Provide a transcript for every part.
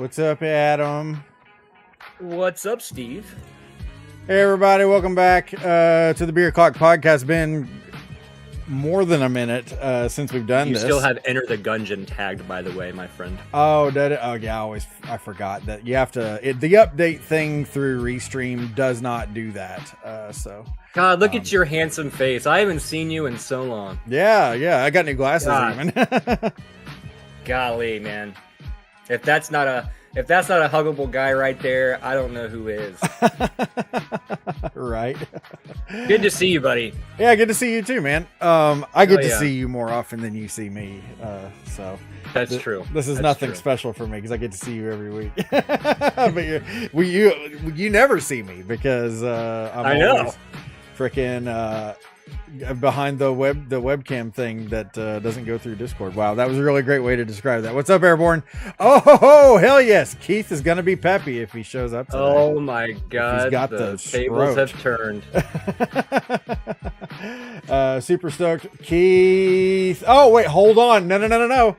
What's up, Adam? What's up, Steve? Hey, everybody. Welcome back to the Beer Clock Podcast. Been more than a minute since we've done this. You still have Enter the Gungeon tagged, by the way, my friend. Oh, did it? Oh, yeah. I forgot that you have to. The update thing through Restream does not do that. God, look at your handsome face. I haven't seen you in so long. Yeah. I got new glasses even. Golly, man. If that's not a huggable guy right there, I don't know who is. Right. Good to see you, buddy. Yeah, good to see you too, man. I get to see you more often than you see me. So that's true. This is that's nothing true. Special for me because I get to see you every week. But you never see me because I'm always freaking behind the webcam thing that doesn't go through Discord. Wow, that was a really great way to describe that. What's up, Airborne? Oh, hell yes. Keith is gonna be peppy if he shows up today. Oh my God, he's got the tables have turned. Super stoked. Keith. Oh wait, hold on. No.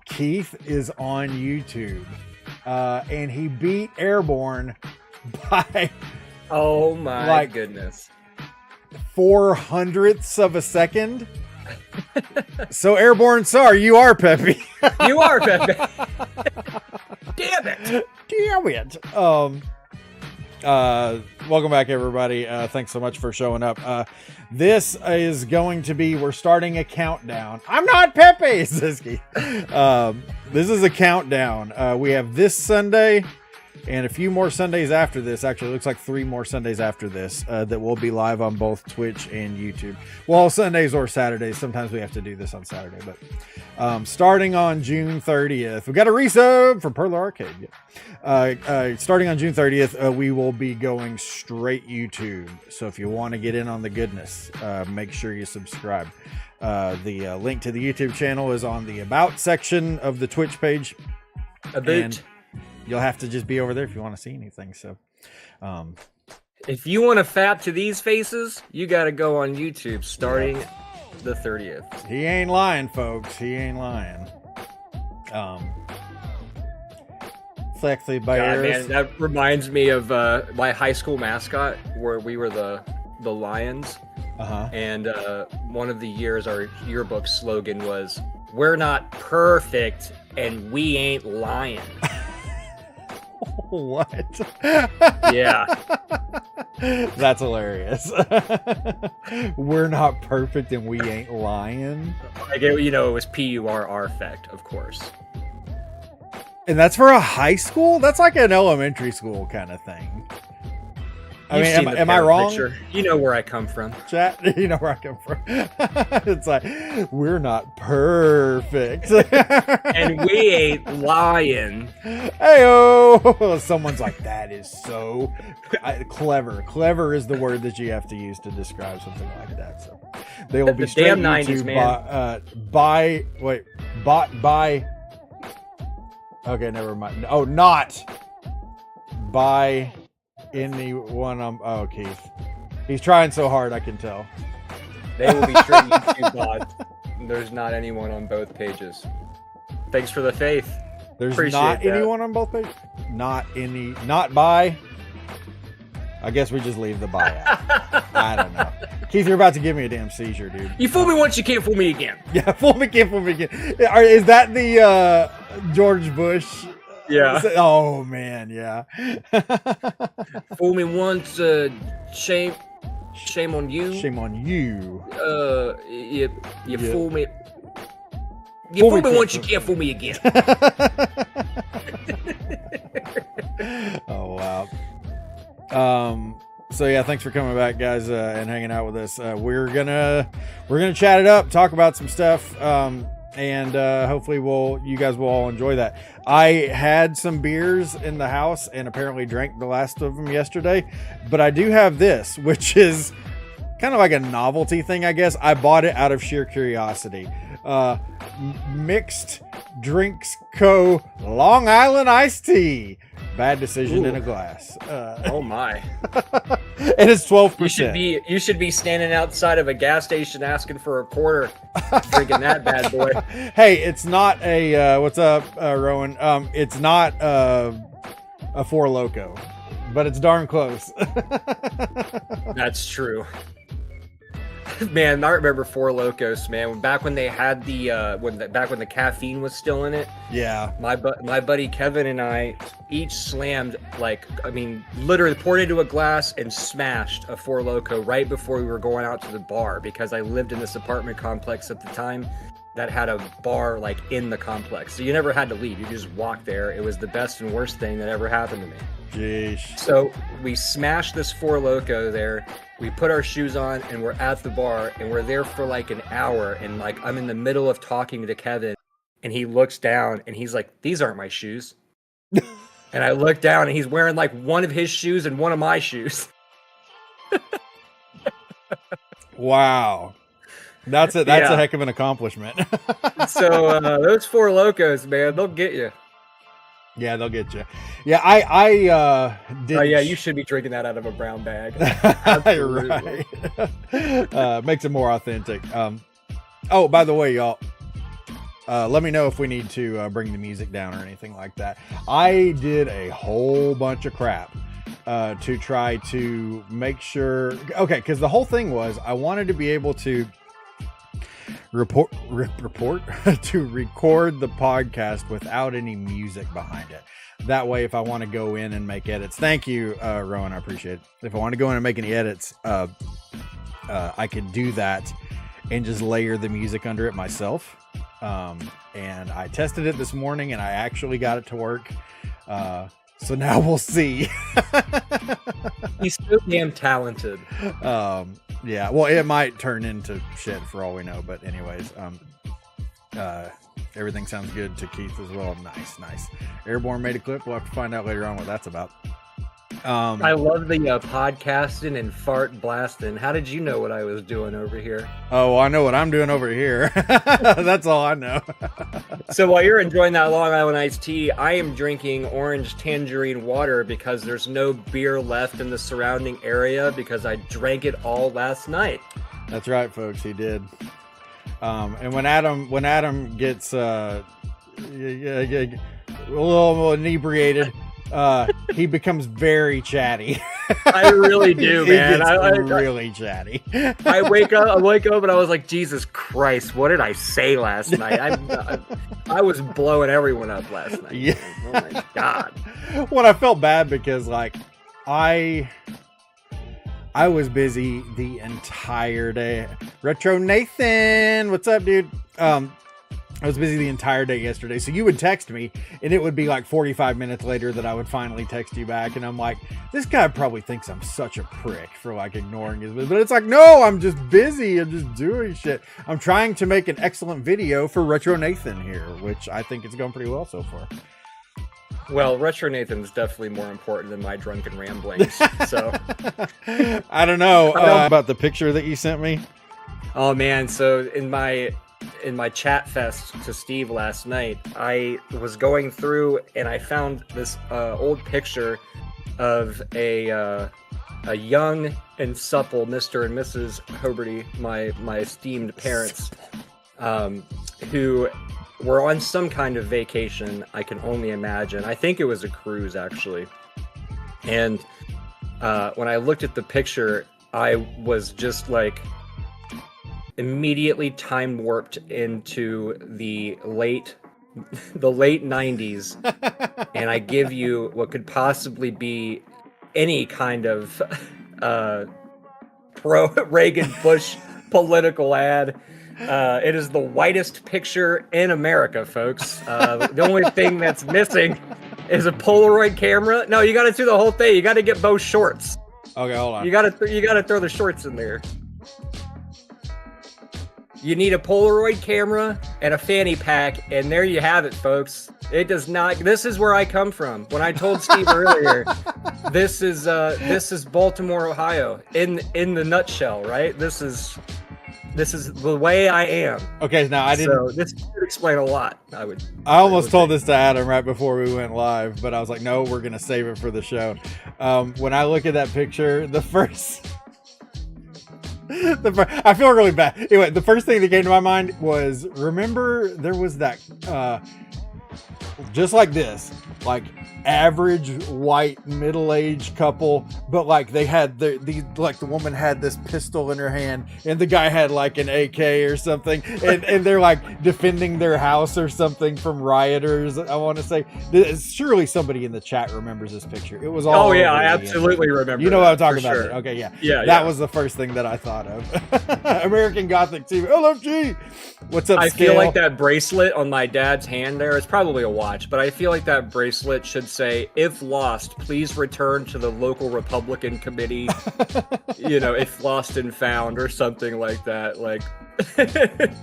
Keith is on YouTube, and he beat Airborne by oh my goodness, 0.04 of a second. So Airborne, sorry, you are peppy. You are peppy. Damn it. Welcome back, everybody. Thanks so much for showing up. This is going to be, we're starting a countdown. I'm not peppy, says Keith. This is a countdown. We have this Sunday and a few more Sundays after this. Actually, it looks like 3 more Sundays after this that will be live on both Twitch and YouTube. Well, Sundays or Saturdays. Sometimes we have to do this on Saturday. But starting on June 30th, we got a resub for Perla Arcade. Starting on June 30th, we will be going straight YouTube. So if you want to get in on the goodness, make sure you subscribe. The link to the YouTube channel is on the About section of the Twitch page. And you'll have to just be over there if you want to see anything. So, if you want to fap to these faces, you got to go on YouTube starting the 30th. He ain't lying, folks. He ain't lying. Sexy bears. God, man, that reminds me of my high school mascot, where we were the Lions. And one of the years, our yearbook slogan was, "We're not perfect, and we ain't lying." What? Yeah. That's hilarious. We're not perfect and we ain't lying. It was PURR effect, of course. And that's for a high school? That's like an elementary school kind of thing. I mean, am I wrong? Picture. You know where I come from. Chat, you know where I come from. It's like, we're not perfect. And we ain't lying. Hey-oh! Someone's like, that is so clever. Clever is the word that you have to use to describe something like that. So they will be straight damn 90s, man. Bought by. Okay, never mind. Oh, not by anyone on. Oh, Keith. He's trying so hard, I can tell. They will be straight YouTube bots. There's not anyone on both pages. Thanks for the faith. There's Appreciate not that. anyone on both pages? Not by. I guess we just leave the by out. I don't know. Keith, you're about to give me a damn seizure, dude. You fool me once, you can't fool me again. Yeah, fool me, can't fool me again. Is that the George Bush? Yeah. Oh, man, yeah. Fool me once, shame on you. Shame on you. You fool me. You fool me once, you can't fool me again. Oh, wow. So yeah, thanks for coming back, guys, and hanging out with us. We're gonna chat it up, talk about some stuff, and hopefully you guys will all enjoy that. I had some beers in the house and apparently drank the last of them yesterday, but I do have this, which is kind of like a novelty thing, I guess. I bought it out of sheer curiosity. Mixed Drinks Co. Long Island Iced Tea. Bad decision in a glass. Oh my. And it's 12%. You should be standing outside of a gas station asking for a quarter, drinking that bad boy. Hey, it's not a what's up, Rowan? It's not a Four Loko, but it's darn close. That's true. Man, I remember Four Locos, man. Back when they had back when the caffeine was still in it. Yeah. My buddy Kevin and I each slammed, literally poured into a glass and smashed a Four Loko right before we were going out to the bar, because I lived in this apartment complex at the time that had a bar like in the complex. So you never had to leave. You just walked there. It was the best and worst thing that ever happened to me. Jeez. So we smashed this Four Loko there. We put our shoes on and we're at the bar and we're there for like an hour, and like I'm in the middle of talking to Kevin and he looks down and he's like, "These aren't my shoes." And I look down and he's wearing like one of his shoes and one of my shoes. Wow. That's a heck of an accomplishment. So those Four Locos, man, they'll get you. Yeah, they'll get you. Yeah, I did. Oh yeah, you should be drinking that out of a brown bag. Right. Makes it more authentic. Oh, by the way, y'all, let me know if we need to bring the music down or anything like that. I did a whole bunch of crap to try to make sure. Okay, because the whole thing was I wanted to be able to record the podcast without any music behind it. That way, if I want to go in and make edits, thank you, Rowan, I appreciate it. If I want to go in and make any edits, I could do that and just layer the music under it myself. And I tested it this morning and I actually got it to work. So now we'll see. He's so damn talented. Yeah, well, it might turn into shit for all we know, but anyways, everything sounds good to Keith as well. Nice. Airborne made a clip. We'll have to find out later on what that's about. I love the podcasting and fart blasting. How did you know what I was doing over here? Oh, I know what I'm doing over here. That's all I know. So while you're enjoying that Long Island iced tea, I am drinking orange tangerine water because there's no beer left in the surrounding area because I drank it all last night. That's right, folks. He did. And when Adam gets a little inebriated, he becomes very chatty. I really do, man. I really chatty. I wake up and I was like, Jesus Christ, what did I say last night? I was blowing everyone up last night. Yeah. Oh my God. Well, I felt bad because like I was busy the entire day. Retro Nathan, what's up, dude? I was busy the entire day yesterday, so you would text me, and it would be like 45 minutes later that I would finally text you back, and I'm like, this guy probably thinks I'm such a prick for like ignoring his, but it's like, no, I'm just busy, I'm just doing shit. I'm trying to make an excellent video for Retro Nathan here, which I think it's going pretty well so far. Well, Retro Nathan's definitely more important than my drunken ramblings, so. I don't know about the picture that you sent me. Oh man, so in my chat fest to Steve last night, I was going through and I found this old picture of a young and supple Mr. and Mrs. Hoberty, my esteemed parents, who were on some kind of vacation. I can only imagine. I think it was a cruise actually. And when I looked at the picture, I was just like immediately time warped into the late 90s, and I give you what could possibly be any kind of pro Reagan Bush political ad. It is the whitest picture in America, folks. The only thing that's missing is a Polaroid camera. No, you got to do the whole thing. You got to get both shorts. Okay, hold on. You got to throw the shorts in there. You need a Polaroid camera and a fanny pack, and there you have it, folks. It does not. This is where I come from. When I told Steve earlier, this is Baltimore, Ohio, in the nutshell, right? This is This is the way I am. Okay, now I didn't. So this would explain a lot. I almost told this to Adam right before we went live, but I was like, no, we're gonna save it for the show. When I look at that picture, I feel really bad. Anyway, the first thing that came to my mind was, remember there was that, just like this, like average white middle-aged couple, but like they had the woman had this pistol in her hand and the guy had like an AK or something, and they're like defending their house or something from rioters. I want to say, surely somebody in the chat remembers this picture. It was all I absolutely remember. You know what I'm talking about? Sure. Okay, yeah. That was the first thing that I thought of. American Gothic TV, LFG. What's up, I Scale? feel like that bracelet on my dad's hand there, it's probably a watch, but I feel like that bracelet should say, if lost, please return to the local Republican committee. If lost and found or something like that. Like,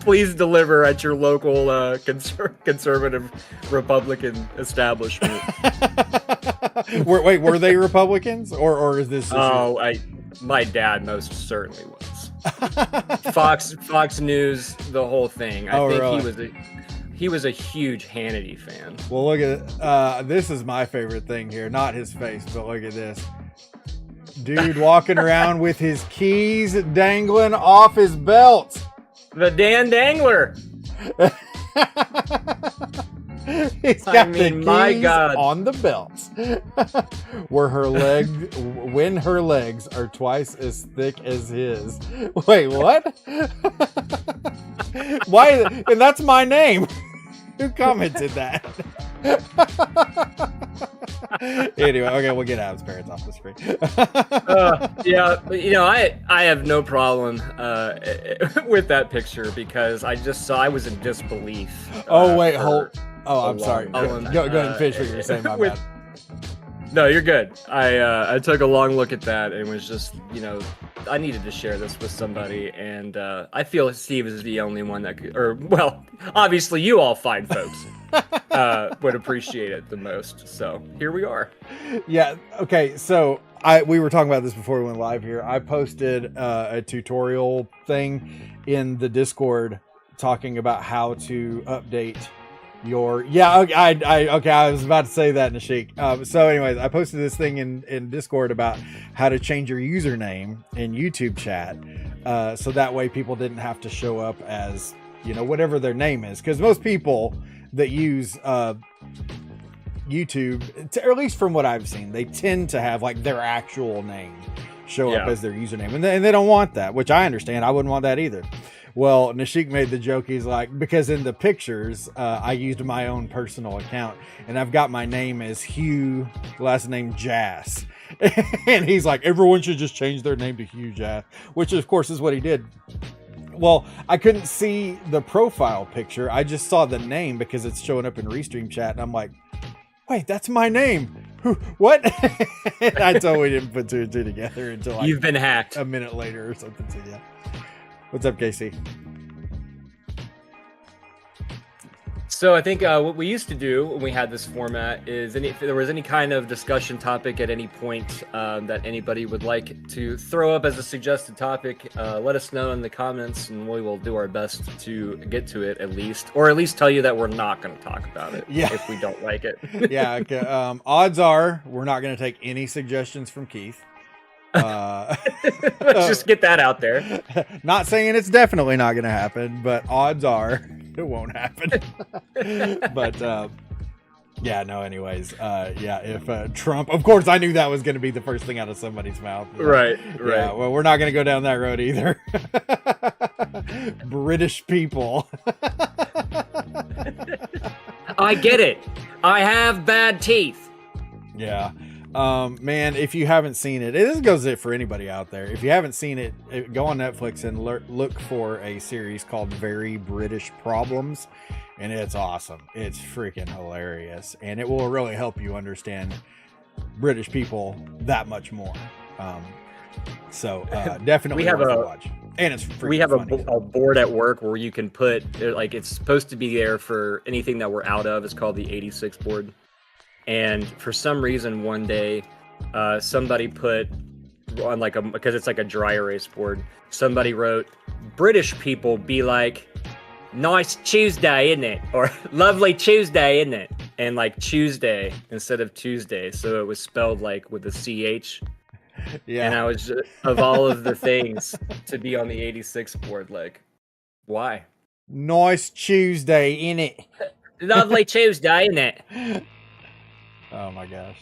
please deliver at your local conservative Republican establishment. Were they Republicans or is this? My dad most certainly was. Fox News, the whole thing. I think really? He was a huge Hannity fan. Well, look at this is my favorite thing here. Not his face, but look at this. Dude walking around with his keys dangling off his belt. The Dan Dangler. He's got the keys on the belt. When her legs are twice as thick as his. Wait, what? Why? And that's my name. Who commented that? Anyway, okay, we'll get Adam's parents off the screen. I have no problem with that picture because I was in disbelief. I'm sorry. Go ahead and finish what you were saying. My bad. No, you're good. I took a long look at that and was just, I needed to share this with somebody, and I feel Steve is the only one that could, obviously you all fine folks would appreciate it the most. So here we are. Yeah. Okay. So we were talking about this before we went live here. I posted a tutorial thing in the Discord talking about how to update I was about to say that, Nashik. So anyways, I posted this thing in Discord about how to change your username in YouTube chat, so that way people didn't have to show up as whatever their name is, because most people that use YouTube, or at least from what I've seen, they tend to have like their actual name show up as their username, and they don't want that, which I understand. I wouldn't want that either. Well, Nashik made the joke. He's like, because in the pictures, I used my own personal account, and I've got my name as Hugh, last name Jass. And he's like, everyone should just change their name to Hugh Jass, which of course is what he did. Well, I couldn't see the profile picture. I just saw the name because it's showing up in Restream chat, and I'm like, wait, that's my name. What? I totally didn't put two and two together until you've been hacked a minute later or something. So yeah. What's up, Casey? So I think what we used to do when we had this format is if there was any kind of discussion topic at any point that anybody would like to throw up as a suggested topic, let us know in the comments, and we will do our best to get to it at least tell you that we're not going to talk about it if we don't like it. Yeah. Okay. Odds are we're not going to take any suggestions from Keith. Let's just get that out there. Not saying it's definitely not going to happen, but odds are it won't happen. But anyways, if Trump, of course I knew that was going to be the first thing out of somebody's mouth. Right. Yeah, well, we're not going to go down that road either. British people. I get it. I have bad teeth. Yeah. Man, if you haven't seen it, this goes for anybody out there. If you haven't seen it, go on Netflix and look for a series called Very British Problems, and it's awesome. It's freaking hilarious, and it will really help you understand British people that much more. Definitely worth a watch. And it's freaking we have funny. a board at work where you can put, like, it's supposed to be there for anything that we're out of. It's called the 86 board. And for some reason, one day, somebody put on like because it's like a dry erase board. Somebody wrote, "British people be like, nice Tuesday, isn't it?" Or "Lovely Tuesday, isn't it?" And like Tuesday instead of Tuesday, so it was spelled like with a CH. Yeah. And I was just, of all of the things to be on the 86 board, like, why? Nice Tuesday, innit? Lovely Tuesday, innit? Oh my gosh.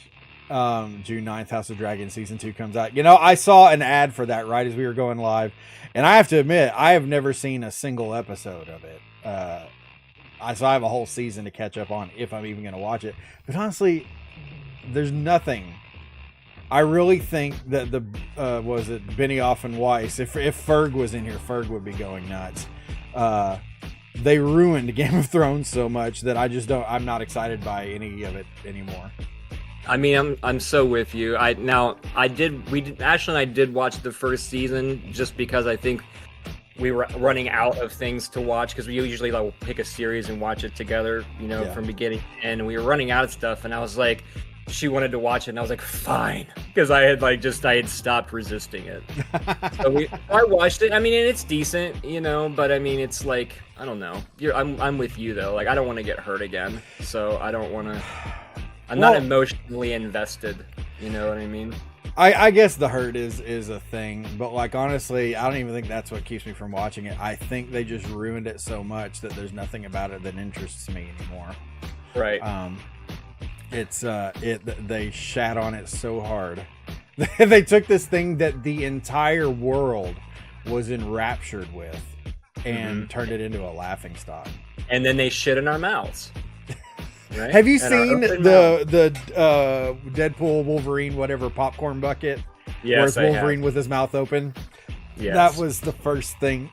June 9th, House of Dragon Season 2 comes out. You know, I saw an ad for that right as we were going live. And I have to admit, I have never seen a single episode of it. So I have a whole season to catch up on if I'm even going to watch it. But honestly, there's nothing. I really think that was it Benioff and Weiss, if Ferg was in here, Ferg would be going nuts. They ruined Game of Thrones so much that I'm not excited by any of it anymore. I mean, I'm so with you. Ashley and I did watch the first season just because I think we were running out of things to watch, because we usually like pick a series and watch it together, from beginning to end, and we were running out of stuff, and I was like, she wanted to watch it, and I was like, fine, because I had stopped resisting it. So I watched it. I mean, and it's decent, but I mean, it's like, I don't know. I'm with you though. Like, I don't want to get hurt again, so I don't want to. I'm not emotionally invested. You know what I mean? I guess the hurt is a thing, but like, honestly, I don't even think that's what keeps me from watching it. I think they just ruined it so much that there's nothing about it that interests me anymore. Right. They shat on it so hard. They took this thing that the entire world was enraptured with and turned it into a laughingstock. And then they shit in our mouths. Right? Have you seen the Deadpool Wolverine whatever popcorn bucket? Yes, where it's Wolverine with his mouth open. Yes. That was the first thing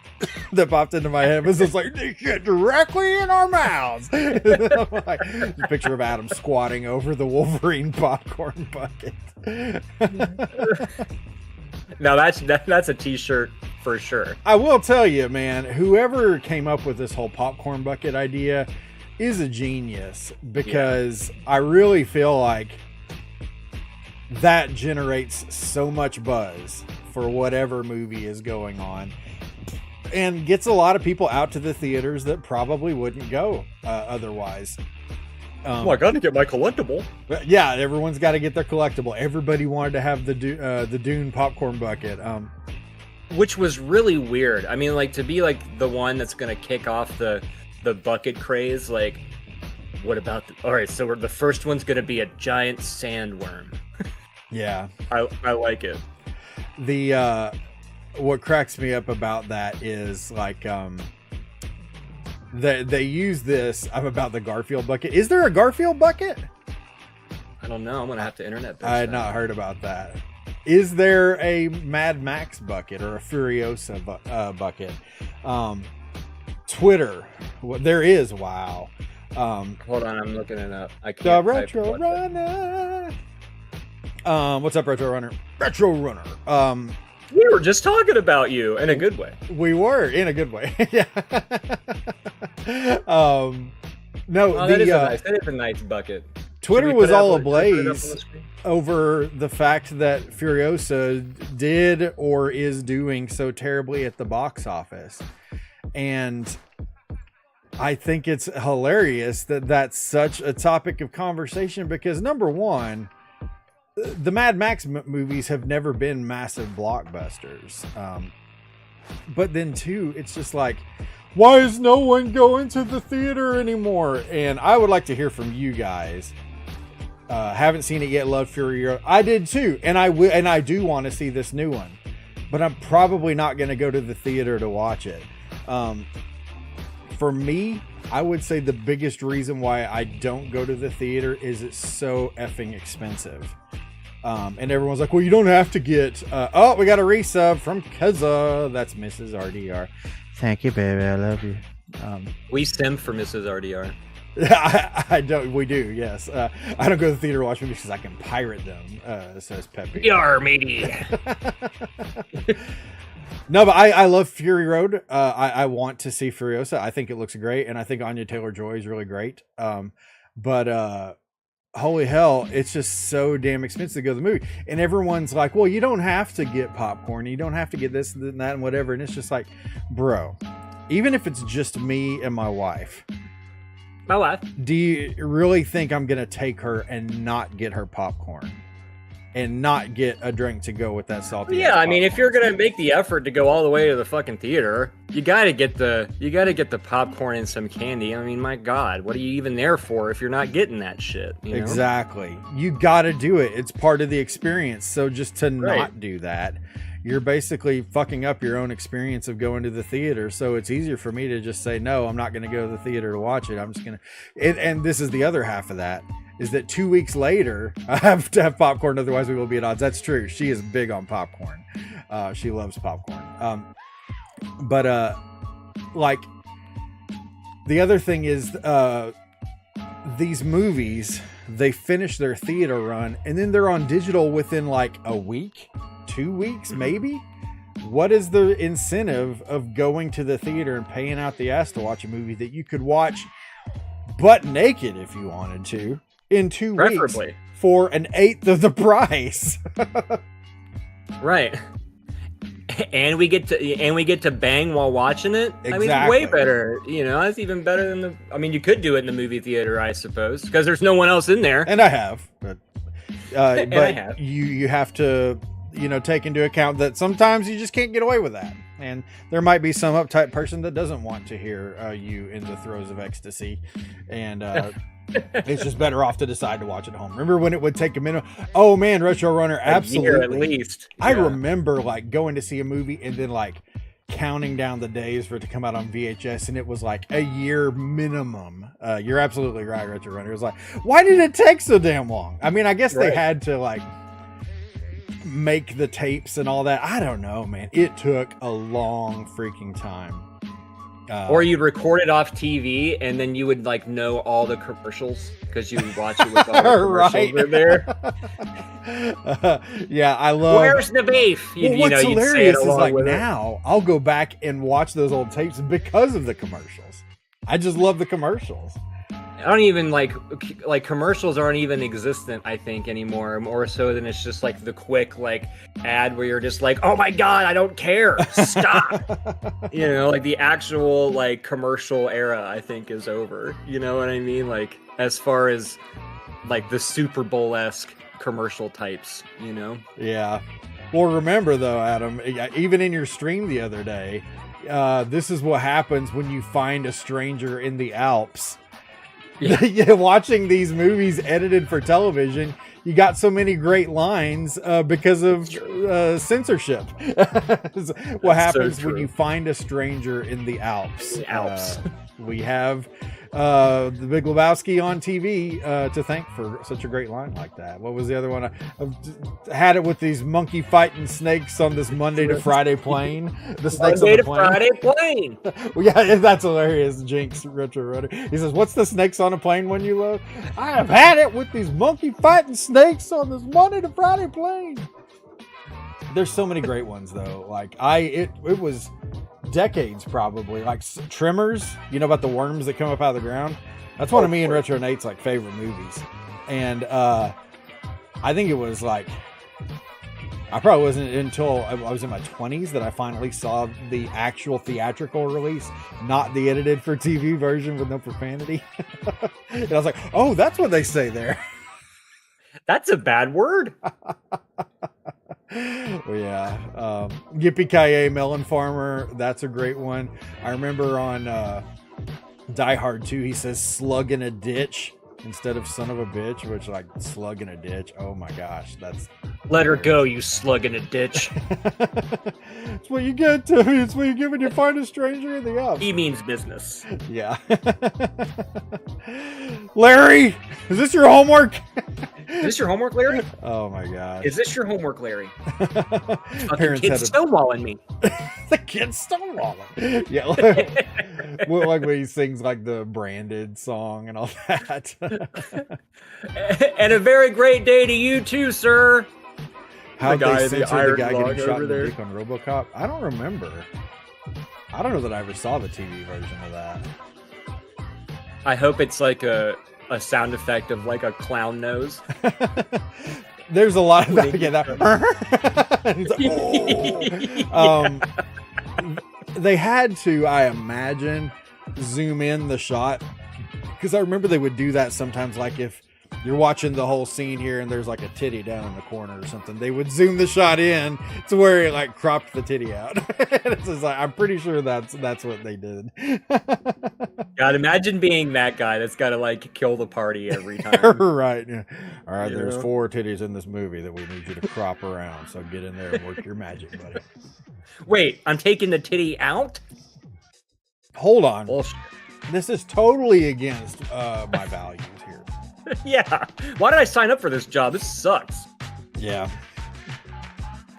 that popped into my head. It was just like, they shit directly in our mouths. Like, the picture of Adam squatting over the Wolverine popcorn bucket. Now that's a t-shirt for sure. I will tell you, man, whoever came up with this whole popcorn bucket idea is a genius, because I really feel like that generates so much buzz for whatever movie is going on, and gets a lot of people out to the theaters that probably wouldn't go otherwise. I got to get my collectible. Yeah, everyone's got to get their collectible. Everybody wanted to have the Dune popcorn bucket, which was really weird. I mean, like, to be like the one that's going to kick off the bucket craze. Like, what about all right, so the first one's going to be a giant sandworm. Yeah, I like it. What cracks me up about that is like they use this. I'm about the Garfield bucket. Is there a Garfield bucket? I don't know. I'm gonna have to internet. I had not heard about that. Is there a Mad Max bucket or a Furiosa bucket? Twitter. There is. Wow. Hold on, I'm looking it up. I The can't. Retro Runner. What's up, Retro Runner? Retro Runner. We were just talking about you in a good way. We were in a good way. Yeah. No, that is a nice bucket. Twitter was all ablaze over the fact that Furiosa did or is doing so terribly at the box office. And I think it's hilarious that that's such a topic of conversation, because number one, the Mad Max movies have never been massive blockbusters. But then two, it's just like, why is no one going to the theater anymore? And I would like to hear from you guys. Haven't seen it yet. Love Fury. I did too. And I do want to see this new one, but I'm probably not going to go to the theater to watch it. For me, I would say the biggest reason why I don't go to the theater is it's so effing expensive. And everyone's like, well, you don't have to get, we got a resub from Keza. That's Mrs. RDR. Thank you, baby. I love you. We simp for Mrs. RDR. I don't, we do. Yes. I don't go to the theater to watch movies because I can pirate them. Says Peppy. Yar, matey. No, but I love Fury Road. I want to see Furiosa. I think it looks great. And I think Anya Taylor-Joy is really great. But holy hell, it's just so damn expensive to go to the movie. And everyone's like, well, you don't have to get popcorn. You don't have to get this and that and whatever. And it's just like, bro, even if it's just me and my wife, do you really think I'm going to take her and not get her popcorn and not get a drink to go with that salty? Yeah, I mean, if you're going to make the effort to go all the way to the fucking theater, you got to get the popcorn and some candy. I mean, my God, what are you even there for if you're not getting that shit? You know? Exactly. You got to do it. It's part of the experience. So just to not do that, you're basically fucking up your own experience of going to the theater. So it's easier for me to just say, no, I'm not going to go to the theater to watch it. I'm just going to, and this is the other half of that, is that 2 weeks later, I have to have popcorn. Otherwise we will be at odds. That's true. She is big on popcorn. She loves popcorn. But like the other thing is, these movies, they finish their theater run and then they're on digital within like a week. 2 weeks, maybe. What is the incentive of going to the theater and paying out the ass to watch a movie that you could watch butt naked if you wanted to in 2 weeks for an eighth of the price? Right. And we get to bang while watching it. Exactly. I mean, way better. You know, that's even better than you could do it in the movie theater, I suppose, because there's no one else in there. And I have, but and I have. You have to, take into account that sometimes you just can't get away with that. And there might be some uptight person that doesn't want to hear you in the throes of ecstasy. And it's just better off to decide to watch at home. Remember when it would take a minute? Oh man, Retro Runner, absolutely. A year at least. Yeah. I remember like going to see a movie and then like counting down the days for it to come out on VHS, and it was like a year minimum. You're absolutely right, Retro Runner. It was like, why did it take so damn long? I mean, I guess they had to like make the tapes and all that. I don't know, man. It took a long freaking time. Or you'd record it off TV and then you would like know all the commercials because you would watch it with all the commercials in there. Yeah, I love. Where's the beef? What's hilarious is like now I'll go back and watch those old tapes because of the commercials. I just love the commercials. I don't even like commercials aren't even existent, I think, anymore. More so than it's just like the quick like ad where you're just like, oh my God, I don't care. Stop. Like the actual like commercial era, I think, is over. You know what I mean? Like as far as like the Super Bowl-esque commercial types, Yeah. Well, remember though, Adam, even in your stream the other day, this is what happens when you find a stranger in the Alps. Yeah. Watching these movies edited for television, you got so many great lines because of censorship. What happens when you find a stranger in the Alps? We have the Big Lebowski on TV to thank for such a great line like that. What was the other one? I had it with these monkey fighting snakes on this Monday to Friday plane. The snakes Monday on the to Friday plane. Well, yeah, that's hilarious. Jinx Retro Runner. He says, "What's the snakes on a plane when you love?" I have had it with these monkey fighting snakes on this Monday to Friday plane. There's so many great ones though. Like it was decades probably. Like Tremors, about the worms that come up out of the ground. That's one of me and Retro Nate's like favorite movies. And I think it was like I probably wasn't until I was in my 20s that I finally saw the actual theatrical release, not the edited for TV version with no profanity. And I was like, oh, that's what they say there. That's a bad word. Well, yeah. Yippee-ki-yay Melon Farmer. That's a great one. I remember on Die Hard 2, he says slug in a ditch instead of son of a bitch, which like slug in a ditch. Oh my gosh. Let her go, you slug in a ditch. It's what you get to. It's what you get when you find a stranger in the Alps. He means business. Yeah. Larry, is this your homework? Is this your homework, Larry? Oh my god. Is this your homework, Larry? Parents kid's stonewalling me. The kid's stonewalling. Yeah. Like when he sings like the Branded song and all that. And a very great day to you too, sir. How they censored the guy getting shot in the dick on RoboCop? I don't remember. I don't know that I ever saw the TV version of that. I hope it's like a a sound effect of like a clown nose. There's a lot of that. Yeah, that. He's like, oh. They had to, I imagine, zoom in the shot, because I remember they would do that sometimes. Like if you're watching the whole scene here and there's like a titty down in the corner or something, they would zoom the shot in to where it like cropped the titty out. It's just like, I'm pretty sure that's what they did. God, imagine being that guy that's got to like kill the party every time. Right. Yeah. All right. There's 4 titties in this movie that we need you to crop around. So get in there and work your magic, buddy. Wait, I'm taking the titty out? Hold on. Bullshit. This is totally against my values here. Yeah. Why did I sign up for this job? This sucks. Yeah.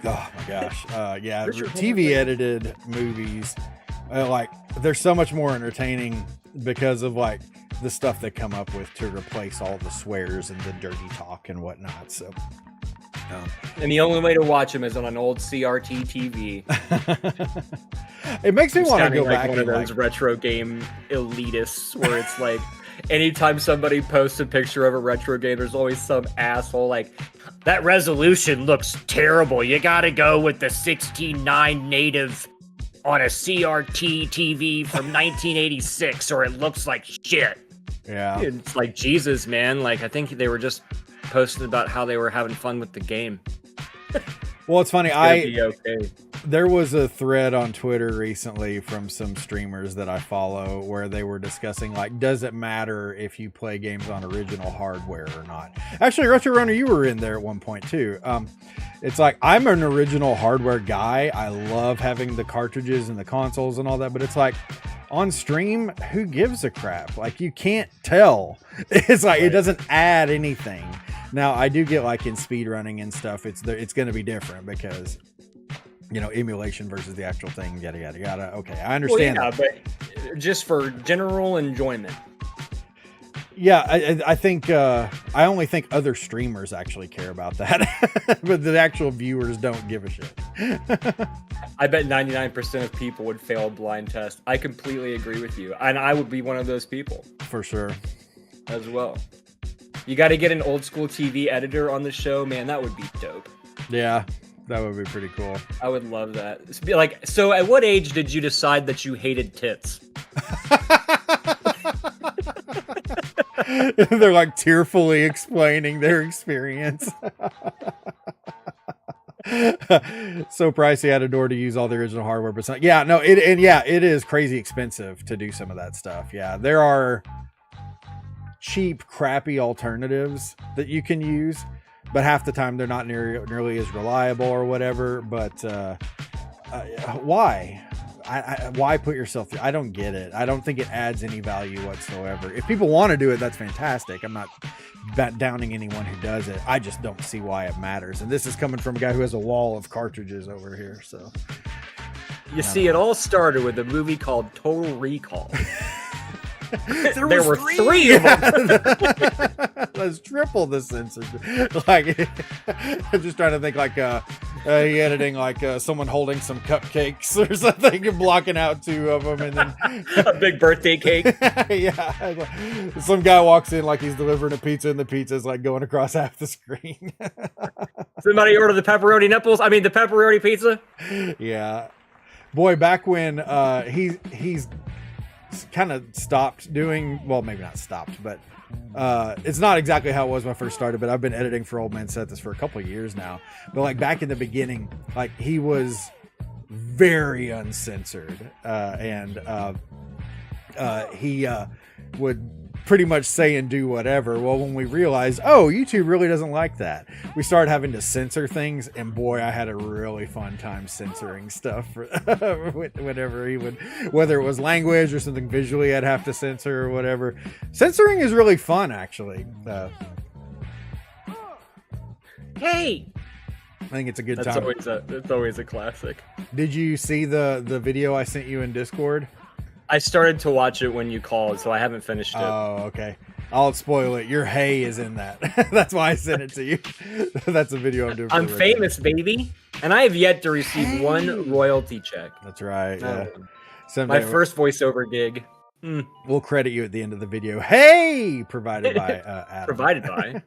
Oh my gosh. Yeah. TV edited movies, like they're so much more entertaining because of like the stuff they come up with to replace all the swears and the dirty talk and whatnot. So. And the only way to watch them is on an old CRT TV. It makes me want to go like back one of those retro game elitists where it's like anytime somebody posts a picture of a retro game, there's always some asshole like, that resolution looks terrible. You gotta go with the 16:9 native on a CRT TV from 1986 or it looks like shit. Yeah. It's like, Jesus, man. Like, I think they were just posting about how they were having fun with the game. Well, it's funny. Okay. There was a thread on Twitter recently from some streamers that I follow where they were discussing, like, does it matter if you play games on original hardware or not? Actually, Retro Runner, you were in there at one point too. It's like, I'm an original hardware guy. I love having the cartridges and the consoles and all that, but it's like, on stream, who gives a crap? Like, you can't tell. It's like, It doesn't add anything. Now, I do get like in speedrunning and stuff, it's going to be different because, you know, emulation versus the actual thing, yada, yada, yada. Okay, I understand. Well, yeah, but just for general enjoyment. Yeah, I think, I only think other streamers actually care about that, but the actual viewers don't give a shit. I bet 99% of people would fail a blind test. I completely agree with you. And I would be one of those people. For sure. As well. You got to get an old school TV editor on the show, man. That would be dope. Yeah, that would be pretty cool. I would love that. It'd be like, so at what age did you decide that you hated tits? They're like tearfully explaining their experience. So pricey at a door to use all the original hardware, but it is crazy expensive to do some of that stuff. Yeah, there are cheap, crappy alternatives that you can use, but half the time they're not nearly as reliable or whatever. But why? Why put yourself through? I don't get it. I don't think it adds any value whatsoever. If people want to do it, that's fantastic. I'm not downing anyone who does it. I just don't see why it matters. And this is coming from a guy who has a wall of cartridges over here. So you see, it all started with a movie called Total Recall. there were three of them. Let's triple the censorship. Like, I'm just trying to think like editing like someone holding some cupcakes or something and blocking out 2 of them, and then a big birthday cake. Yeah, some guy walks in like he's delivering a pizza, and the pizza's like going across half the screen. Somebody order the pepperoni nipples. I mean, the pepperoni pizza. Yeah, boy, back when he's kind of stopped doing, well, maybe not stopped, but it's not exactly how it was when I first started, but I've been editing for Old Man Set This for a couple of years now. But like back in the beginning, like he was very uncensored, and he would pretty much say and do whatever. Well, when we realized, oh, YouTube really doesn't like that, we started having to censor things, and boy, I had a really fun time censoring stuff for whenever he would, whether it was language or something visually I'd have to censor or whatever. Censoring is really fun, actually. Hey, I think it's a good time. It's always a classic. Did you see the video I sent you in Discord? I started to watch it when you called, so I haven't finished it. Oh, okay. I'll spoil it. Your hay is in that. That's why I sent it to you. That's a video I'm doing. I'm famous, baby, and I have yet to receive one royalty check. That's right. Yeah. My first voiceover gig. We'll credit you at the end of the video. Hey, provided by Adam. Provided by.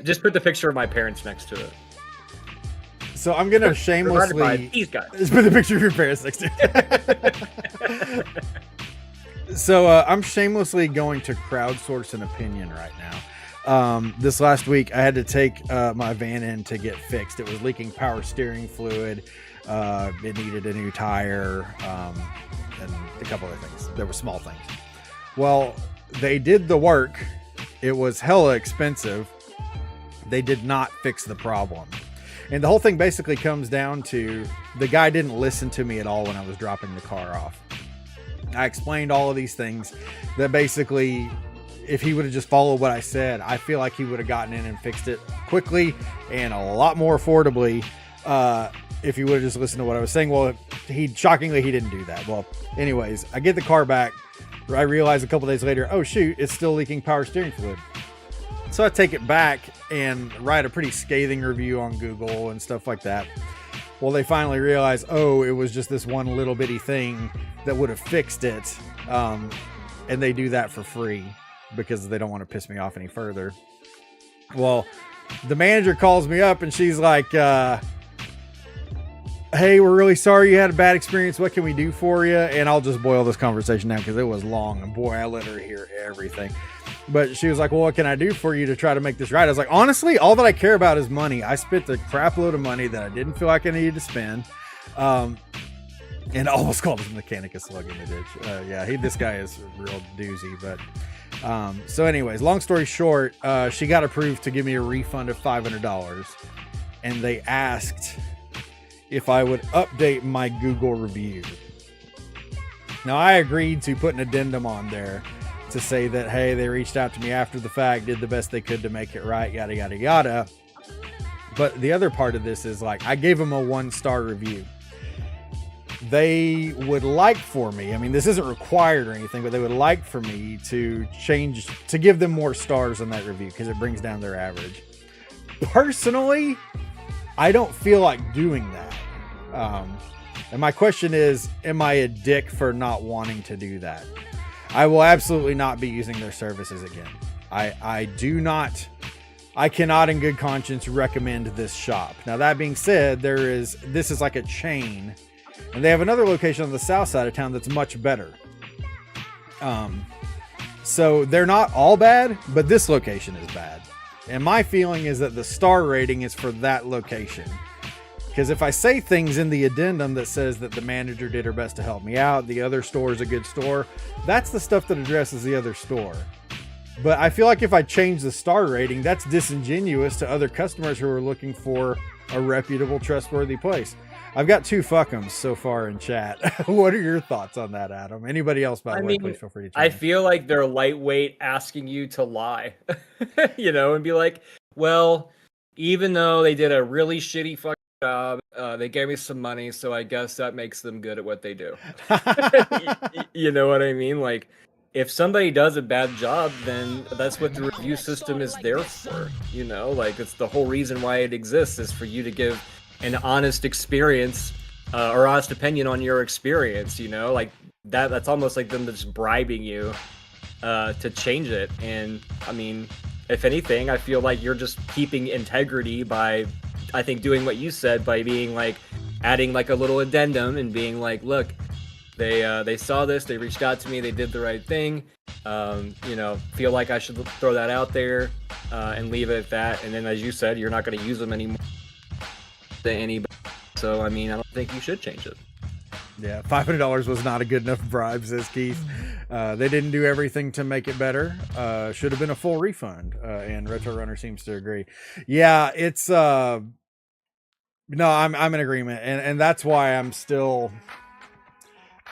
Just put the picture of my parents next to it. So I'm gonna shamelessly these guys. Just put the picture of your parents next to it. So I'm shamelessly going to crowdsource an opinion right now. This last week I had to take my van in to get fixed. It was leaking power steering fluid. It needed a new tire, and a couple other things. There were small things. Well, they did the work. It was hella expensive. They did not fix the problem. And the whole thing basically comes down to the guy didn't listen to me at all when I was dropping the car off. I explained all of these things that basically, if he would have just followed what I said, I feel like he would have gotten in and fixed it quickly and a lot more affordably. If he would have just listened to what I was saying. Well, shockingly, he didn't do that. Well, anyways, I get the car back. I realize a couple days later, oh shoot, it's still leaking power steering fluid. So I take it back and write a pretty scathing review on Google and stuff like that. Well, they finally realize, oh, it was just this one little bitty thing that would have fixed it. And they do that for free because they don't want to piss me off any further. Well, the manager calls me up and she's like, hey, we're really sorry you had a bad experience. What can we do for you? And I'll just boil this conversation down because it was long. And boy, I let her hear everything. But she was like, well, what can I do for you to try to make this right? I was like, honestly, all that I care about is money. I spent a crap load of money that I didn't feel like I needed to spend. And I almost called his mechanic a slug in the ditch. This guy is a real doozy. But so anyways, long story short, she got approved to give me a refund of $500. And they asked if I would update my Google review. Now, I agreed to put an addendum on there to say that, hey, they reached out to me after the fact, did the best they could to make it right, yada, yada, yada. But the other part of this is, like, I gave them a 1-star review. They would like for me, I mean, this isn't required or anything, but they would like for me to give them more stars on that review because it brings down their average. Personally, I don't feel like doing that. And my question is, am I a dick for not wanting to do that? I will absolutely not be using their services again. I cannot in good conscience recommend this shop. Now, that being said, this is like a chain, and they have another location on the south side of town that's much better. So they're not all bad, but this location is bad. And my feeling is that the star rating is for that location. Because if I say things in the addendum that says that the manager did her best to help me out, the other store is a good store, that's the stuff that addresses the other store. But I feel like if I change the star rating, that's disingenuous to other customers who are looking for a reputable, trustworthy place. I've got 2 fuckums so far in chat. What are your thoughts on that, Adam? Anybody else, by the way, please feel free to chime in. I feel like they're lightweight asking you to lie, and be like, well, even though they did a really shitty fucking job, they gave me some money, so I guess that makes them good at what they do. You know what I mean? Like, if somebody does a bad job, then that's what the review system is there for. Like, it's the whole reason why it exists, is for you to give an honest experience or honest opinion on your experience. Like that's almost like them just bribing you to change it. And I mean, if anything, I feel like you're just keeping integrity by, I think, doing what you said, by being like adding like a little addendum and being like, look, they saw this, they reached out to me, they did the right thing. Feel like I should throw that out there and leave it at that. And then, as you said, you're not going to use them anymore to anybody. So, I mean, I don't think you should change it. Yeah, $500 was not a good enough bribe, says Keith. They didn't do everything to make it better. Should have been a full refund. And Retro Runner seems to agree. Yeah, it's no, I'm in agreement, and that's why I'm still.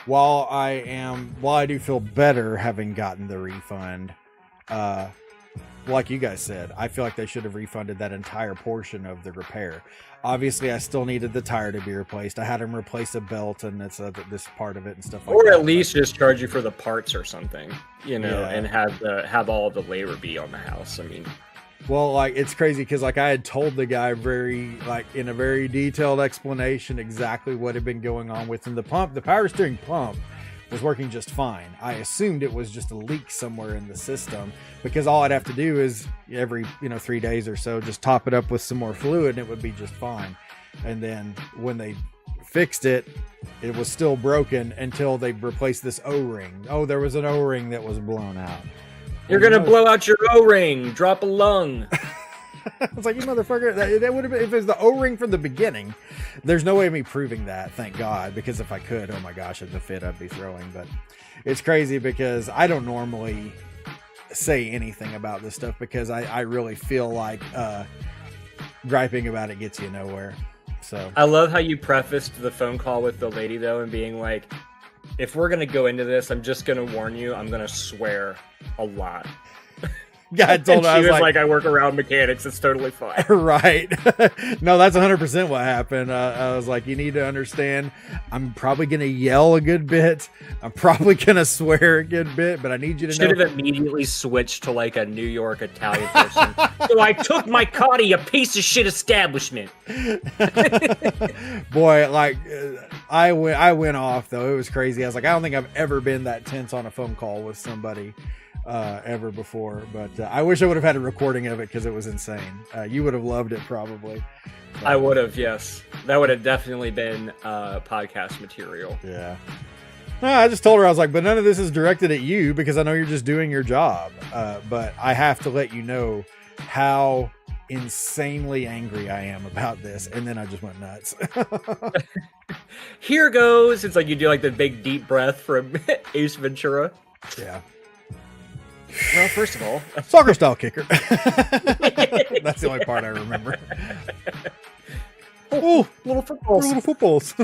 While I do feel better having gotten the refund, like you guys said, I feel like they should have refunded that entire portion of the repair. Obviously, I still needed the tire to be replaced. I had them replace a belt and this part of it and stuff like that. Or at least just charge you for the parts or something, and have all the labor be on the house. I mean, well, like, it's crazy because like I had told the guy in a very detailed explanation exactly what had been going on within the pump. The power steering pump was working just fine. I assumed it was just a leak somewhere in the system, because all I'd have to do is every 3 days or so just top it up with some more fluid and it would be just fine. And then when they fixed it, it was still broken until they replaced this O-ring. Oh, there was an O-ring that was blown out. You're gonna blow out your O-ring. Drop a lung. It's like, you motherfucker, that would have been, if it was the O-ring from the beginning, there's no way of me proving that, thank God, because if I could, oh my gosh, at the fit I'd be throwing. But it's crazy because I don't normally say anything about this stuff, because I really feel like griping about it gets you nowhere. So I love how you prefaced the phone call with the lady, though, and being like, if we're gonna go into this, I'm just gonna warn you, I'm gonna swear a lot. Yeah, I told her, I was like, I work around mechanics. It's totally fine. Right. No, that's 100% what happened. I was like, you need to understand, I'm probably going to yell a good bit. I'm probably going to swear a good bit, but I need you to know. Should have immediately switched to like a New York Italian person. So I took my Cotty, a piece of shit establishment. Boy, like, I went off, though. It was crazy. I was like, I don't think I've ever been that tense on a phone call with somebody ever before, but I wish I would have had a recording of it, because it was insane. You would have loved it, probably. But I would have, yes. That would have definitely been podcast material. Yeah. I just told her, I was like, but none of this is directed at you, because I know you're just doing your job. But I have to let you know how insanely angry I am about this. And then I just went nuts. Here goes. It's like you do like the big deep breath from Ace Ventura. Yeah. Well, first of all, soccer style kicker. That's the only part I remember. Oh, little footballs.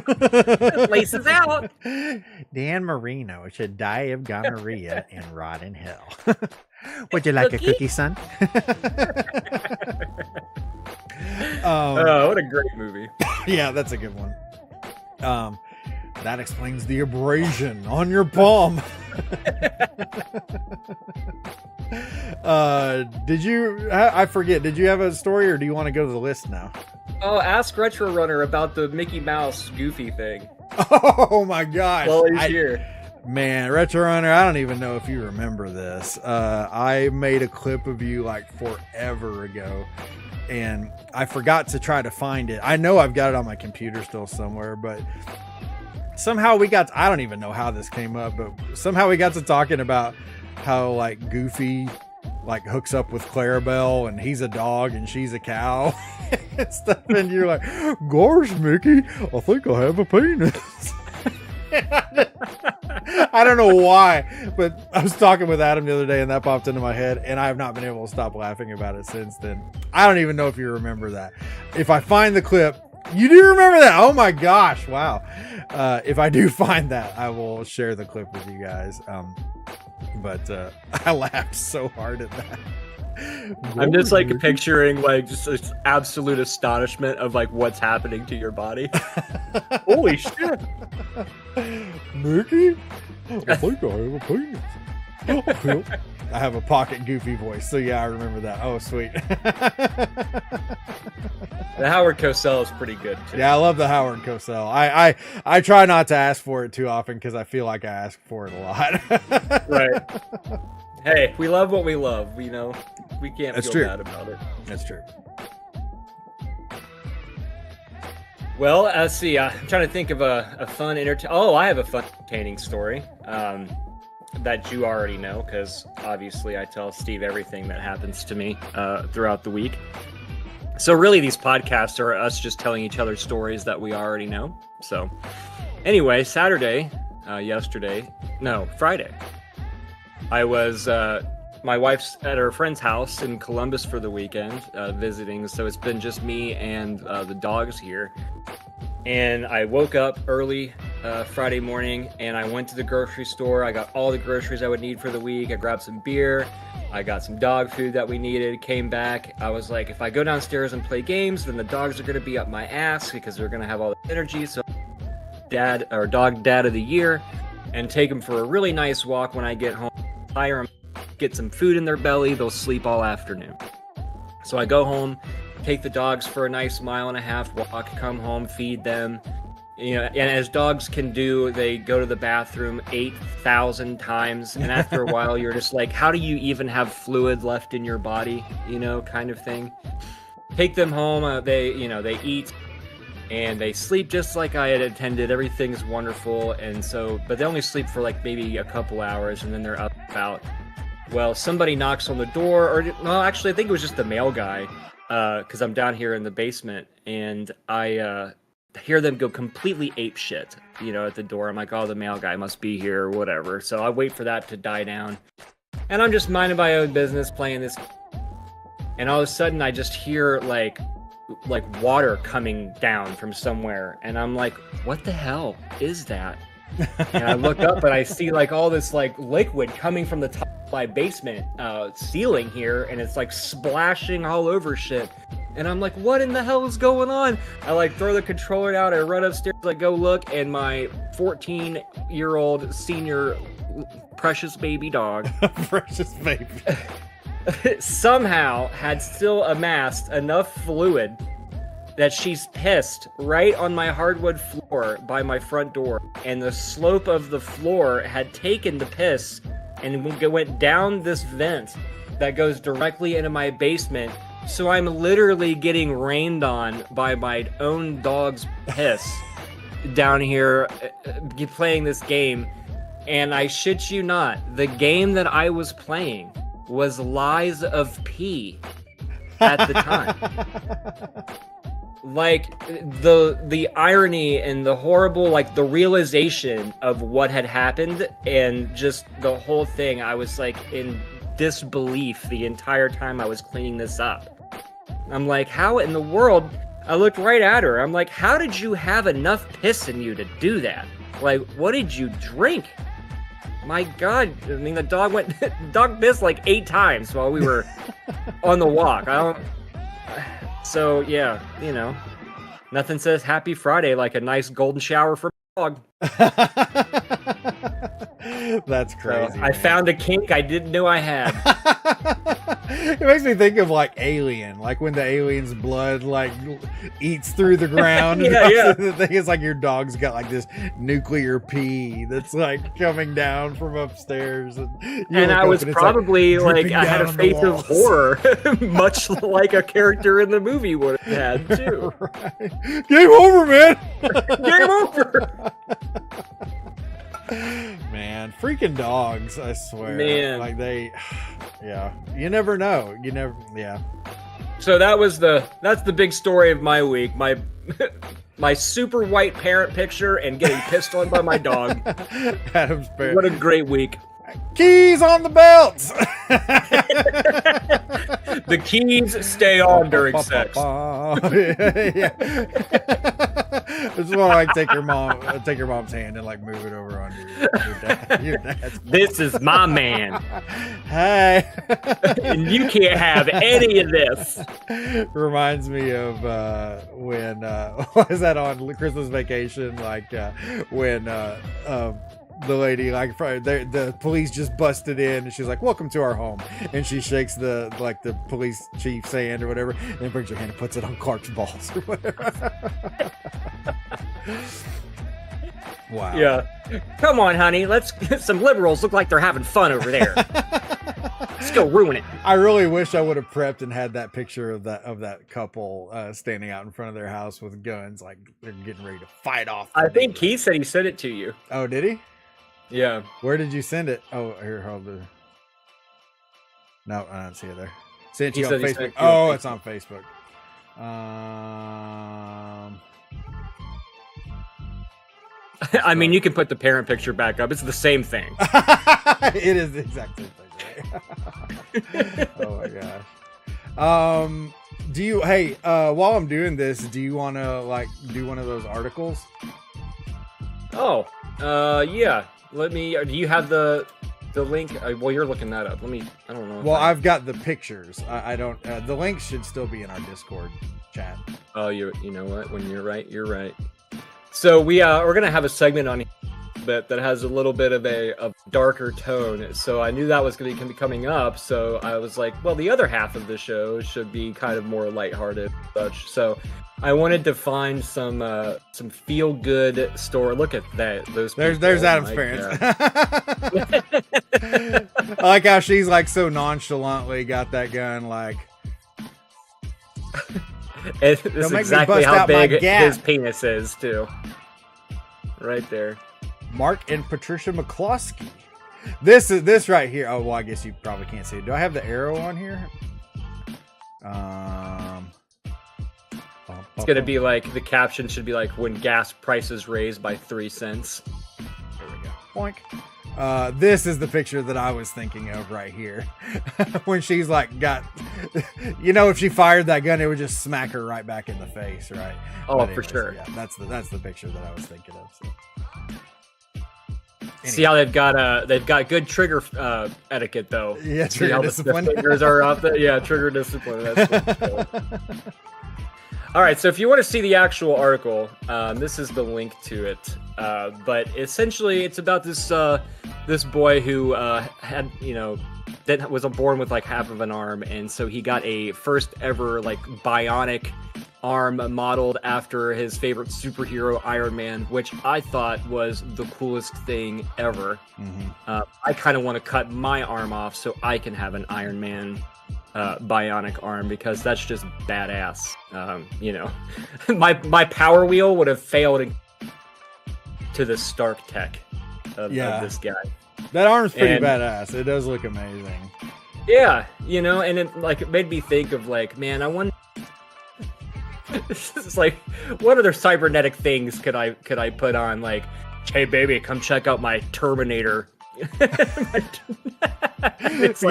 Laces out. Dan Marino should die of gonorrhea and rot in hell. Would you like a cookie, son? Oh, what a great movie. Yeah, that's a good one. That explains the abrasion on your palm. I forget, did you have a story, or do you want to go to the list now? Oh, ask Retro Runner about the Mickey Mouse Goofy thing. Oh my gosh. Well, he's here. Man, Retro Runner, I don't even know if you remember this. I made a clip of you like forever ago, and I forgot to try to find it. I know I've got it on my computer still somewhere, but somehow I don't even know how this came up, but somehow we got to talking about how like Goofy like hooks up with Clarabelle, and he's a dog and she's a cow and stuff. And you're like, gosh, Mickey, I think I have a penis. I don't know why, but I was talking with Adam the other day and that popped into my head, and I have not been able to stop laughing about it since then. I don't even know if you remember that. If I find the clip, you do remember that? Oh my gosh, wow. If I do find that, I will share the clip with you guys. But I laughed so hard at that. I'm just like picturing like just this absolute astonishment of like what's happening to your body. Holy shit. Mickey, I think I have a penis. I have a pocket Goofy voice, so yeah, I remember that. Oh, sweet. The Howard Cosell is pretty good too. Yeah, I love the Howard Cosell. I try not to ask for it too often, because I feel like I ask for it a lot. Right. Hey, we love what we love. We know we can't feel bad about it. That's true. Well, let's see. I'm trying to think of a fun I have a fun entertaining story that you already know, because obviously I tell Steve everything that happens to me throughout the week. So really, these podcasts are us just telling each other stories that we already know. So anyway, Friday, I was my wife's at her friend's house in Columbus for the weekend visiting. So it's been just me and the dogs here. And I woke up early Friday morning, and I went to the grocery store. I got all the groceries I would need for the week. I grabbed some beer. I got some dog food that we needed, came back. I was like, if I go downstairs and play games, then the dogs are going to be up my ass because they're going to have all the energy. So dog dad of the year, and take them for a really nice walk when I get home. Hire them, get some food in their belly. They'll sleep all afternoon. So I go home, take the dogs for a nice 1.5 mile walk, come home, feed them. You know, and as dogs can do, they go to the bathroom 8,000 times, and after a while, you're just like, how do you even have fluid left in your body? You know, kind of thing. Take them home. They eat, and they sleep just like I had intended. Everything's wonderful, and so, but they only sleep for like maybe a couple hours, and then they're up about. Well, somebody knocks on the door, or no, actually, I think it was just the mail guy, because I'm down here in the basement, and I hear them go completely apeshit, you know, at the door. I'm like, oh, the mail guy must be here or whatever. So I wait for that to die down. And I'm just minding my own business, playing this. And all of a sudden, I just hear, like water coming down from somewhere. And I'm like, what the hell is that? And I look up and I see, like, all this, like, liquid coming from the top of my basement ceiling here. And it's, like, splashing all over shit. And I'm like, what in the hell is going on? I like throw the controller out, I run upstairs, I go look, and my 14-year-old senior precious baby dog precious baby somehow had still amassed enough fluid that she's pissed right on my hardwood floor by my front door. And the slope of the floor had taken the piss and went down this vent that goes directly into my basement. So I'm literally getting rained on by my own dog's piss down here playing this game. And I shit you not, the game that I was playing was Lies of P at the time. Like, the irony and the horrible, like, the realization of what had happened and just the whole thing, I was like in disbelief the entire time I was cleaning this up. I'm like, how in the world? I looked right at her. I'm like, how did you have enough piss in you to do that? Like, what did you drink? My God. I mean, the dog pissed like 8 times while we were on the walk. So, yeah, you know, nothing says happy Friday like a nice golden shower for a dog. That's crazy. So I found a kink I didn't know I had. It makes me think of like Alien, like when the alien's blood like eats through the ground. Yeah. The thing is, like, your dog's got like this nuclear pee that's like coming down from upstairs, and I was probably like, I had a face of horror, much like a character in the movie would have had too. Right. Game over, man. Game over. Man, freaking dogs, I swear. Man. Like, yeah, you never know. Yeah. So that's the big story of my week. My super white parent picture and getting pissed on by my dog. Adam's parent. What a great week. Keys on the belts. The keys stay on during sex. Yeah. This is why I like take your mom's hand and like move it over onto your dad's. This is my man. Hey. And you can't have any of this. Reminds me of when was that on Christmas Vacation? Like when the lady, like, the police just busted in, and she's like, "Welcome to our home," and she shakes the police chief's hand or whatever, and then brings her hand and puts it on Clark's balls or whatever. Wow. Yeah. Come on, honey. Some liberals look like they're having fun over there. Let's go ruin it. I really wish I would have prepped and had that picture of that couple standing out in front of their house with guns, like they're getting ready to fight off. I think he said he sent it to you. Oh, did he? Yeah. Where did you send it? Oh, here, hold it. No, I don't see it there. Sent you on Facebook. Oh, it's on Facebook. I mean, you can put the parent picture back up. It's the same thing. It is the exact same thing. Right? Oh my gosh. Do you? Hey, while I'm doing this, do you want to like do one of those articles? Oh, yeah. Let me. Do you have the link? Well, you're looking that up. I don't know. Well, I've got the pictures. I don't. The link should still be in our Discord chat. Oh, you know what? When you're right, you're right. So we're gonna have a segment on bit that has a little bit of a darker tone. So I knew that was going to be coming up. So I was like, well, the other half of the show should be kind of more lighthearted and such. So I wanted to find some feel good story. Look at that. There's Adam's parents. I like how she's like so nonchalantly got that gun, like. This is exactly how big his penis is too. Right there. Mark and Patricia McCloskey. This right here. Oh well, I guess you probably can't see it. Do I have the arrow on here? It's gonna be like the caption should be like when gas prices raised by 3 cents. There we go. Boink. This is the picture that I was thinking of right here. When she's like if she fired that gun, it would just smack her right back in the face, right? Oh, anyways, for sure. Yeah, that's the picture that I was thinking of. So. Anyway. See how they've got good trigger etiquette though. Yeah, trigger discipline. The fingers are up there. Yeah, trigger discipline. That's cool. All right, so if you want to see the actual article, this is the link to it. But essentially, it's about this boy who had that was born with like half of an arm, and so he got a first ever like bionic arm modeled after his favorite superhero Iron Man, which I thought was the coolest thing ever. Mm-hmm. I kind of want to cut my arm off so I can have an Iron Man bionic arm, because that's just badass. My Power Wheel would have failed to the Stark tech of this guy. That arm's pretty badass. It does look amazing. Yeah, and it made me think of like, man, I wonder. It's like, what other cybernetic things could I put on? Like, hey baby, come check out my Terminator. You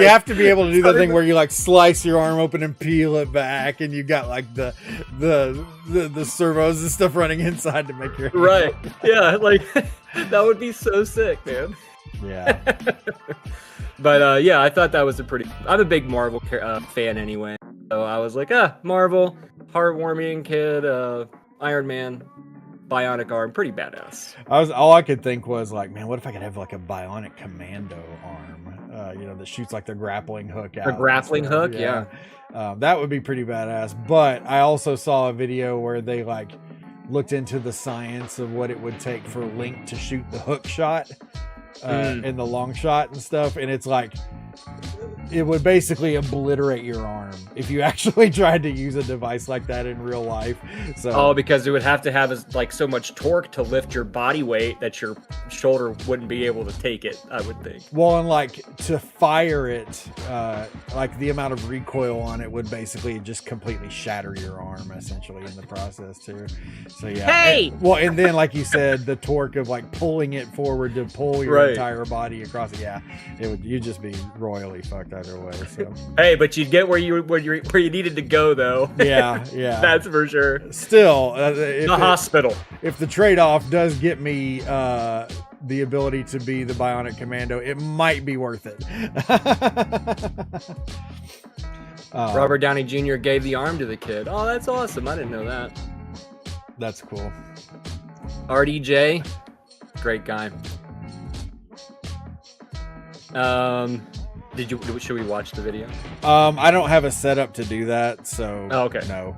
have to be able to do the thing where you like slice your arm open and peel it back, and you got like the servos and stuff running inside to make your hand right. Yeah, like that would be so sick, man. Yeah. But I thought that was I'm a big Marvel fan anyway, so I was like, Marvel, heartwarming kid, Iron Man, bionic arm, pretty badass. All I could think was like, man, what if I could have like a bionic commando arm, that shoots like the grappling hook out. The grappling hook, yeah. That would be pretty badass. But I also saw a video where they like looked into the science of what it would take for Link to shoot the hook shot and the long shot and stuff, and it's like it would basically obliterate your arm if you actually tried to use a device like that in real life. So because it would have to have like so much torque to lift your body weight that your shoulder wouldn't be able to take it, I would think. Well, and like to fire it, like the amount of recoil on it would basically just completely shatter your arm essentially in the process too. So yeah. Hey! And then like you said, the torque of like pulling it forward to pull your entire body across it. Yeah, you'd just be royally fucked either way. So hey, but you'd get where you needed to go though. Yeah. That's for sure. Still, hospital. If the trade-off does get me the ability to be the bionic commando, it might be worth it. Robert Downey Jr. gave the arm to the kid. Oh, that's awesome. I didn't know that. That's cool. RDJ, great guy. Should we watch the video? I don't have a setup to do that, so okay. No.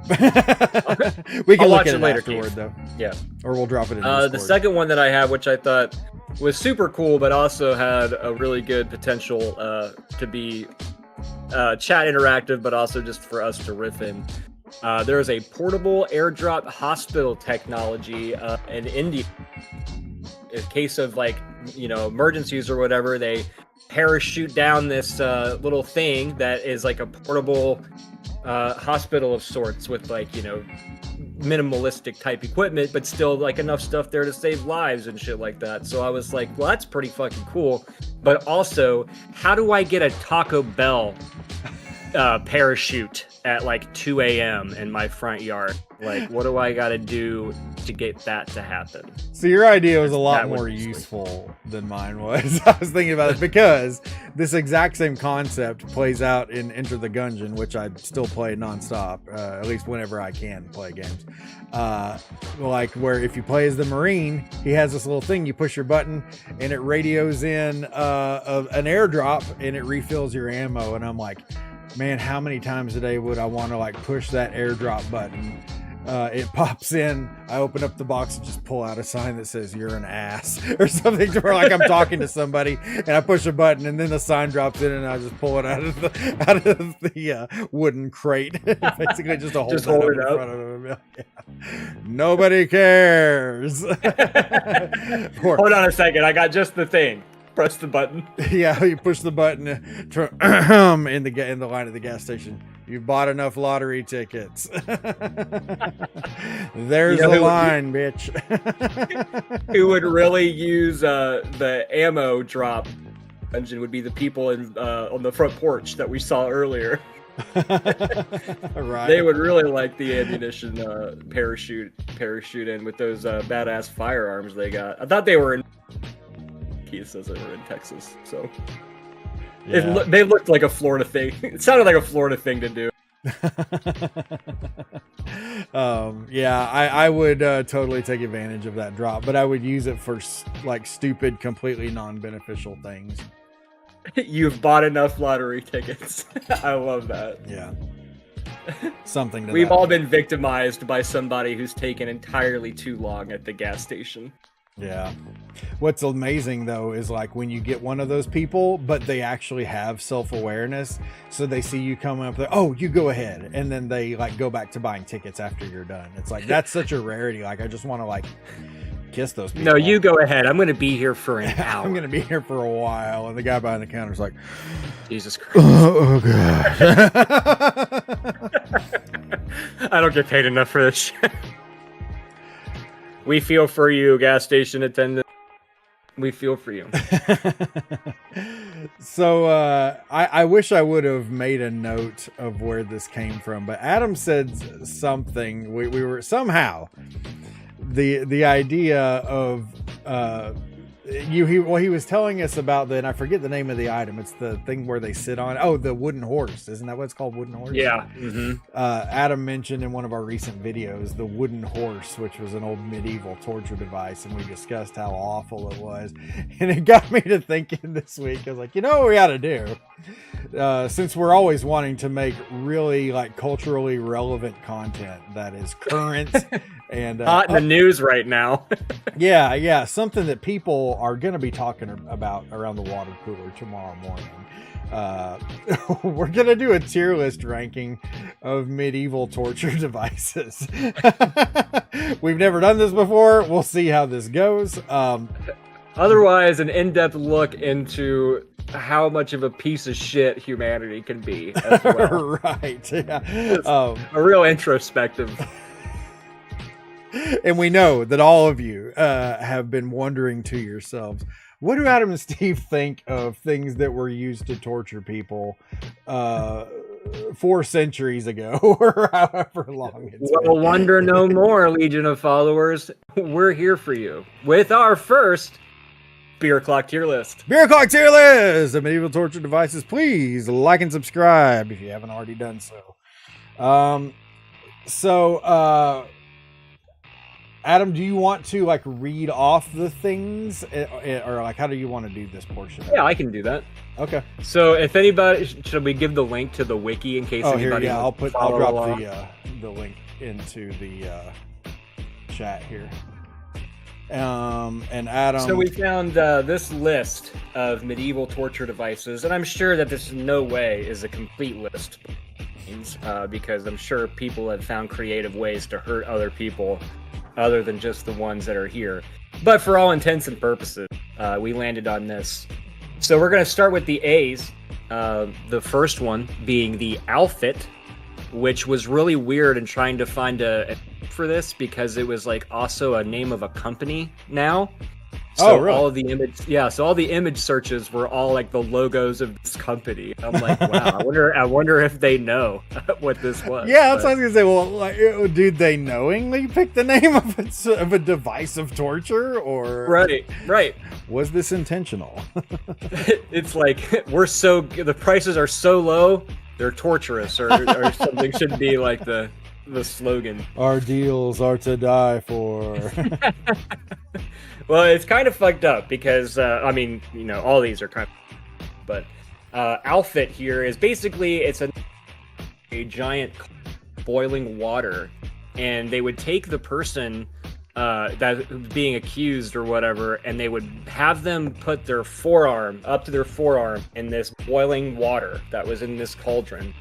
We can look at it later, afterward, Keith. though. Yeah. Or we'll drop it in Discord. The second one that I have, which I thought was super cool, but also had a really good potential to be chat interactive, but also just for us to riff in. There is a portable airdrop hospital technology in India. In case of emergencies or whatever, they parachute down this little thing that is like a portable hospital of sorts with minimalistic type equipment, but still like enough stuff there to save lives and shit like that. So I was like, well, that's pretty fucking cool. But also, how do I get a Taco Bell parachute at like 2 a.m. in my front yard? Like, what do I got to do to get that to happen? So your idea was a lot That would more be sweet. useful than mine was. I was thinking about it because this exact same concept plays out in Enter the Gungeon, which I still play nonstop, at least whenever I can play games. Like where if you play as the Marine, he has this little thing, you push your button and it radios in an airdrop and it refills your ammo. And I'm like, man, how many times a day would I want to like push that airdrop button? It pops in, I open up the box and just pull out a sign that says you're an ass or something, to where like I'm talking to somebody and I push a button and then the sign drops in and I just pull it out of the wooden crate. Basically just hold it up in front of them. Yeah. Nobody cares. Hold on a second, I got just the thing. Press the button. Yeah, you push the button in the line at the gas station. You bought enough lottery tickets. There's the line, bitch. Who would really use the ammo drop engine would be the people on the front porch that we saw earlier. Right. They would really like the ammunition parachute in with those badass firearms they got. I thought they were in. Keith says they were in Texas, so yeah. They looked like a Florida thing. It sounded like a Florida thing to do. Yeah, I would totally take advantage of that drop, but I would use it for like stupid, completely non-beneficial things. You've bought enough lottery tickets. I love that. Yeah. Something to We've all been victimized by somebody who's taken entirely too long at the gas station. Yeah. What's amazing though is like when you get one of those people, but they actually have self-awareness, so they see you coming up there, oh, you go ahead, and then they like go back to buying tickets after you're done. It's like that's such a rarity. Like I just want to like kiss those people. No, you go ahead. I'm going to be here for an hour. I'm going to be here for a while, and the guy behind the counter's like, Jesus Christ. Oh god. I don't get paid enough for this shit. We feel for you, gas station attendant. We feel for you. So I wish I would have made a note of where this came from, but Adam said something. We were somehow the idea of he was telling us about and I forget the name of the item. It's the thing where they sit on. Oh, the wooden horse. Isn't that what it's called? Wooden horse? Yeah. Mm-hmm. Adam mentioned in one of our recent videos the wooden horse, which was an old medieval torture device, and we discussed how awful it was. And it got me to thinking this week. I was like, you know what we ought to do? Since we're always wanting to make really like culturally relevant content that is current and hot in the news right now. yeah, something that people are going to be talking about around the water cooler tomorrow morning. We're going to do a tier list ranking of medieval torture devices. We've never done this before. We'll see how this goes. Otherwise, an in-depth look into how much of a piece of shit humanity can be as well. Right. Yeah. A real introspective. And we know that all of you have been wondering to yourselves, what do Adam and Steve think of things that were used to torture people 4 centuries ago or however long it's been? Wonder no more, Legion of Followers. We're here for you with our first Beer Clock tier list. Beer Clock tier list of medieval torture devices. Please like and subscribe if you haven't already done so. Adam, do you want to like read off the things, or like how do you want to do this portion? Yeah, I can do that. Okay. So if anybody, should we give the link to the wiki in case anybody? I'll drop the link into the chat here. And Adam. So we found this list of medieval torture devices, and I'm sure that this in no way is a complete list, because I'm sure people have found creative ways to hurt other people other than just the ones that are here. But for all intents and purposes, we landed on this. So we're going to start with the A's. The first one being the outfit, which was really weird in trying to find a for this because it was like also a name of a company now. So really? all of the image searches were all like the logos of this company. I'm like, wow, I wonder if they know what this was. Yeah, that's what I was gonna say. Well, like, did they knowingly pick the name of a device of torture, or right? Was this intentional? It's like the prices are so low, they're torturous, or something should be like the slogan. Our deals are to die for. Well, it's kind of fucked up because I mean, all these are kind of, but outfit here is basically it's a giant boiling water, and they would take the person that was being accused or whatever, and they would have them put their forearm up to their forearm in this boiling water that was in this cauldron.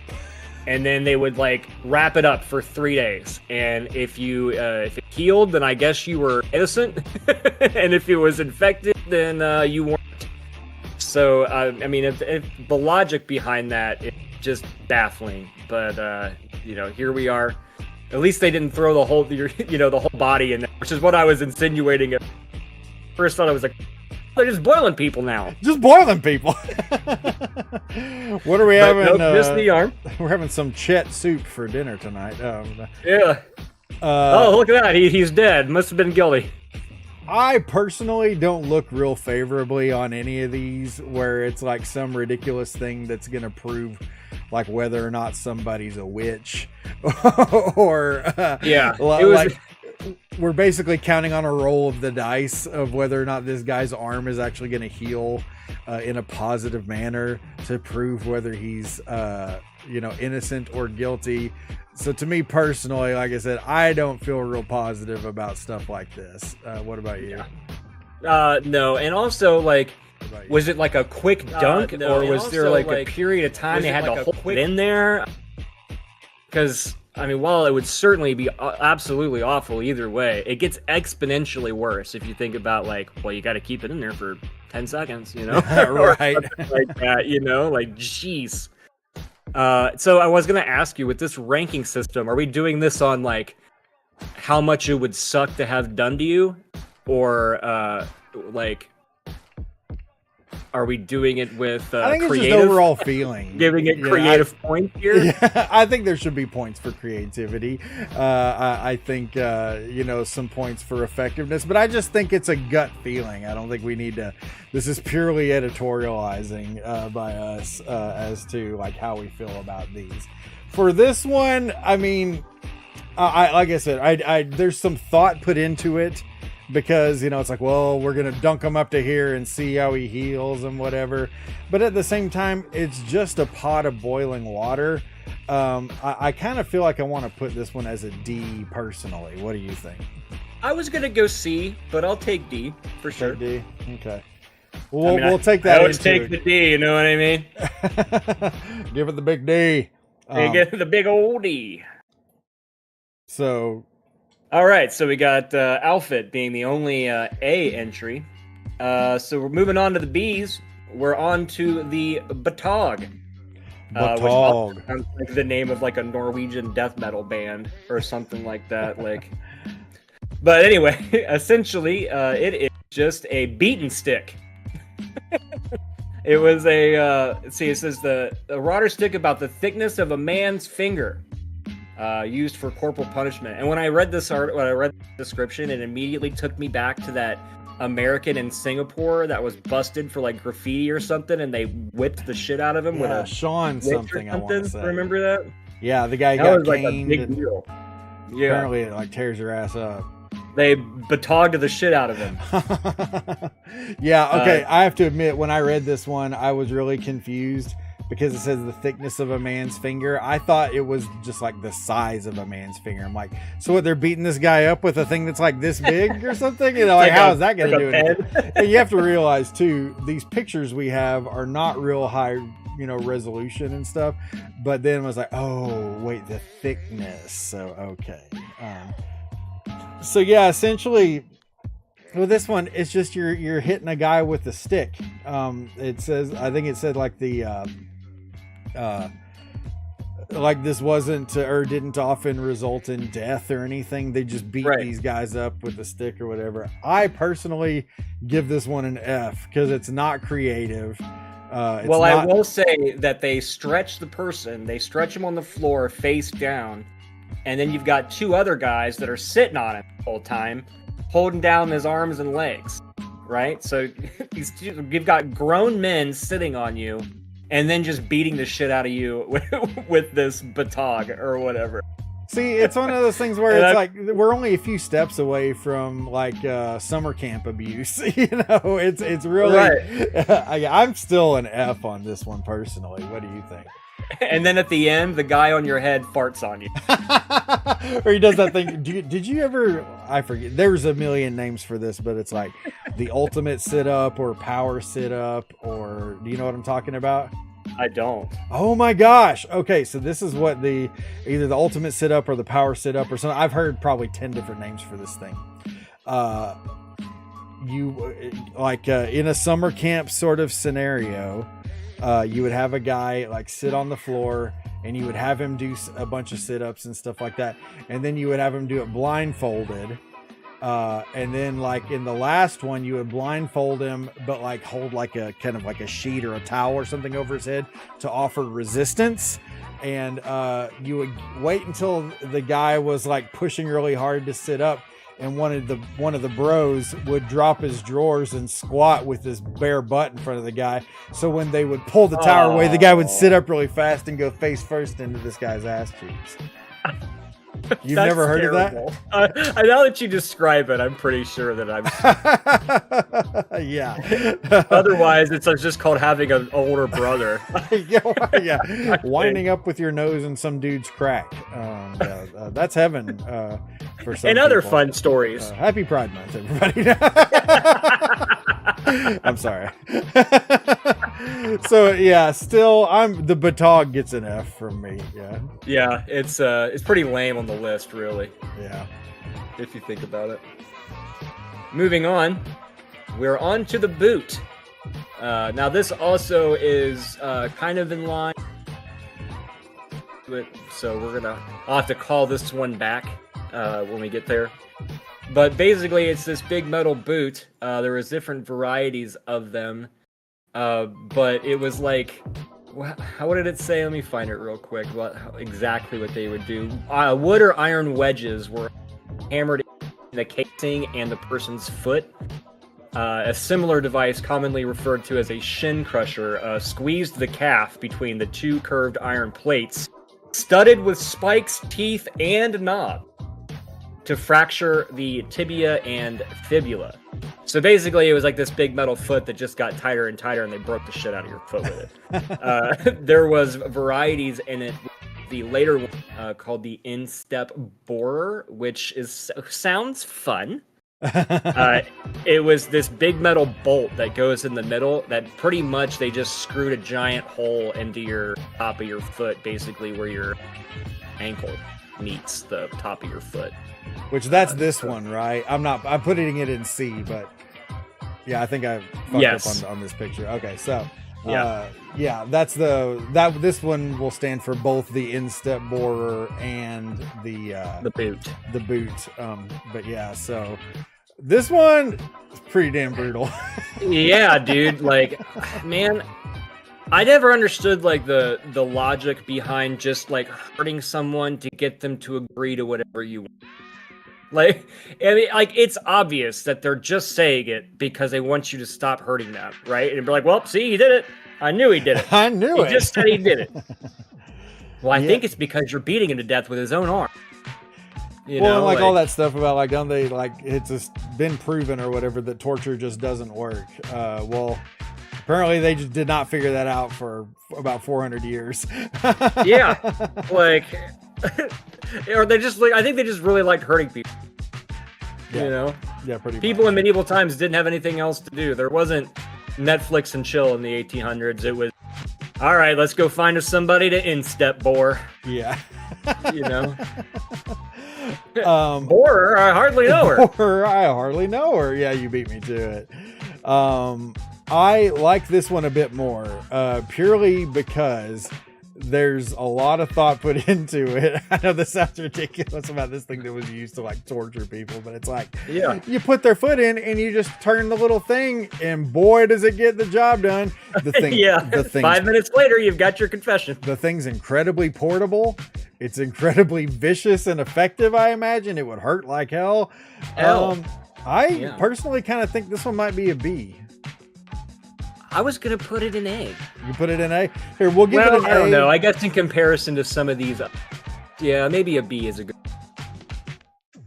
And then they would like wrap it up for 3 days. And if it healed, then I guess you were innocent. And if it was infected, then you weren't. So, I mean, if the logic behind that is just baffling. But, here we are. At least they didn't throw the whole body in there, which is what I was insinuating. First thought I was like, they're just boiling people now. Just boiling people. What are we having? Nope, just the arm. We're having some Chet soup for dinner tonight. Yeah. Oh, look at that. He's dead. Must have been guilty. I personally don't look real favorably on any of these where it's like some ridiculous thing that's going to prove like whether or not somebody's a witch or yeah. Like we're basically counting on a roll of the dice of whether or not this guy's arm is actually going to heal in a positive manner to prove whether he's innocent or guilty. So to me personally, like I said, I don't feel real positive about stuff like this. What about you? No, and also like, was it like a quick dunk, or was there like a period of time they had to hold it in there? Because I mean, while it would certainly be absolutely awful either way, it gets exponentially worse if you think about like, well, you got to keep it in there for 10 seconds, right? Like that, like, jeez. So I was gonna ask you, with this ranking system, are we doing this on like how much it would suck to have done to you, or like, are we doing it with I think creative? It's just overall feeling, giving it creative points here. Yeah, I think there should be points for creativity. I think some points for effectiveness, but I just think it's a gut feeling. I don't think we need to. This is purely editorializing by us as to like how we feel about these. For this one, I mean, like I said, there's some thought put into it. Because, it's like, well, we're going to dunk him up to here and see how he heals and whatever. But at the same time, it's just a pot of boiling water. I kind of feel like I want to put this one as a D personally. What do you think? I was going to go C, but I'll take D for sure. D? Okay. We'll take that. I always take the D, you know what I mean? Give it the big D. Get the big old D. So... All right, so we got outfit being the only A entry. So we're moving on to the B's. We're on to the Batog. Which sounds like the name of like a Norwegian death metal band or something like that. But anyway, essentially, it is just a beaten stick. It was it says the rotter stick about the thickness of a man's finger. Used for corporal punishment. And when I read the description, it immediately took me back to that American in Singapore that was busted for like graffiti or something, and they whipped the shit out of him with a Sean something. I want to say. Remember that? Yeah, the guy got like caned. A big deal. Yeah, apparently it like tears your ass up. They batogged the shit out of him. Yeah. Okay. I have to admit, when I read this one, I was really confused. Because it says the thickness of a man's finger. I thought it was just like the size of a man's finger. I'm like, so what, they're beating this guy up with a thing that's like this big or something? How is that going to do it? And you have to realize too, these pictures we have are not real high, resolution and stuff. But then I was like, oh, wait, the thickness. So, okay. So yeah, essentially, well, this one, it's just you're hitting a guy with a stick. It says, I think it said like the like this wasn't or didn't often result in death or anything. They just beat these guys up with a stick or whatever. I personally give this one an F because it's not creative. I will say that they stretch the person. They stretch him on the floor face down. And then you've got two other guys that are sitting on him the whole time, holding down his arms and legs, right? So you've got grown men sitting on you and then just beating the shit out of you with this batog or whatever. See, it's one of those things where it's like we're only a few steps away from like summer camp abuse. It's really. Right. I'm still an F on this one personally. What do you think? And then at the end, the guy on your head farts on you. Or he does that thing. Did you ever? I forget. There's a million names for this, but it's like the ultimate sit up or power sit up, or do you know what I'm talking about? I don't. Oh my gosh. Okay, so this is what either the ultimate sit up or the power sit up or something. I've heard probably 10 different names for this thing. In a summer camp sort of scenario, you would have a guy like sit on the floor and you would have him do a bunch of sit-ups and stuff like that. And then you would have him do it blindfolded. And then like in the last one, you would blindfold him, but like hold like a kind of like a sheet or a towel or something over his head to offer resistance. And you would wait until the guy was like pushing really hard to sit up. And one of the bros would drop his drawers and squat with his bare butt in front of the guy. So when they would pull the tower away, the guy would sit up really fast and go face first into this guy's ass cheeks. You've never heard terrible. of that? Now that you describe it, I'm pretty sure that I'm. Yeah. Otherwise, it's just called having an older brother. Yeah. Winding up with your nose in some dude's crack. That's heaven for some. And other people. fun stories. Happy Pride Month, everybody. I'm sorry. So yeah, still, the batog gets an F from me. Yeah. Yeah, it's pretty lame on the list, really. Yeah. If you think about it. Moving on, we're on to the boot. Now this also is kind of in line. So I'll have to call this one back when we get there. But basically, it's this big metal boot. There was different varieties of them. But it was like, what did it say? Let me find it real quick. Exactly what they would do. Wood or iron wedges were hammered in the casing and the person's foot. A similar device, commonly referred to as a shin crusher, squeezed the calf between the two curved iron plates, studded with spikes, teeth, and knob, to fracture the tibia and fibula. So basically, it was like this big metal foot that just got tighter and tighter, and they broke the shit out of your foot with it. There was varieties in it. The later one called the instep borer, which sounds fun. It was this big metal bolt that goes in the middle that pretty much they just screwed a giant hole into your top of your foot, basically where your ankle meets the top of your foot. Which that's this one, right? I'm putting it in C, but yeah, I think I fucked up on this picture. Okay, so that's this one will stand for both the instep borer and the boot. The boot. But yeah, so this one is pretty damn brutal. Yeah, dude. Like, man, I never understood like the logic behind just like hurting someone to get them to agree to whatever you want. Like, I mean, like it's obvious that they're just saying it because they want you to stop hurting them, right? And be like, well, see, he did it. I knew he did it. I knew it. He just said he did it. Well, I think it's because you're beating him to death with his own arm. You know, like all that stuff about like, don't they like it's just been proven or whatever that torture just doesn't work. Well, apparently they just did not figure that out for about 400 years. Yeah, like, or they just like I think they just really liked hurting people. Yeah. You know, yeah, pretty. People much. in medieval times didn't have anything else to do. There wasn't Netflix and chill in the 1800s. It was, all right, let's go find us somebody to instep bore. Yeah. You know. Borer, I hardly know her. Borer, I hardly know her. Yeah, you beat me to it. I like this one a bit more, purely because there's a lot of thought put into it. I know this sounds ridiculous about this thing that was used to like torture people, but it's like, Yeah. you put their foot in and you just turn the little thing, and boy, does it get the job done. The thing, Yeah. the thing, 5 minutes later, you've got your confession. the thing's incredibly portable. It's incredibly vicious and effective. I imagine it would hurt like hell. I personally kind of think this one might be a B. I was gonna put it in A. You put it in A? Here, we'll give it an A. I don't know. I guess in comparison to some of these, yeah, maybe a B is a good.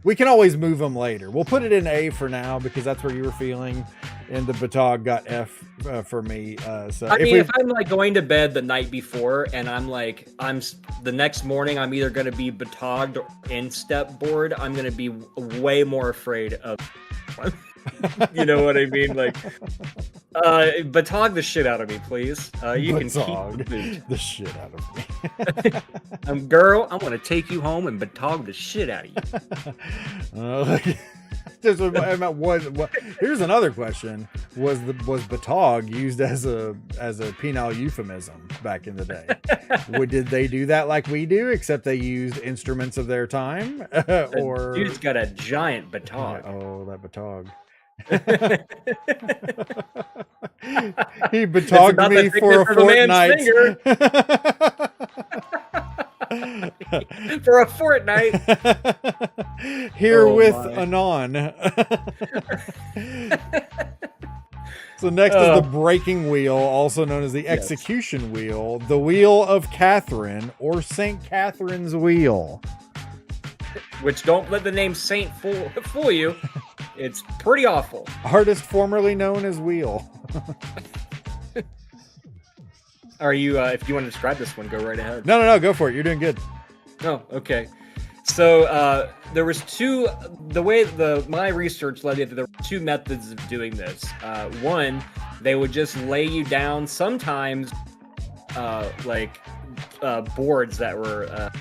We can always move them later. We'll put it in A for now because that's where you were feeling, and the Batog got F for me. So I mean, if I'm like going to bed the night before and the next morning, I'm either going to be Batogged or in step bored, I'm going to be way more afraid of. You know what I mean? Like, Batog the shit out of me, please. You Batog can keep the shit out of me. Girl, I'm gonna take you home and Batog the shit out of you. Here's another question: Was Batog used as a penile euphemism back in the day? Did they do that like we do, except they used instruments of their time? Or dude's got a giant Batog. Oh, that Batog. He Batogged me for a fortnight. For a fortnight. Herewith anon. So next is the breaking wheel, also known as the execution wheel, the wheel of Catherine, or St. Catherine's wheel. Which, don't let the name Saint fool you. It's pretty awful. Artist formerly known as Wheel. Are you, if you want to describe this one, go right ahead. No, go for it. You're doing good. Oh, okay. So there was the way my research led me to, there were two methods of doing this. One, they would just lay you down, sometimes boards that were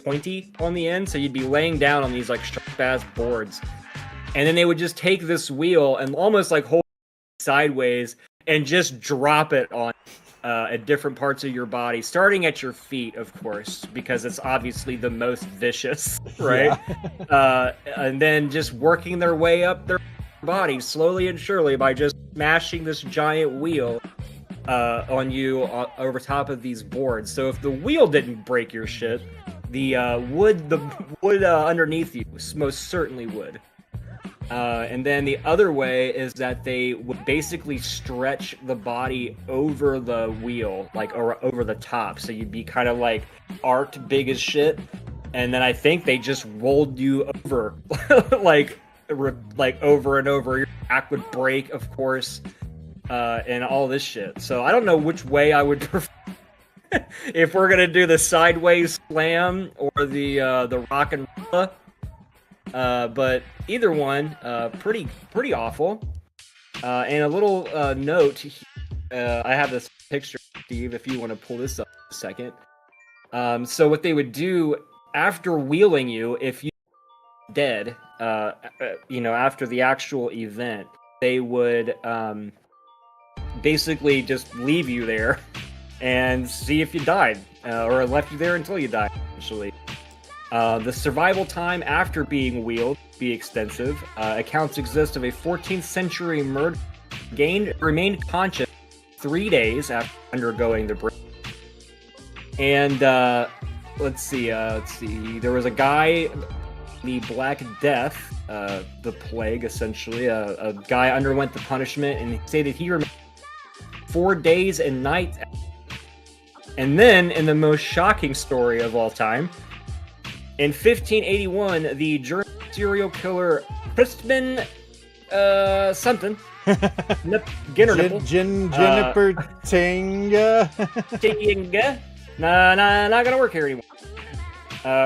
pointy on the end, so you'd be laying down on these like sharp ass boards, and then they would just take this wheel and almost like hold it sideways and just drop it on at different parts of your body, starting at your feet, of course, because it's obviously the most vicious, right? Yeah. And then just working their way up their body slowly and surely by just smashing this giant wheel on you over top of these boards. So if the wheel didn't break your shit, the wood underneath you most certainly would. And then the other way is that they would basically stretch the body over the wheel, like or over the top, so you'd be kind of like arched big as shit. And then I think they just rolled you over, like over and over. Your back would break, of course, and all this shit. So I don't know which way I would prefer. If we're gonna do the sideways slam or the rock and roll, but either one, pretty awful. And a little note, I have this picture, Steve, if you want to pull this up a second. So what they would do after wheeling you, if you were dead, after the actual event, they would basically just leave you there and see if you died, or left you there until you died, essentially. The survival time after being wheeled be extensive. Accounts exist of a 14th century murder remained conscious 3 days after undergoing the break. And let's see. There was a guy, the Black Death, the plague, essentially. A guy underwent the punishment, and he stated he remained 4 days and nights. And then, in the most shocking story of all time, in 1581, the German serial killer Christman something Jennifer Tinga not gonna work here anymore.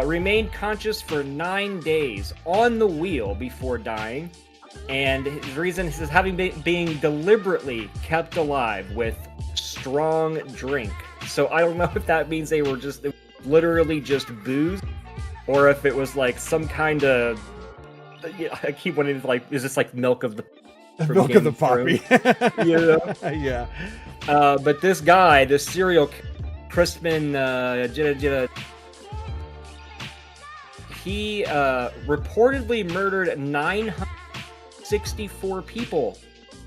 Remained conscious for 9 days on the wheel before dying, and his reason is having being deliberately kept alive with strong drink. So I don't know if that means they were just literally just booze, or if it was like some kind of. I keep wanting to is this like milk of the poppy? Yeah. Yeah. But this guy, this serial killer, Crispin he reportedly murdered 964 people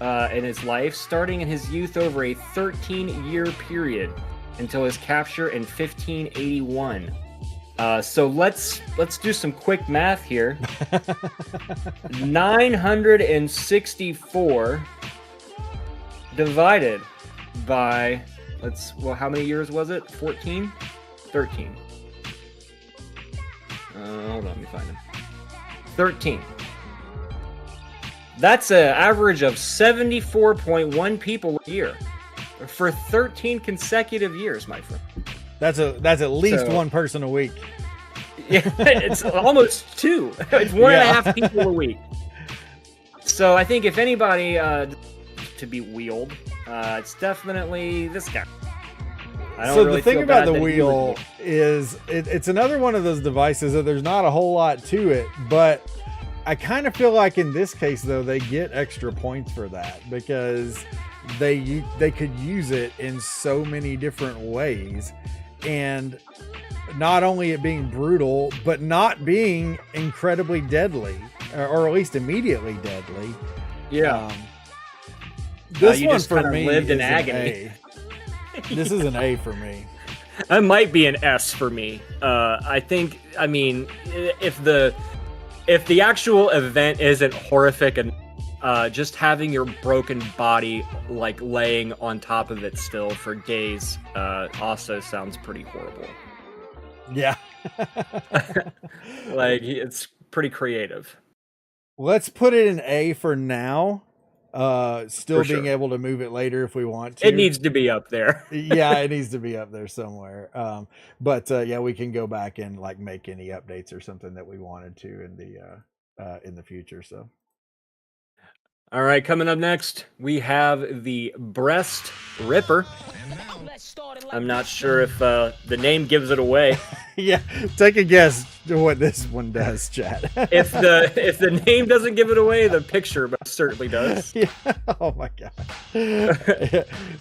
in his life, starting in his youth over a 13-year period until his capture in 1581. So let's do some quick math here. 964 divided by how many years was it? 14? 13. Hold on, let me find him. 13. That's an average of 74.1 people a year for 13 consecutive years, my friend. That's at least one person a week. Yeah, it's almost two. It's 1.5 people a week. So I think if anybody to be wheeled, it's definitely this guy. So the thing about the wheel is it's another one of those devices that there's not a whole lot to it, but I kind of feel like in this case though they get extra points for that because they could use it in so many different ways, and not only it being brutal but not being incredibly deadly or at least immediately deadly. This one for me lived in agony. This is an A for me. It might be an S for me. I mean, if the actual event isn't horrific and just having your broken body like laying on top of it still for days also sounds pretty horrible. Yeah. Like it's pretty creative. Let's put it in A for now. Still For being sure. able to move it later if we want to. It needs to be up there. Yeah, it needs to be up there somewhere. But yeah, we can go back and like make any updates or something that we wanted to in the future. So, all right, coming up next, we have the Breast Ripper. I'm not sure if the name gives it away. Yeah, take a guess what this one does, Chad. If the name doesn't give it away, the picture most certainly does. Yeah. Oh my god.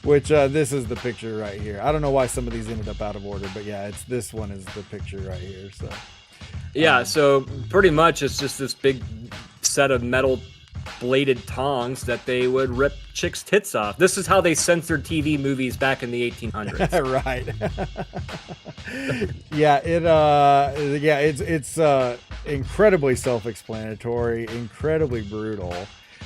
Which this is the picture right here. I don't know why some of these ended up out of order, but yeah, this one is the picture right here. So yeah, so pretty much it's just this big set of metal bladed tongs that they would rip chicks' tits off. This is how they censored TV movies back in the 1800s. Right. Yeah, it's incredibly self-explanatory, incredibly brutal.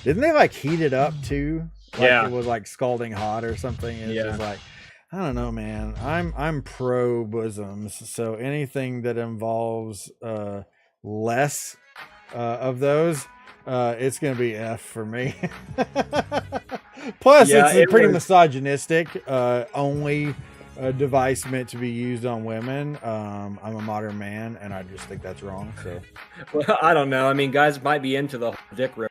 Didn't they like heat it up too? Like yeah, it was like scalding hot or something. It's just like, I don't know, man. I'm pro bosoms, so anything that involves less of those, it's gonna be F for me. Plus, it's pretty misogynistic. Only a device meant to be used on women. I'm a modern man, and I just think that's wrong. So, well, I don't know. I mean, guys might be into the dick rip.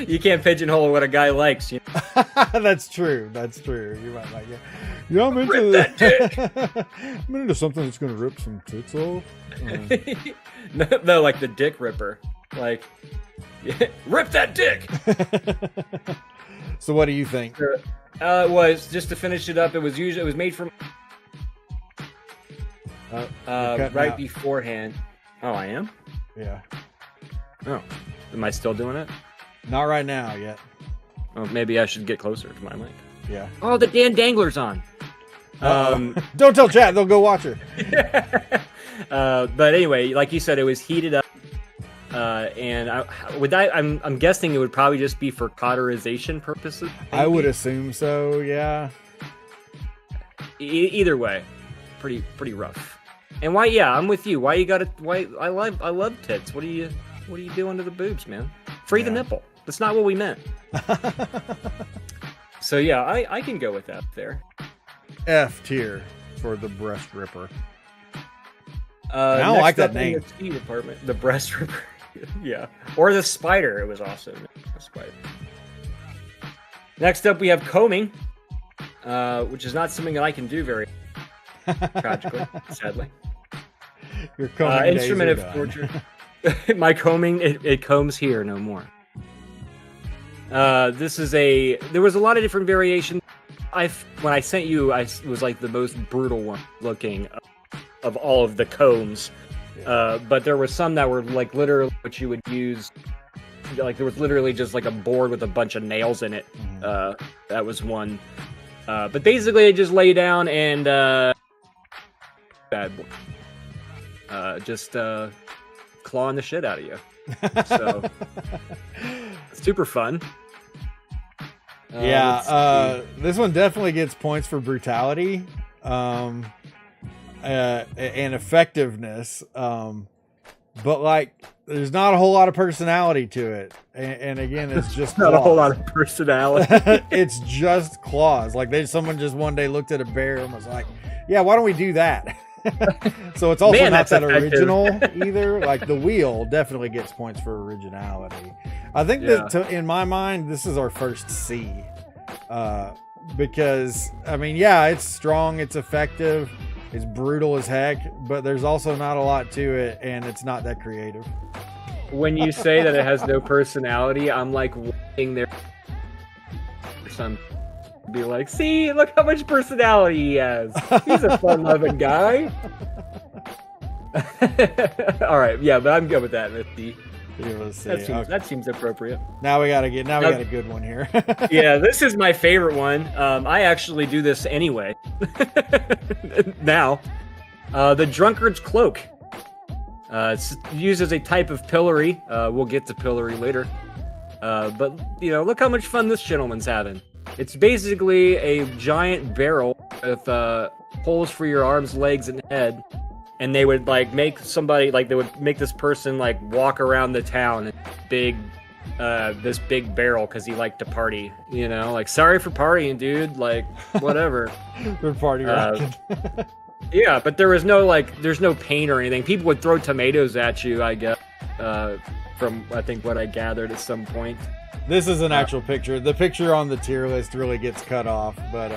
You can't pigeonhole what a guy likes. You know? That's true. That's true. You might like it. Yeah, I'm into that dick. I'm into something that's gonna rip some tits off. No, like the dick ripper. Like, rip that dick. So, what do you think? It was just to finish it up. It was made from right beforehand. Oh, I am. Yeah. Oh, am I still doing it? Not right now yet. Oh, maybe I should get closer to my mic. Yeah. Oh, the Dan Dangler's on. Don't tell Chad. They'll go watch her. But anyway, like you said, it was heated up, and I'm guessing it would probably just be for cauterization purposes. Maybe? I would assume so. Yeah. Either way, pretty rough. And why? Yeah, I'm with you. Why you gotta? Why I love tits. What are you doing to the boobs, man? Free the nipple. That's not what we meant. So yeah, I can go with that there. F tier for the Breast Ripper. I don't like that name. The ski department, the Breast Ripper. Yeah, or the Spider. It was awesome. The Spider. Next up, we have combing, which is not something that I can do very tragically, sadly. Your combing instrument of torture. My combing, it combs here no more. This is there was a lot of different variations. When I sent you, it was like the most brutal one looking of all of the combs. But there were some that were like literally what you would use. Like there was literally just like a board with a bunch of nails in it. That was one. But basically, I just lay down and bad boy. Just clawing the shit out of you. So it's super fun. This one definitely gets points for brutality and effectiveness. But like, there's not a whole lot of personality to it, and again, it's just not a whole lot of personality. It's just claws. Like someone just one day looked at a bear and was like, "Yeah, why don't we do that?" So it's also not that original either. Like the wheel definitely gets points for originality. I think that in my mind, this is our first C, because I mean, yeah, it's strong, it's effective. It's brutal as heck, but there's also not a lot to it, and it's not that creative. When you say that it has no personality, I'm like waiting there for some be like, see, look how much personality he has. He's a fun-loving guy. All right, yeah, but I'm good with that, Misty. That seems appropriate. Now we got a good one here. Yeah, this is my favorite one. I actually do this anyway. Now, the drunkard's cloak. It's used as a type of pillory. We'll get to pillory later. But look how much fun this gentleman's having. It's basically a giant barrel with holes for your arms, legs, and head. And they would make this person walk around the town in this big barrel because he liked to party. Sorry for partying, dude. Whatever. For party rocking. Yeah, but there's no pain or anything. People would throw tomatoes at you, I guess. From I think what I gathered at some point. This is an actual picture. The picture on the tier list really gets cut off, but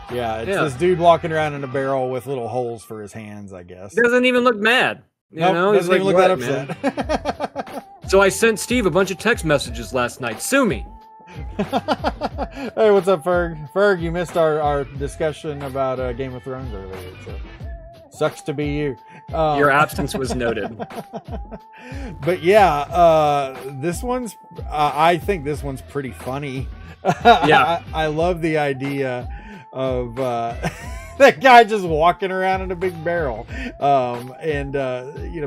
it's this dude walking around in a barrel with little holes for his hands, I guess. Doesn't even look mad. Doesn't even look that upset. So I sent Steve a bunch of text messages last night. Sue me. Hey, what's up, Ferg? Ferg, you missed our discussion about Game of Thrones earlier, so sucks to be you. Your absence was noted. But yeah, I think this one's pretty funny. Yeah. I love the idea of that guy just walking around in a big barrel. And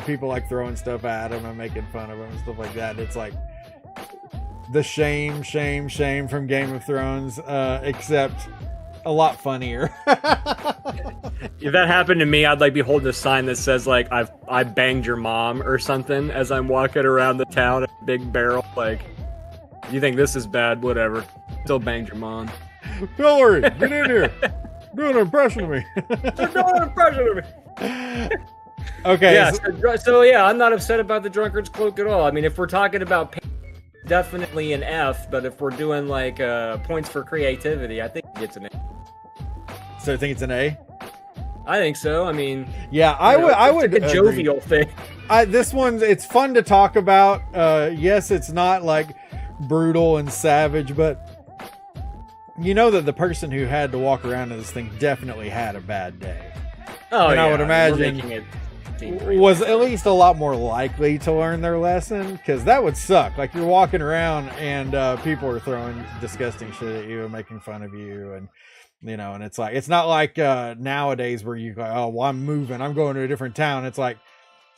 people throwing stuff at him and making fun of him and stuff like that. It's like the shame from Game of Thrones, except a lot funnier. If that happened to me, I'd be holding a sign that says I banged your mom or something as I'm walking around the town in a big barrel. You think this is bad? Whatever. Still banged your mom. Hillary, get in here. Do an impression of me. Okay. Yeah. So yeah, I'm not upset about the drunkard's cloak at all. I mean, if we're talking about pain, definitely an F. But if we're doing points for creativity, I think it gets an A. So I think it's an A? I think so. I mean, yeah, I would a jovial thing. This one, it's fun to talk about. Yes, it's not brutal and savage, but that the person who had to walk around in this thing definitely had a bad day. Oh, and yeah. I would imagine was at least a lot more likely to learn their lesson, because that would suck. You're walking around and people are throwing disgusting shit at you and making fun of you, and and it's not like nowadays where you go, oh, well, I'm moving, I'm going to a different town. It's like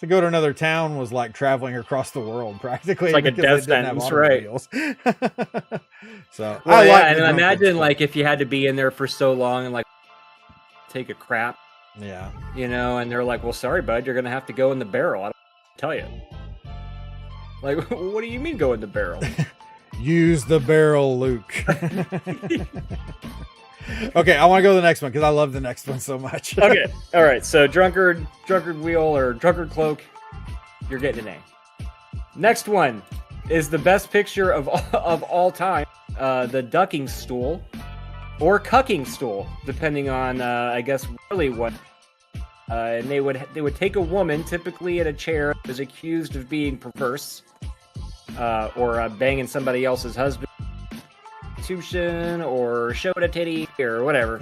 to go to another town was like traveling across the world practically. It's like a death sentence, right? So and imagine if you had to be in there for so long and take a crap. Yeah. And they're like, well, sorry, bud, you're gonna have to go in the barrel. I don't tell you. What do you mean go in the barrel? Use the barrel, Luke. Okay, I want to go to the next one because I love the next one so much. Okay, all right. So drunkard wheel or drunkard cloak, you're getting an A. Next one is the best picture of all time, the ducking stool, or cucking stool, depending on I guess really what. And they would take a woman, typically in a chair, who is accused of being perverse, or banging somebody else's husband. Constitution or showed a titty or whatever.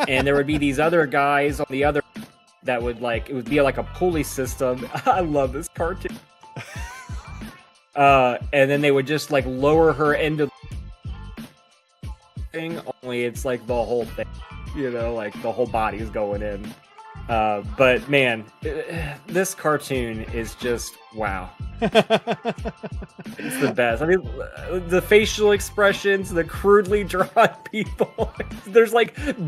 And there would be these other guys on the other that would it would be like a pulley system. I love this cartoon. And then they would just lower her into the thing, only it's the whole thing, the whole body is going in. But man, this cartoon is just wow. It's the best. I mean, the facial expressions, the crudely drawn people. There's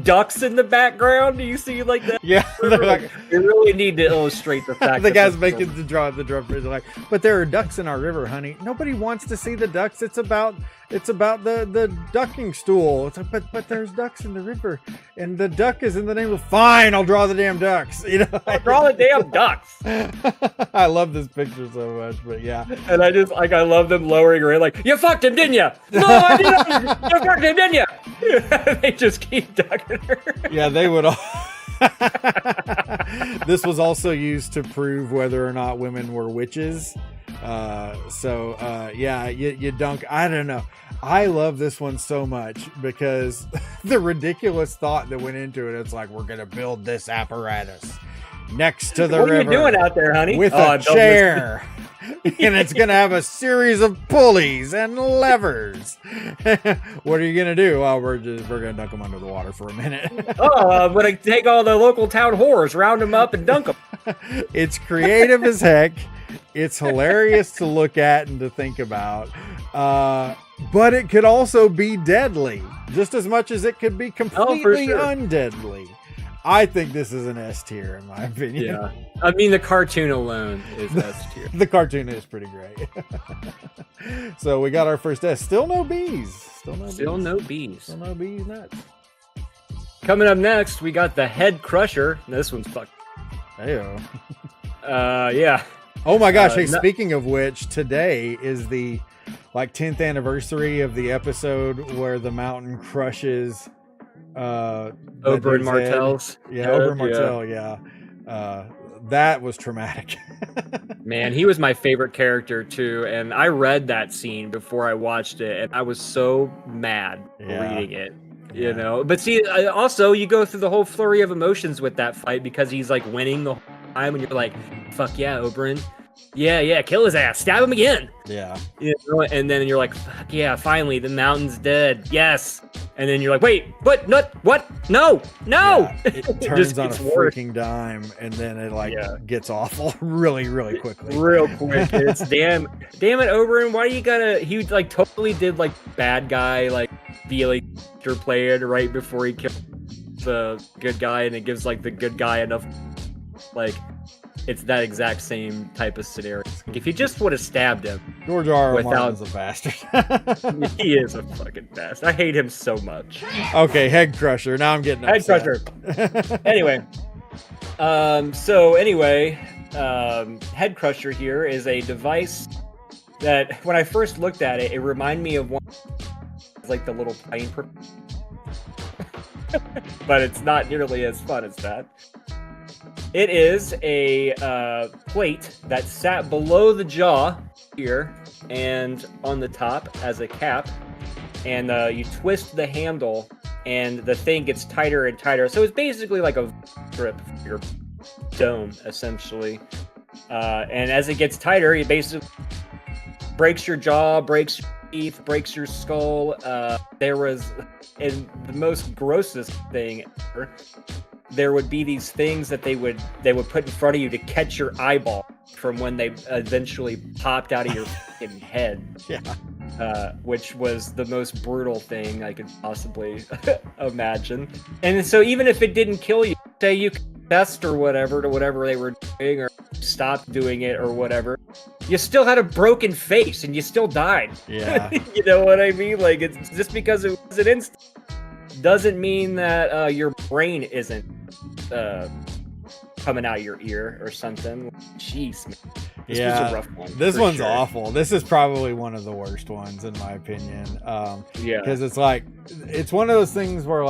ducks in the background. Do you see that? Yeah. They really need to illustrate the fact the guy's making the drum. They're but there are ducks in our river, honey. Nobody wants to see the ducks. It's about the ducking stool. It's but there's ducks in the river, and the duck is in the name of. Fine, I'll draw the damn ducks. I'll draw the damn ducks. I love this picture so much, but yeah. And I just I love them lowering her in you fucked him, didn't you? No, I didn't. You fucked him, didn't you? They just keep ducking her. Yeah, they would all. This was also used to prove whether or not women were witches. Yeah, you dunk. I don't know. I love this one so much because the ridiculous thought that went into it. It's we're gonna build this apparatus next to the river. What are you doing out there, honey? With a chair. And it's gonna have a series of pulleys and levers. What are you gonna do? Well, we're gonna dunk them under the water for a minute. I'm gonna take all the local town whores, round them up, and dunk them. It's creative as heck. It's hilarious to look at and to think about. But it could also be deadly, just as much as it could be completely undeadly. I think this is an S tier, in my opinion. Yeah, I mean the cartoon alone is S tier. The cartoon is pretty great. So we got our first S. Still no B's. Still no B's nuts. Coming up next, we got the Head Crusher. This one's fucked. Heyo. Yeah. Oh my gosh! Hey, speaking of which, today is the 10th anniversary of the episode where the mountain crushes Oberyn Martell's. Yeah, Oberyn Martell. Yeah, that was traumatic. Man, he was my favorite character too, and I read that scene before I watched it, and I was so mad reading it. You know, but see, also you go through the whole flurry of emotions with that fight because he's winning the whole time, and you're like, "Fuck yeah, Oberyn." Yeah, kill his ass. Stab him again. Yeah. And then you're like, fuck yeah, finally, the mountain's dead. Yes. And then you're like, wait, what? No. Yeah, it turns on a freaking dime, and then it gets awful really, really quickly. Real quick. It's damn it, Oberyn. Why do you gotta? He totally did bad guy feeling after playing right before he killed the good guy, and it gives the good guy enough it's that exact same type of scenario. If you just would have stabbed him, George R. R. Martin's a bastard. He is a fucking bastard. I hate him so much. Okay, Head Crusher. Now I'm getting upset. Head Crusher. Anyway, Head Crusher here is a device that when I first looked at it, it reminded me of one the little plane, but it's not nearly as fun as that. It is a plate that sat below the jaw here and on the top as a cap, and you twist the handle and the thing gets tighter and tighter. So it's basically like a grip for your dome, essentially. And as it gets tighter, it basically breaks your jaw, breaks your teeth, breaks your skull. There was, and the most grossest thing ever, there would be these things that they would put in front of you to catch your eyeball from when they eventually popped out of your fucking head. Yeah. Which was the most brutal thing I could possibly imagine. And so even if it didn't kill you, say you confessed or whatever to whatever they were doing or stopped doing it or whatever, you still had a broken face and you still died. Yeah. You know what I mean? It's just because it was an instant doesn't mean that your brain isn't coming out your ear or something. Jeez, man. This was a rough one. This one's awful. This is probably one of the worst ones in my opinion. Because it's one of those things where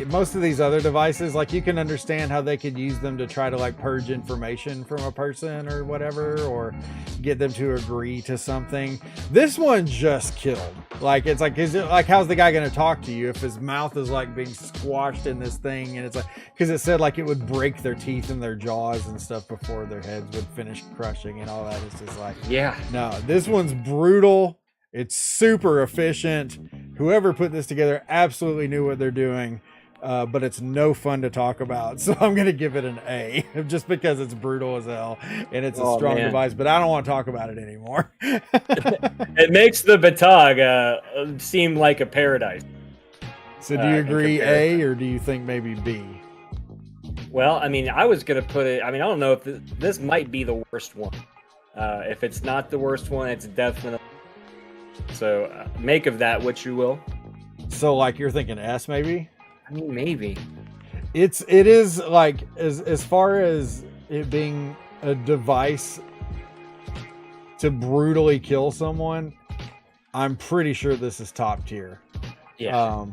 most of these other devices, like you can understand how they could use them to try to like purge information from a person or whatever, or get them to agree to something. This one just killed. Like, it's like, how's the guy going to talk to you if his mouth is like being squashed in this thing? And it's like, because it said like it would break their teeth and their jaws and stuff before their heads would finish crushing and all that. It's just like, yeah, no, this one's brutal. It's super efficient. Whoever put this together absolutely knew what they're doing, but it's no fun to talk about. So I'm going to give it an A, just because it's brutal as hell and it's a strong device, but I don't want to talk about it anymore. It makes the Batag seem like a paradise. So do you agree A, or do you think maybe B? Well, I mean, I was going to put it, I mean, I don't know if this might be the worst one. If it's not the worst one, it's definitely. So make of that what you will. So like you're thinking S maybe? I mean, maybe. It is like, as far as it being a device to brutally kill someone, I'm pretty sure this is top tier. Yeah.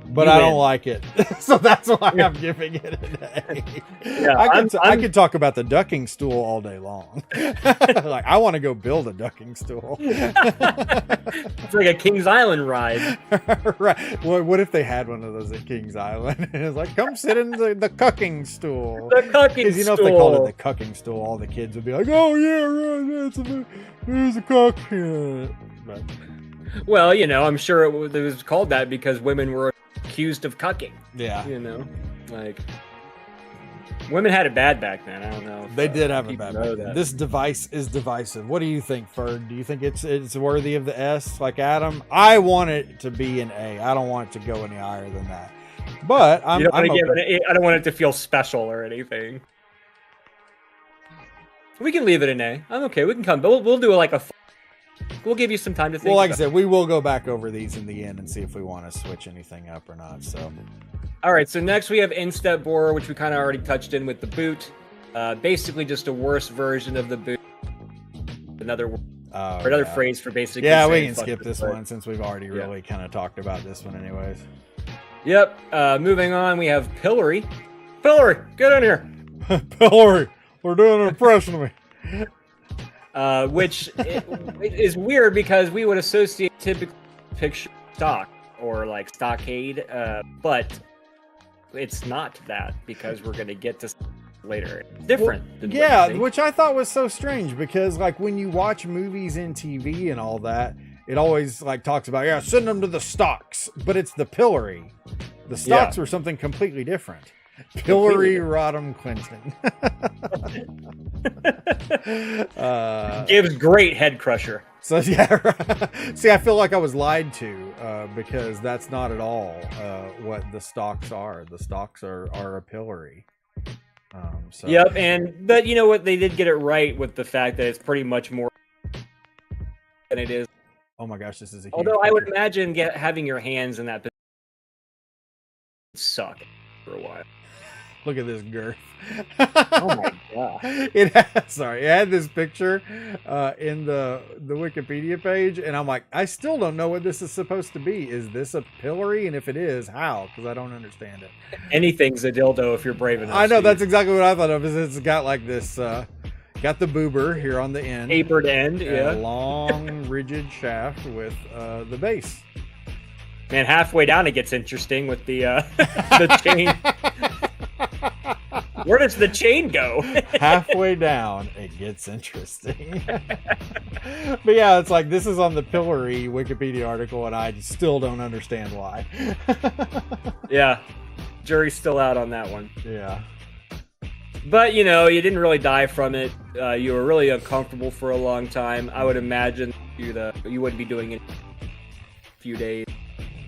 But I don't like it. So that's why I'm giving it an A. Yeah, I could talk about the ducking stool all day long. Like, I want to go build a ducking stool. It's like a Kings Island ride. Right. Well, what if they had one of those at Kings Island? And it's like, come sit in the cucking stool. The cucking stool. Because you know, if they called it the cucking stool, all the kids would be like, oh, yeah, right, there's a cuck. But, well, you know, I'm sure it was called that because women were accused of cucking. Yeah. You know, like, women had it bad back then. I don't know. They did have it bad back then. This device is divisive. What do you think, Ferd? Do you think it's worthy of the S, like Adam? I want it to be an A. I don't want it to go any higher than that. But I don't want it to feel special or anything. We can leave it an A. I'm okay. We can come. But we'll do like a. We'll give you some time to think. Well, like I said, we will go back over these in the end and see if we want to switch anything up or not. So, all right. So next we have instep borer, which we kind of already touched in with the boot. Basically, just a worse version of the boot. Another phrase for basically. Yeah, we can skip this one since we've already really kind of talked about this one, anyways. Yep. Moving on, we have pillory. Pillory, get in here. Pillory, we're doing an impression of me. Which is weird because we would associate typically picture stock or like stockade, but it's not that because we're going to get to later. It's different. Which I thought was so strange because like when you watch movies and TV and all that, it always like talks about, send them to the stocks, but it's the pillory. The stocks were something completely different. Hillary Rodham Clinton. Gives great head crusher. So see, I feel like I was lied to because that's not at all what the stocks are. The stocks are a pillory. Yep, but you know what? They did get it right with the fact that it's pretty much more than it is. Oh my gosh, this is a huge Although I would imagine having your hands in that position would suck for a while. Look at this girth. Oh my god! It had this picture in the Wikipedia page, and I'm like, I still don't know what this is supposed to be. Is this a pillory? And if it is, how? Because I don't understand it. Anything's a dildo if you're brave enough. I know, that's exactly what I thought of. Is it's got like this, got the boober here on the end, tapered end, a long rigid shaft with the base. Man, halfway down it gets interesting with the the chain. Where does the chain go? Halfway down, it gets interesting. But yeah, it's like this is on the pillory Wikipedia article, and I still don't understand why. Yeah, jury's still out on that one. Yeah. But, you know, you didn't really die from it. You were really uncomfortable for a long time. I would imagine you wouldn't be doing it in a few days.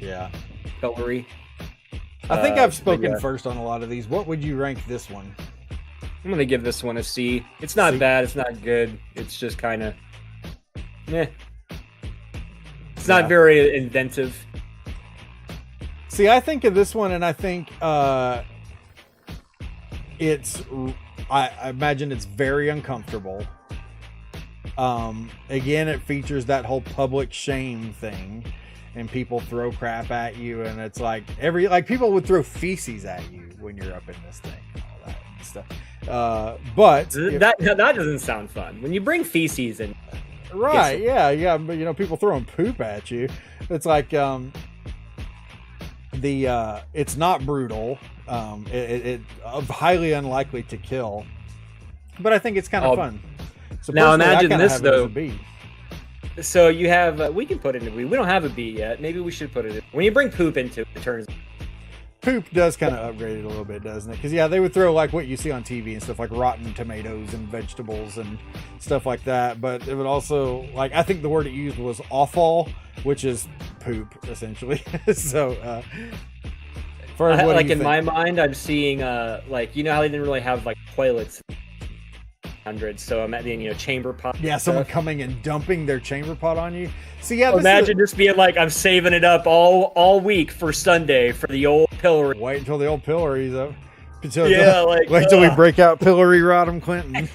Yeah. Pillory. I think I've spoken first on a lot of these. What would you rank this one? I'm going to give this one a C. It's not bad. It's not good. It's just kind of... It's not very inventive. See, I think of this one, and I think it's... I imagine it's very uncomfortable. Again, it features that whole public shame thing. and people throw crap at you, and it's like people would throw feces at you when you're up in this thing and all that and stuff. But that doesn't sound fun when you bring feces in. Right? Yeah. But people throwing poop at you. It's like it's not brutal. It highly unlikely to kill, but I think it's kind of fun. So now imagine this though. So you have we can put it in a B. We don't have a B yet. Maybe we should put it in. When you bring poop into it, it turns. Poop does kind of upgrade it a little bit, doesn't it? Because they would throw like what you see on TV and stuff, like rotten tomatoes and vegetables and stuff like that. But it would also, like, I think the word it used was offal, which is poop essentially. So for like in my mind, I'm seeing like, you know how they didn't really have like toilets. So I'm at the chamber pot. Yeah, someone coming and dumping their chamber pot on you. So yeah, imagine just being like, I'm saving it up all week for Sunday for the old pillory. Wait until the old pillory's up. Wait till we break out Pillory Rodham Clinton.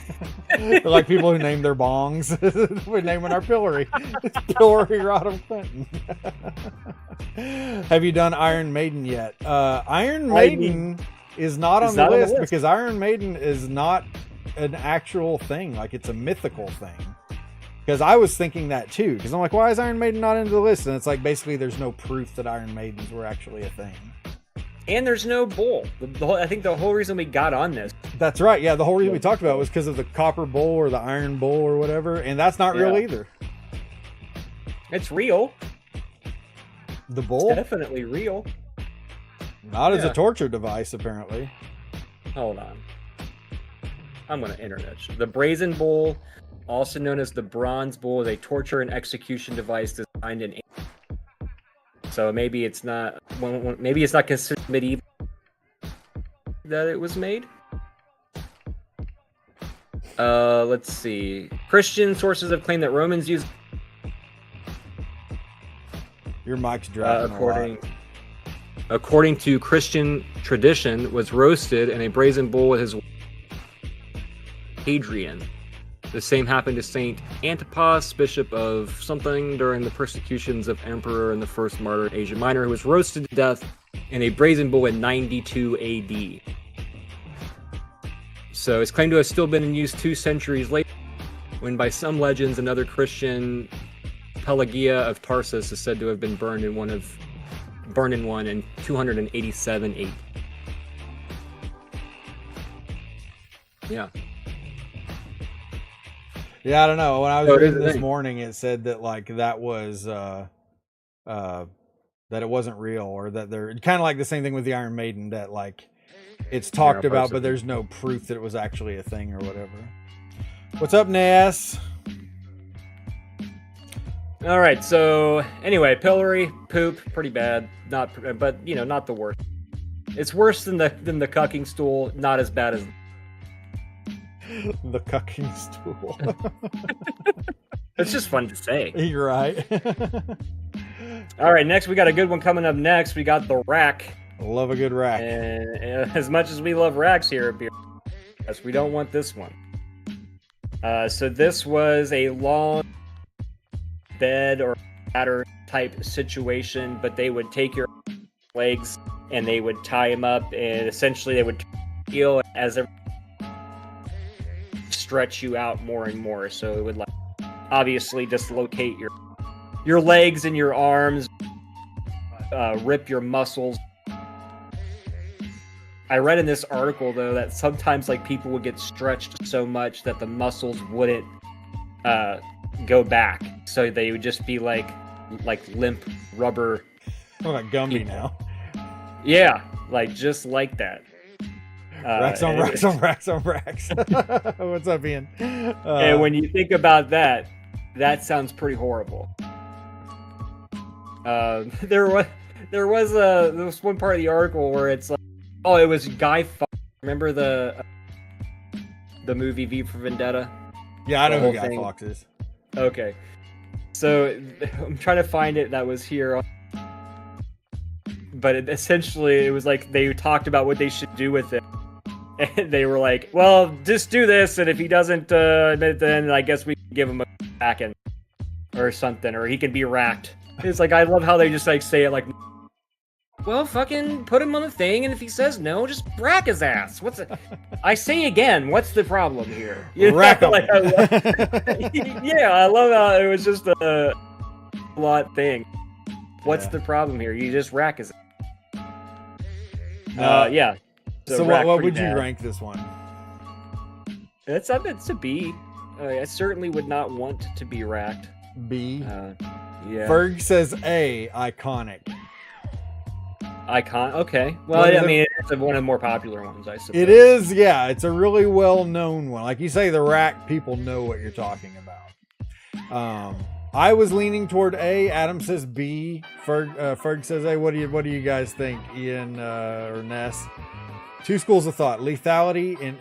Like people who name their bongs. We're naming our pillory. It's Pillory Rodham Clinton. Have you done Iron Maiden yet? Iron Maiden is not on the list because Iron Maiden is not an actual thing. Like, it's a mythical thing. Because I was thinking that too. Because I'm like, why is Iron Maiden not into the list? And it's like, basically, there's no proof that Iron Maidens were actually a thing. And there's no bull. I think the whole reason we got on this. That's right. Yeah, the whole reason we talked about it was because of the copper bull or the iron bull or whatever. And that's not real either. It's real. The bull? It's definitely real. Not as a torture device, apparently. Hold on. I'm going to internet. The brazen bull, also known as the bronze bull, is a torture and execution device designed in. So maybe it's not. Maybe it's not considered medieval that it was made. Let's see. Christian sources have claimed that Romans used. Your mic's dropping. According to Christian tradition, was roasted in a brazen bull with his Hadrian. The same happened to Saint Antipas, bishop of something, during the persecutions of Emperor and the first martyr in Asia Minor, who was roasted to death in a brazen bull in 92 AD. So it's claimed to have still been in use 2 centuries later, when by some legends another Christian, Pelagia of Tarsus, is said to have been burned in one in 287 AD. Yeah. Yeah, I don't know. When I was reading this morning, it said that like that was that it wasn't real, or that they're kind of like the same thing with the Iron Maiden, that like it's talked about, but there's no proof that it was actually a thing or whatever. What's up, Ness? All right. So anyway, pillory, poop, pretty bad. Not the worst. It's worse than the cucking stool. Not as bad as. The cucking stool. It's just fun to say. You're right. All right, next we got a good one coming up next. We got the rack. Love a good rack. And as much as we love racks here at Beer, we don't want this one. So this was a long bed or ladder type situation, but they would take your legs and they would tie them up, and essentially they would heal as they stretch you out more and more. So it would like obviously dislocate your legs and your arms, rip your muscles. I read in this article though that sometimes like people would get stretched so much that the muscles wouldn't go back, so they would just be like limp rubber. Oh, like Gumby now. Yeah, like just like that. Racks on racks on racks on racks. What's up, Ian? And when you think about that, that sounds pretty horrible. There was one part of the article where it's like, oh, it was Guy Fawkes. Remember the movie V for Vendetta? Yeah, I know who Guy Fawkes is. Okay, so I'm trying to find it. That was here. But essentially, it was like they talked about what they should do with it. And they were like, well, just do this, and if he doesn't admit, then I guess we can give him a back end or something, or he can be racked. It's like, I love how they just like say it like, well, fucking put him on the thing, and if he says no, just rack his ass. I say again, what's the problem here? Rack him. Like, I love how it was just a lot thing. What's the problem here? You just rack his ass. Yeah. So what would you rank this one? It's a B. I certainly would not want to be racked. B. Yeah. Ferg says A. Iconic. Okay. Well, I mean, it's one of the more popular ones, I suppose. It is, yeah. It's a really well-known one. Like you say, the rack, people know what you're talking about. I was leaning toward A. Adam says B. Ferg says A. What do you guys think, Ian or Ness? Two schools of thought: lethality and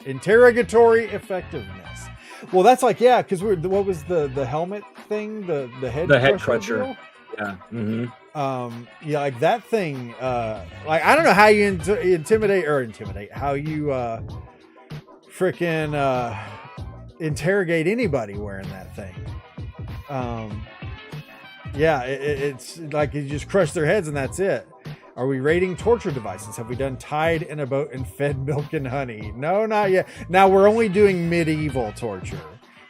interrogatory effectiveness. Well, that's like, yeah, because what was the helmet thing? The head crusher. Deal? Yeah. Mm-hmm. Yeah, like that thing. Like I don't know how you intimidate. How you freaking interrogate anybody wearing that thing. Yeah, it's like you just crush their heads and that's it. Are we rating torture devices? Have we done tied in a boat and fed milk and honey? No, not yet. Now we're only doing medieval torture.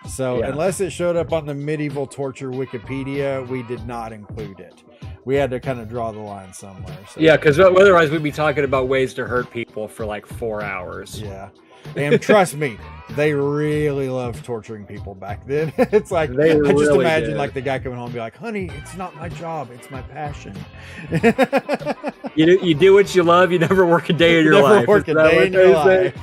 So unless it showed up on the medieval torture Wikipedia, we did not include it. We had to kind of draw the line somewhere. So. Yeah, because otherwise we'd be talking about ways to hurt people for like 4 hours. Yeah. And trust me, they really loved torturing people back then. It's like, I just imagine like the guy coming home and be like, honey, it's not my job, it's my passion. You do what you love, you never work a day in your life. Never work a day in your life.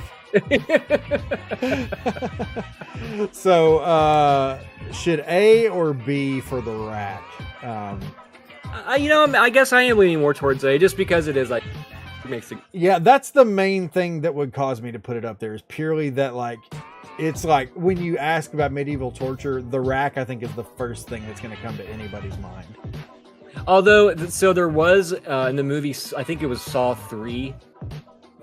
So, should A or B for the rack? I guess I am leaning more towards A, just because it is like, makes it. Yeah, that's the main thing that would cause me to put it up there, is purely that, like, it's like when you ask about medieval torture, the rack I think is the first thing that's going to come to anybody's mind. Although, so there was in the movie, I think it was Saw 3,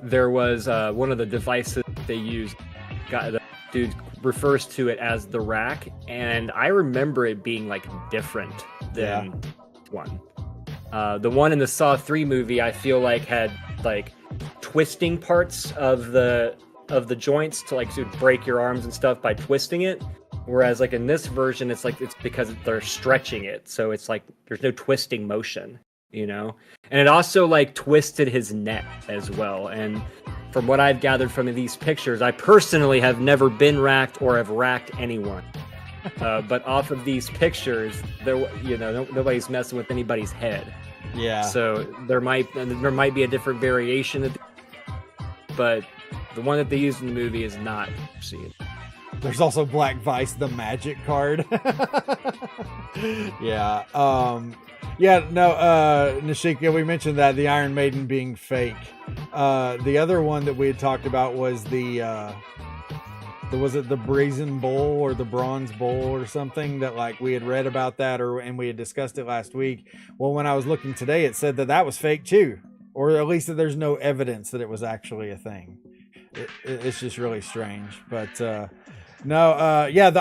there was one of the devices they used, the dude refers to it as the rack, and I remember it being like different than one. The one in the Saw 3 movie, I feel like had like twisting parts of the joints to break your arms and stuff by twisting it. Whereas like in this version, it's because they're stretching it. So it's like, there's no twisting motion, And it also like twisted his neck as well. And from what I've gathered from these pictures, I personally have never been racked or have racked anyone. But off of these pictures, nobody's messing with anybody's head. Yeah. So there might be a different variation, but the one that they used in the movie is not seen. There's also Black Vice, the magic card. Yeah. Nashika, we mentioned that the Iron Maiden being fake. The other one that we had talked about was was it the Brazen Bull or the Bronze Bull or something, that like we had read about that and we had discussed it last week. Well, when I was looking today, it said that was fake too, or at least that there's no evidence that it was actually a thing. It's just really strange, but the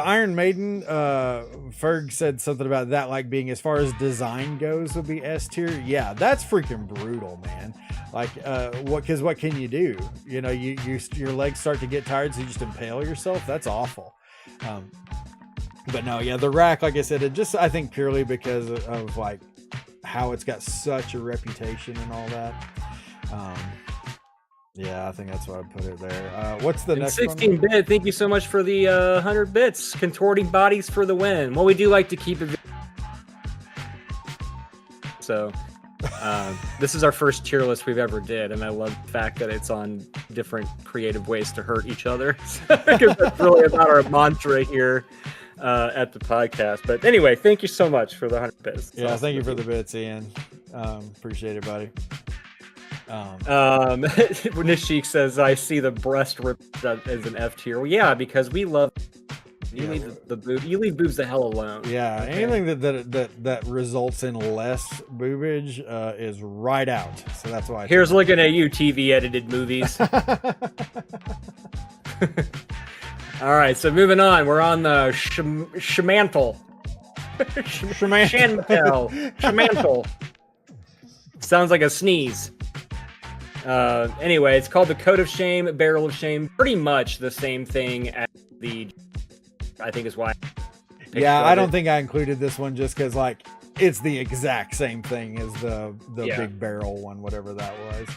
Iron Maiden, Ferg said something about that, like being, as far as design goes, would be S tier. Yeah, that's freaking brutal, man. Like, what can you do? Your legs start to get tired, so you just impale yourself. That's awful. But no, yeah, the rack, like I said, I think purely because of like how it's got such a reputation and all that. Yeah, I think that's why I put it there. What's the next 16 one? 16-bit, thank you so much for the 100 bits. Contorting bodies for the win. Well, we do like to keep it. So, this is our first tier list we've ever did, and I love the fact that it's on different creative ways to hurt each other. Because that's really about our mantra here at the podcast. But anyway, thank you so much for the 100 bits. Yeah, awesome. Thank you for the bits, Ian. Appreciate it, buddy. Nishik says, I see the breast rip as an F tier. Well, yeah, because we love leave the boob. You leave boobs the hell alone. Yeah, okay. Anything that results in less boobage is right out. So that's why. Here's looking at you, TV edited movies. All right, so moving on. We're on the Shamantle. Shamantle. Sounds like a sneeze. Anyway, it's called the Coat of Shame, Barrel of Shame. Pretty much the same thing as I think is why. Yeah, I don't think I included this one just because, like, it's the exact same thing as the big barrel one, whatever that was.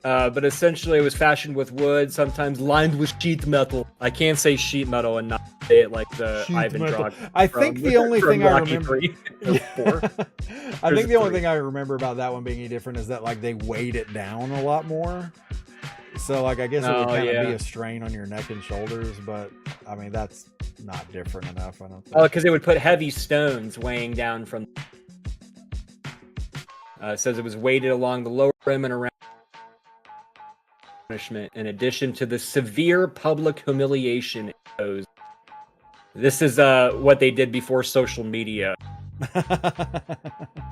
But essentially it was fashioned with wood, sometimes lined with sheet metal. I can't say sheet metal and not say it like the Ivan Drago. I think the only thing I remember. I think the only thing I remember about that one being any different is that, like, they weighed it down a lot more. So, like, I guess it would kind of be a strain on your neck and shoulders, but I mean that's not different enough. I don't think. Oh, because they would put heavy stones weighing down from. It says it was weighted along the lower rim and around. Punishment in addition to the severe public humiliation it imposed. This is what they did before social media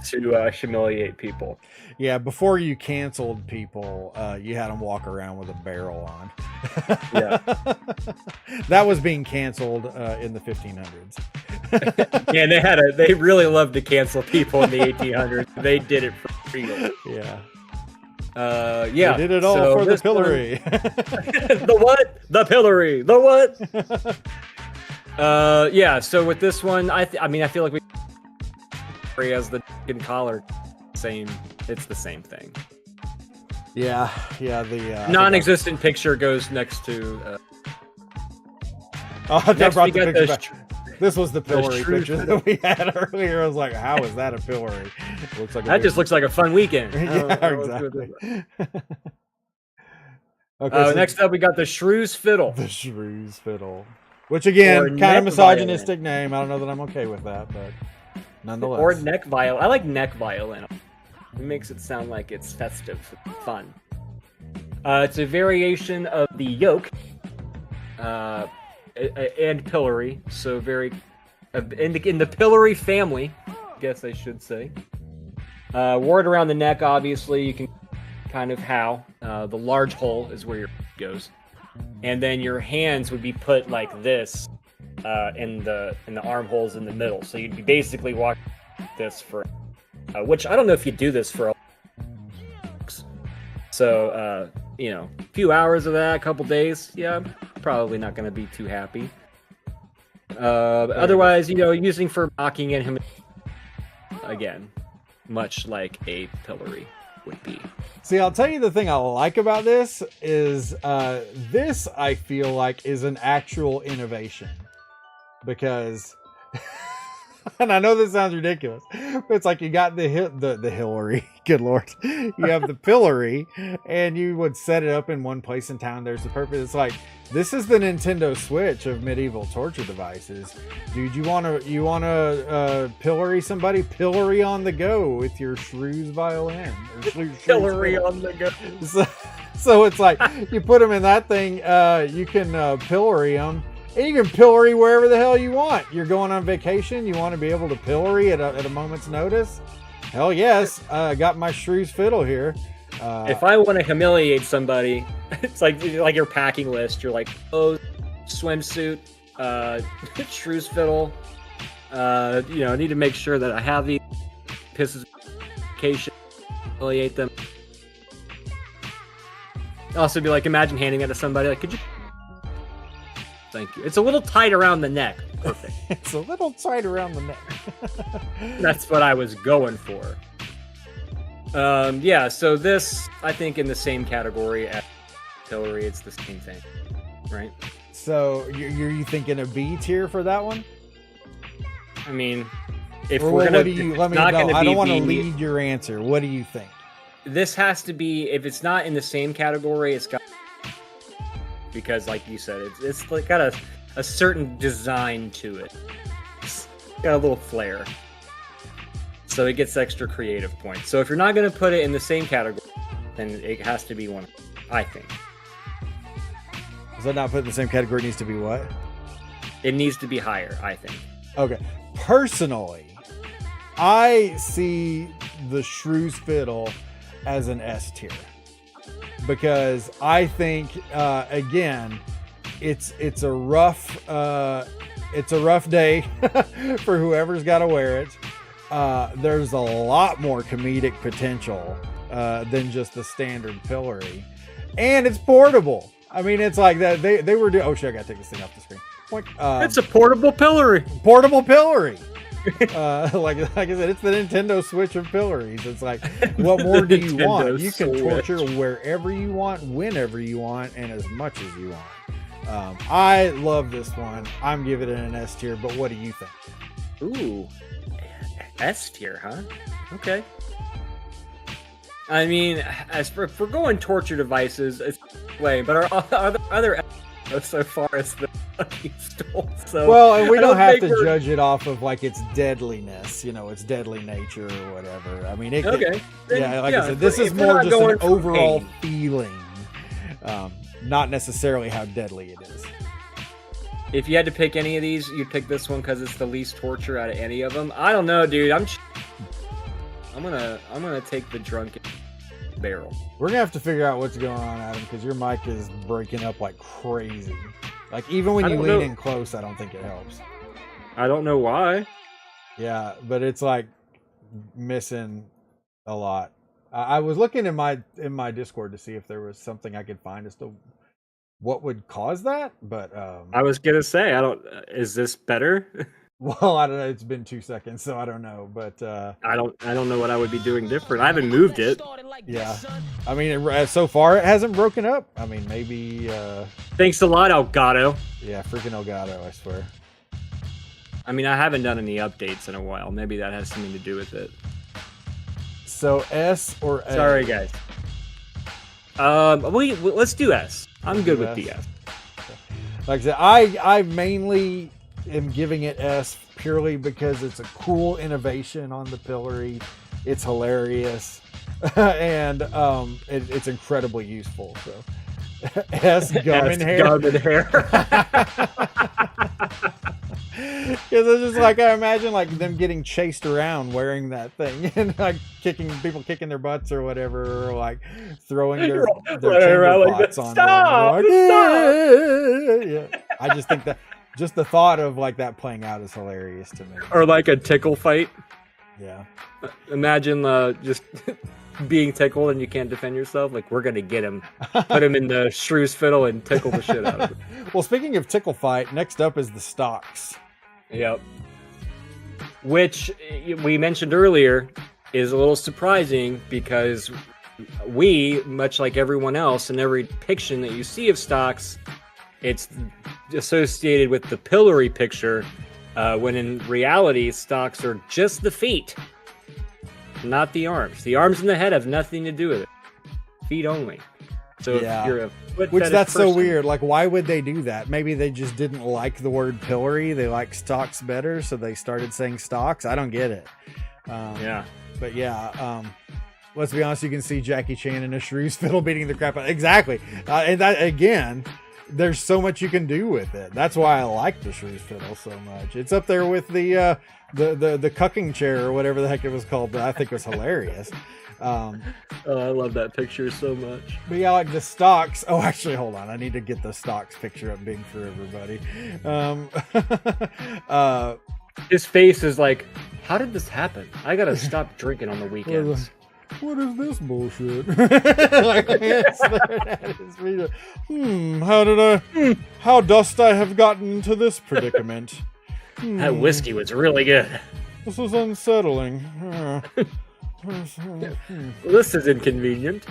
to humiliate people. Yeah, before you canceled people, you had them walk around with a barrel on. Yeah, that was being canceled in the 1500s. Yeah, they really loved to cancel people in the 1800s. They did it for real. Yeah. Yeah, they did it all for the pillory. The what? The pillory. The what? Yeah. So with this one, I feel like we as the collar, it's the same thing. Yeah. The non-existent picture goes next to. Next I brought the picture back. This was the pillory picture that we had earlier. I was like, how is that a pillory? Looks like that just looks like a fun weekend. Yeah, exactly. Okay. So next up, we got the Shrew's Fiddle. The Shrew's Fiddle. Which, again, kind of misogynistic name. I don't know that I'm okay with that, but nonetheless. Or neck violin. I like neck violin. It makes it sound like it's festive, fun. It's a variation of the yoke. And pillory, so very in the pillory family, I guess I should say. Word around the neck, obviously, you can kind of how. The large hole is where your goes, and then your hands would be put like this in the armholes in the middle. So you'd be basically walking like this for, which I don't know if you do this for. So a few hours of that, a couple days, yeah. Probably not going to be too happy. Otherwise, using for mocking and him again, much like a pillory would be. See, I'll tell you the thing I like about this is this I feel like is an actual innovation because, and I know this sounds ridiculous, but it's like you got the Hillary, good Lord, you have the pillory, and you would set it up in one place in town. There's the purpose. It's like, this is the Nintendo Switch of medieval torture devices, dude. You want to pillory somebody? Pillory on the go with your Shrew's violin. Pillory on the go. So it's like you put them in that thing. You can pillory them. And you can pillory wherever the hell you want. You're going on vacation. You want to be able to pillory at a moment's notice? Hell yes. Got my Shrew's Fiddle here. If I want to humiliate somebody, it's like your packing list. You're like, swimsuit, Shrew's Fiddle. I need to make sure that I have these pisses vacation, humiliate them. Also, be like, imagine handing that to somebody. Like, could you? Thank you. It's a little tight around the neck. Perfect. It's a little tight around the neck. That's what I was going for. Yeah, so this, I think, in the same category as artillery, it's the same thing, right? So you thinking a B tier for that one? I mean, if we're gonna, let me know. I don't want to lead your answer. What do you think? This has to be. If it's not in the same category, it's got, because, like you said, it's like got a certain design to it. It's got a little flair. So it gets extra creative points. So if you're not going to put it in the same category, then it has to be one, I think. Does that not put in the same category? It needs to be what? It needs to be higher, I think. Okay. Personally, I see the Shrew's Fiddle as an S tier. Because I think, again, it's a rough it's a rough day for whoever's got to wear it. There's a lot more comedic potential than just the standard pillory, and it's portable. I mean, it's like that they were doing. Oh shit! I gotta take this thing off the screen. It's a portable pillory. Portable pillory. Like I said, it's the Nintendo Switch of pillories. It's like, what more do you want? You can torture wherever you want, whenever you want, and as much as you want. I love this one. I'm giving it an S tier, but what do you think? Ooh, S tier, huh? Okay. I mean, as for if we're going torture devices, it's lame, but are there other so far as the fucking stole? So well, and we don't have to judge it off of like its deadliness, its deadly nature or whatever. I mean, okay. Yeah, like I said, this is more just an overall feeling, not necessarily how deadly it is. If you had to pick any of these, you'd pick this one because it's the least torture out of any of them. I don't know, dude. I'm gonna take the drunken barrel. We're gonna have to figure out what's going on, Adam, because your mic is breaking up like crazy. Like even when you lean in close, I don't think it helps. I don't know why. Yeah, but it's like missing a lot. I was looking in my Discord to see if there was something I could find as to what would cause that, but I was gonna say is this better? Well, I don't know. It's been 2 seconds, so I don't know. But I don't know what I would be doing different. I haven't moved it. Yeah, I mean, so far it hasn't broken up. I mean, maybe. Thanks a lot, Elgato. Yeah, freaking Elgato, I swear. I mean, I haven't done any updates in a while. Maybe that has something to do with it. So S or A? Sorry, guys. Let's do S. I'm good with the S. Like I said, I mainly am giving it S purely because it's a cool innovation on the pillory. It's hilarious, and it's incredibly useful. So S gum in hair. Gum in hair. Because it's just like I imagine like them getting chased around wearing that thing and like people kicking their butts or whatever, or like throwing their chamber pots on them. Like, yeah. I just think that just the thought of like that playing out is hilarious to me. Or like a tickle fight. Yeah. Imagine just being tickled and you can't defend yourself. Like, we're gonna get him, put him in the Shrew's fiddle and tickle the shit out of him. Well, speaking of tickle fight, next up is the stocks. Yep. Which we mentioned earlier is a little surprising because we, much like everyone else, in every depiction that you see of stocks, it's associated with the pillory picture, when in reality, stocks are just the feet, not the arms. The arms and the head have nothing to do with it. Feet only. So if you're a foot Which that's person, so weird. Like, why would they do that? Maybe they just didn't like the word pillory. They like stocks better, so they started saying stocks. I don't get it. Yeah. But yeah, let's be honest. You can see Jackie Chan in a Shrew's fiddle beating the crap out. Exactly. And that again, there's so much you can do with it. That's why I like the Shrew's fiddle so much. It's up there with the cucking chair or whatever the heck it was called. That I think was hilarious. Oh, I love that picture so much. But yeah, like the stocks. Oh, actually, hold on. I need to get the stocks picture up big for everybody. His face is like, how did this happen? I gotta stop drinking on the weekends. What is this bullshit? How dost I have gotten into this predicament? That whiskey was really good. This is unsettling. This is inconvenient.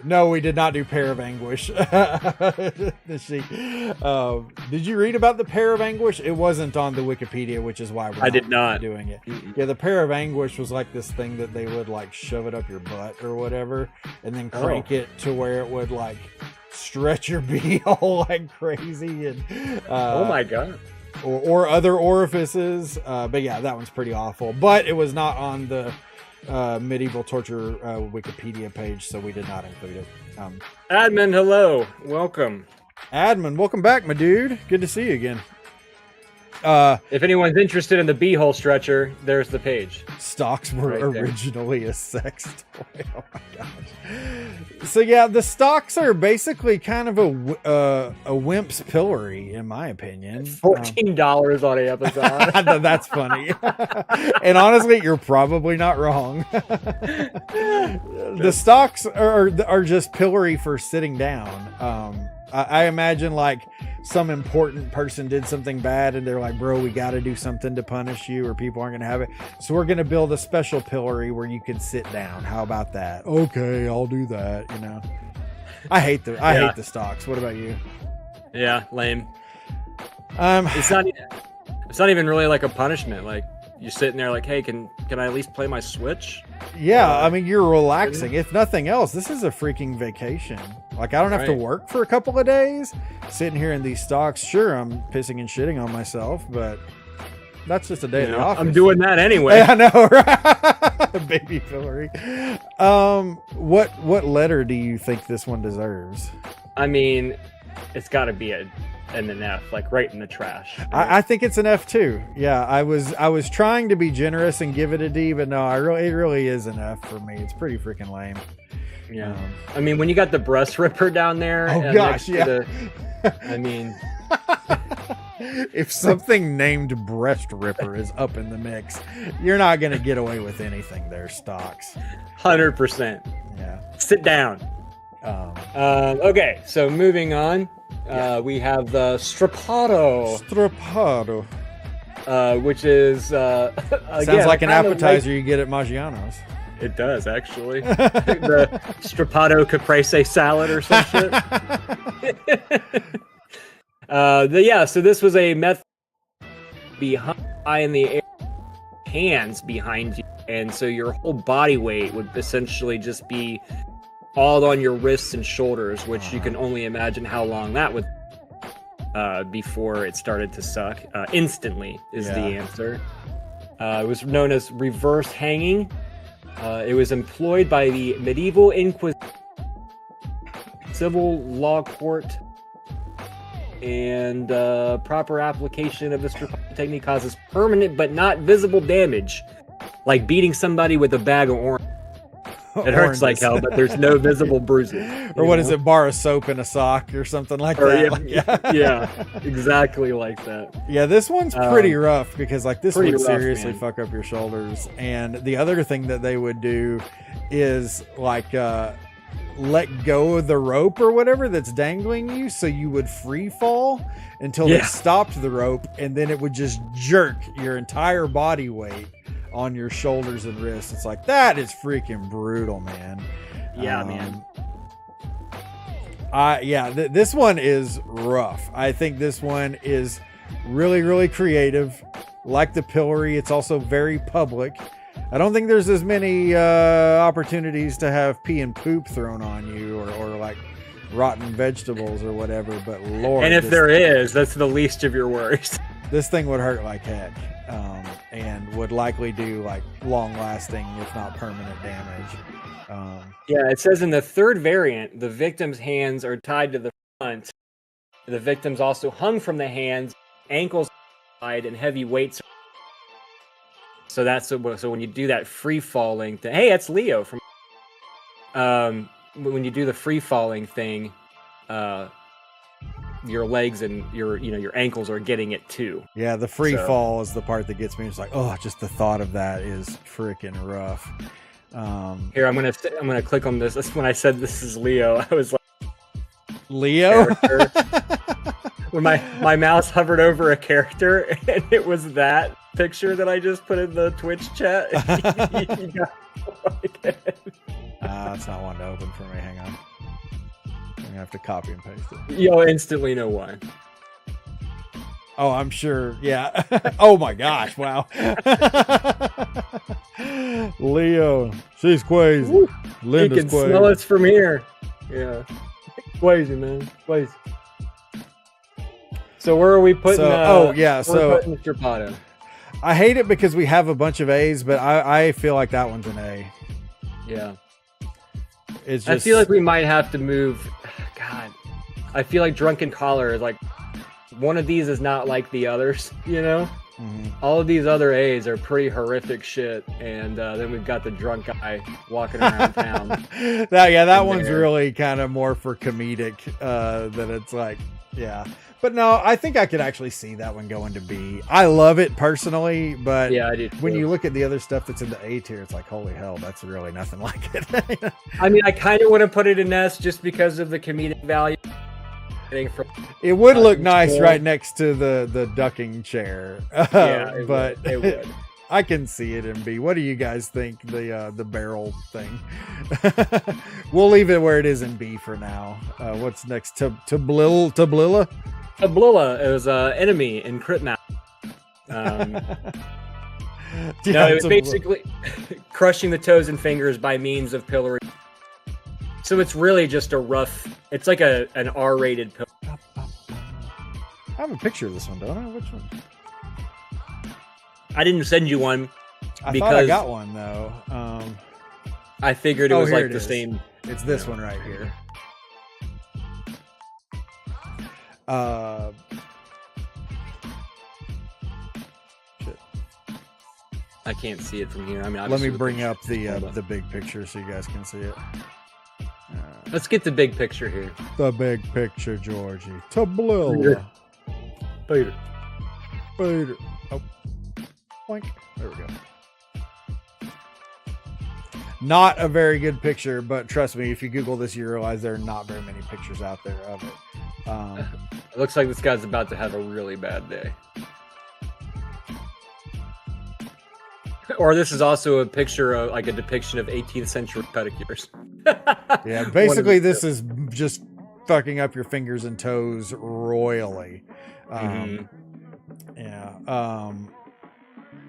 No, we did not do Pair of Anguish. Did you read about the Pair of Anguish? It wasn't on the Wikipedia, which is why I did not doing it. Yeah, the Pair of Anguish was like this thing that they would like shove it up your butt or whatever, and then crank it to where it would like stretch your beehole like crazy, and oh my god. Or other orifices, but yeah, that one's pretty awful. But it was not on the medieval torture Wikipedia page, so we did not include it. Admin, hello, welcome. Admin, welcome back, my dude. Good to see you again. If anyone's interested in the beehole stretcher, there's the page. Stocks were originally a sex toy. Oh my gosh. So yeah, the stocks are basically kind of a wimp's pillory, in my opinion. $14 on Amazon. That's funny. And honestly, you're probably not wrong. The stocks are just pillory for sitting down. I imagine like some important person did something bad and they're like, bro, we got to do something to punish you or people aren't going to have it. So we're going to build a special pillory where you can sit down. How about that? Okay, I'll do that. You know, I hate the stocks. What about you? Yeah, lame. It's not even really like a punishment. Like you're sitting there like, hey, can I at least play my Switch? Yeah, I mean, you're relaxing. If nothing else, this is a freaking vacation. Like, I don't have to work for a couple of days. Sitting here in these stocks, sure, I'm pissing and shitting on myself, but that's just a day in the office. I'm doing that anyway. Yeah, I know, right? Baby pillory. What letter do you think this one deserves? I mean, it's got to be an F, like right in the trash. I think it's an F too. Yeah, I was trying to be generous and give it a D, but no, it really is an F for me. It's pretty freaking lame. Yeah, I mean, when you got the breast ripper down there. Oh gosh, yeah. I mean, if something named breast ripper is up in the mix, you're not gonna get away with anything there, stocks. 100%. Yeah. Sit down. Okay, so moving on. We have the Strappado. Which is sounds like an appetizer you get at Maggiano's. It does, actually. The Strappado caprese salad or some shit. So this was a method behind the air, hands behind you, and so your whole body weight would essentially just be all on your wrists and shoulders, which you can only imagine how long that would before it started to suck. Instantly is the answer. It was known as reverse hanging. It was employed by the medieval Inquisition, civil law court, and proper application of this technique causes permanent but not visible damage, like beating somebody with a bag of orange. It hurts like hell, but there's no visible bruises. Or what is it, bar of soap in a sock or something like that? Yeah, exactly like that. Yeah, this one's pretty rough because like this would rough, seriously man. fuck up your shoulders. And the other thing that they would do is like let go of the rope or whatever that's dangling you, so you would free fall until they stopped the rope, and then it would just jerk your entire body weight on your shoulders and wrists. It's like, that is freaking brutal, man. Yeah, man. This one is rough. I think this one is really, really creative. Like the pillory, it's also very public. I don't think there's as many opportunities to have pee and poop thrown on you or like rotten vegetables or whatever, but Lord. And if there is, that's the least of your worries. This thing would hurt like heck, and would likely do like long-lasting, if not permanent damage. It says in the third variant, the victim's hands are tied to the front. The victim's also hung from the hands, ankles tied, and heavy weights. So so when you do that free falling thing, hey, that's Leo from. When you do the free falling thing, your legs and your ankles are getting it too. Yeah, the free fall is the part that gets me. It's like, oh, just the thought of that is freaking rough. Here, I'm gonna click on this. That's when I said this is Leo. I was like, Leo. When my mouse hovered over a character and it was that picture that I just put in the Twitch chat. It's not one to open for me. Hang on. I'm gonna have to copy and paste it. You'll instantly know why. Oh, I'm sure. Yeah. Oh my gosh. Wow. Leo. She's crazy. Woo. Linda's you can crazy. smell us from here. Yeah. Crazy, man. Crazy. So where are we putting? So putting Strappado. I hate it because we have a bunch of A's, but I feel like that one's an A. Yeah. It's just, I feel like we might have to move. God, I feel like Drunken Collar is like one of these is not like the others, you know. Mm-hmm. all of these other A's are pretty horrific shit, and then we've got the drunk guy walking around town. That one's really kind of more for comedic than it's like, yeah. But no, I think I could actually see that one going to B. I love it personally, but yeah, I do when you look at the other stuff that's in the A tier, it's like, holy hell, that's really nothing like it. I mean, I kind of want to put it in S just because of the comedic value. It would look nice right next to the ducking chair. Yeah, it would. I can see it in B. What do you guys think, the barrel thing? We'll leave it where it is in B for now. What's next? Tablilla? Tablilla. It was an enemy in Crit Map. No, it was basically crushing the toes and fingers by means of pillory. So it's really just a rough. It's like an R-rated pill. I have a picture of this one, don't I? Which one? I didn't send you one because I thought I got one though. I figured it was like the same. It's this one right here. Shit. I can't see it from here. I mean, let me bring up the big picture so you guys can see it. Let's get the big picture here. The big picture, Georgie. Tablilla. Peter. Oh. Boink. There we go. Not a very good picture, but trust me, if you Google this, you realize there are not very many pictures out there of it. It looks like this guy's about to have a really bad day. Or this is also a picture of like a depiction of 18th century pedicures. Yeah, basically this is just fucking up your fingers and toes royally. Yeah.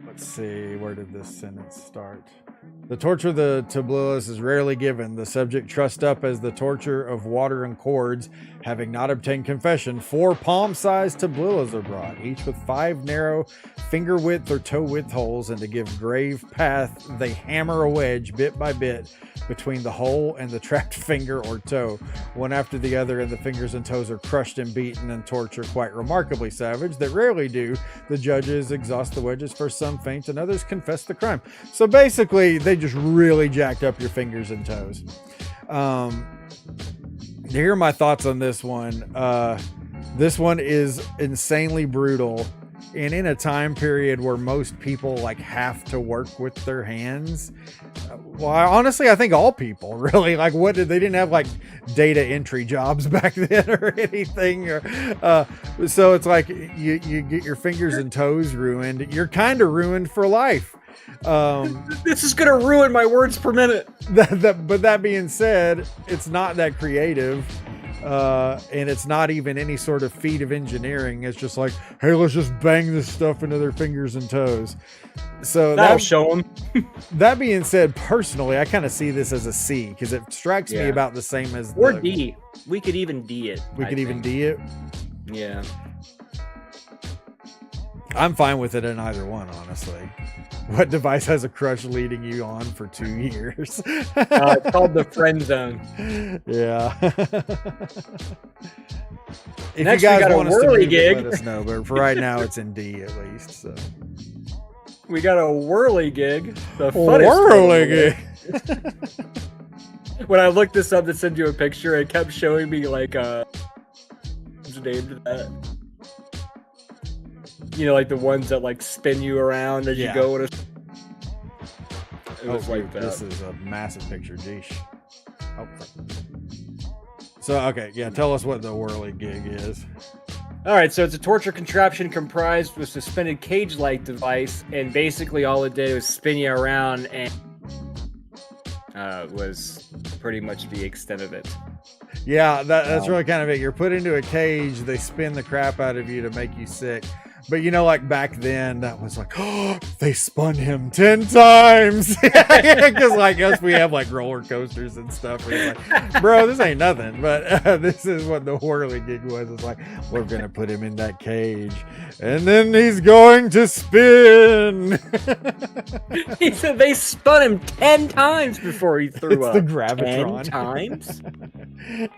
Let's see, where did this sentence start? The torture of the tableaus is rarely given. The subject trussed up as the torture of water and cords. Having not obtained confession, 4 palm-sized tableaus are brought, each with 5 narrow finger-width or toe-width holes, and to give grave path, they hammer a wedge bit by bit between the hole and the trapped finger or toe, one after the other, and the fingers and toes are crushed and beaten and torture quite remarkably savage. That rarely do. The judges exhaust the wedges, for some faint and others confess the crime. So basically, they just really jacked up your fingers and toes. Here are my thoughts on this one. This one is insanely brutal, and in a time period where most people like have to work with their hands. Well, honestly, I think all people really like they didn't have like data entry jobs back then or anything. So it's like you get your fingers and toes ruined. You're kind of ruined for life. This is gonna ruin my words per minute. But that being said, it's not that creative, and it's not even any sort of feat of engineering. It's just like, hey, let's just bang this stuff into their fingers and toes. So that'll show them. That being said, personally, I kind of see this as a C because it strikes me about the same as D. We could even D it. We could even D it. Yeah. I'm fine with it in either one, honestly. What device has a crush leading you on for 2 years? It's called the friend zone. Yeah. If Next, you guys we got want a us to whirly move gig. it, let us know. But for right now, it's in D at least. So we got a whirly gig. The whirly gig. When I looked this up to send you a picture, it kept showing me like what's the name to that? You know, like the ones that like spin you around as you go. It was like that. This is a massive picture. Geesh. Oh. So, okay. Yeah. Tell us what the whirly gig is. All right. So it's a torture contraption comprised with a suspended cage-like device. And basically all it did was spin you around and was pretty much the extent of it. Yeah. That's really kind of it. You're put into a cage. They spin the crap out of you to make you sick. But you know, like back then, that was like, oh, they spun him 10 times. Because like us, we have like roller coasters and stuff. We're like, bro, this ain't nothing. But this is what the whirly gig was. It's like, we're going to put him in that cage. And then he's going to spin. He said they spun him 10 times before he threw up. It's the Gravitron. 10 times?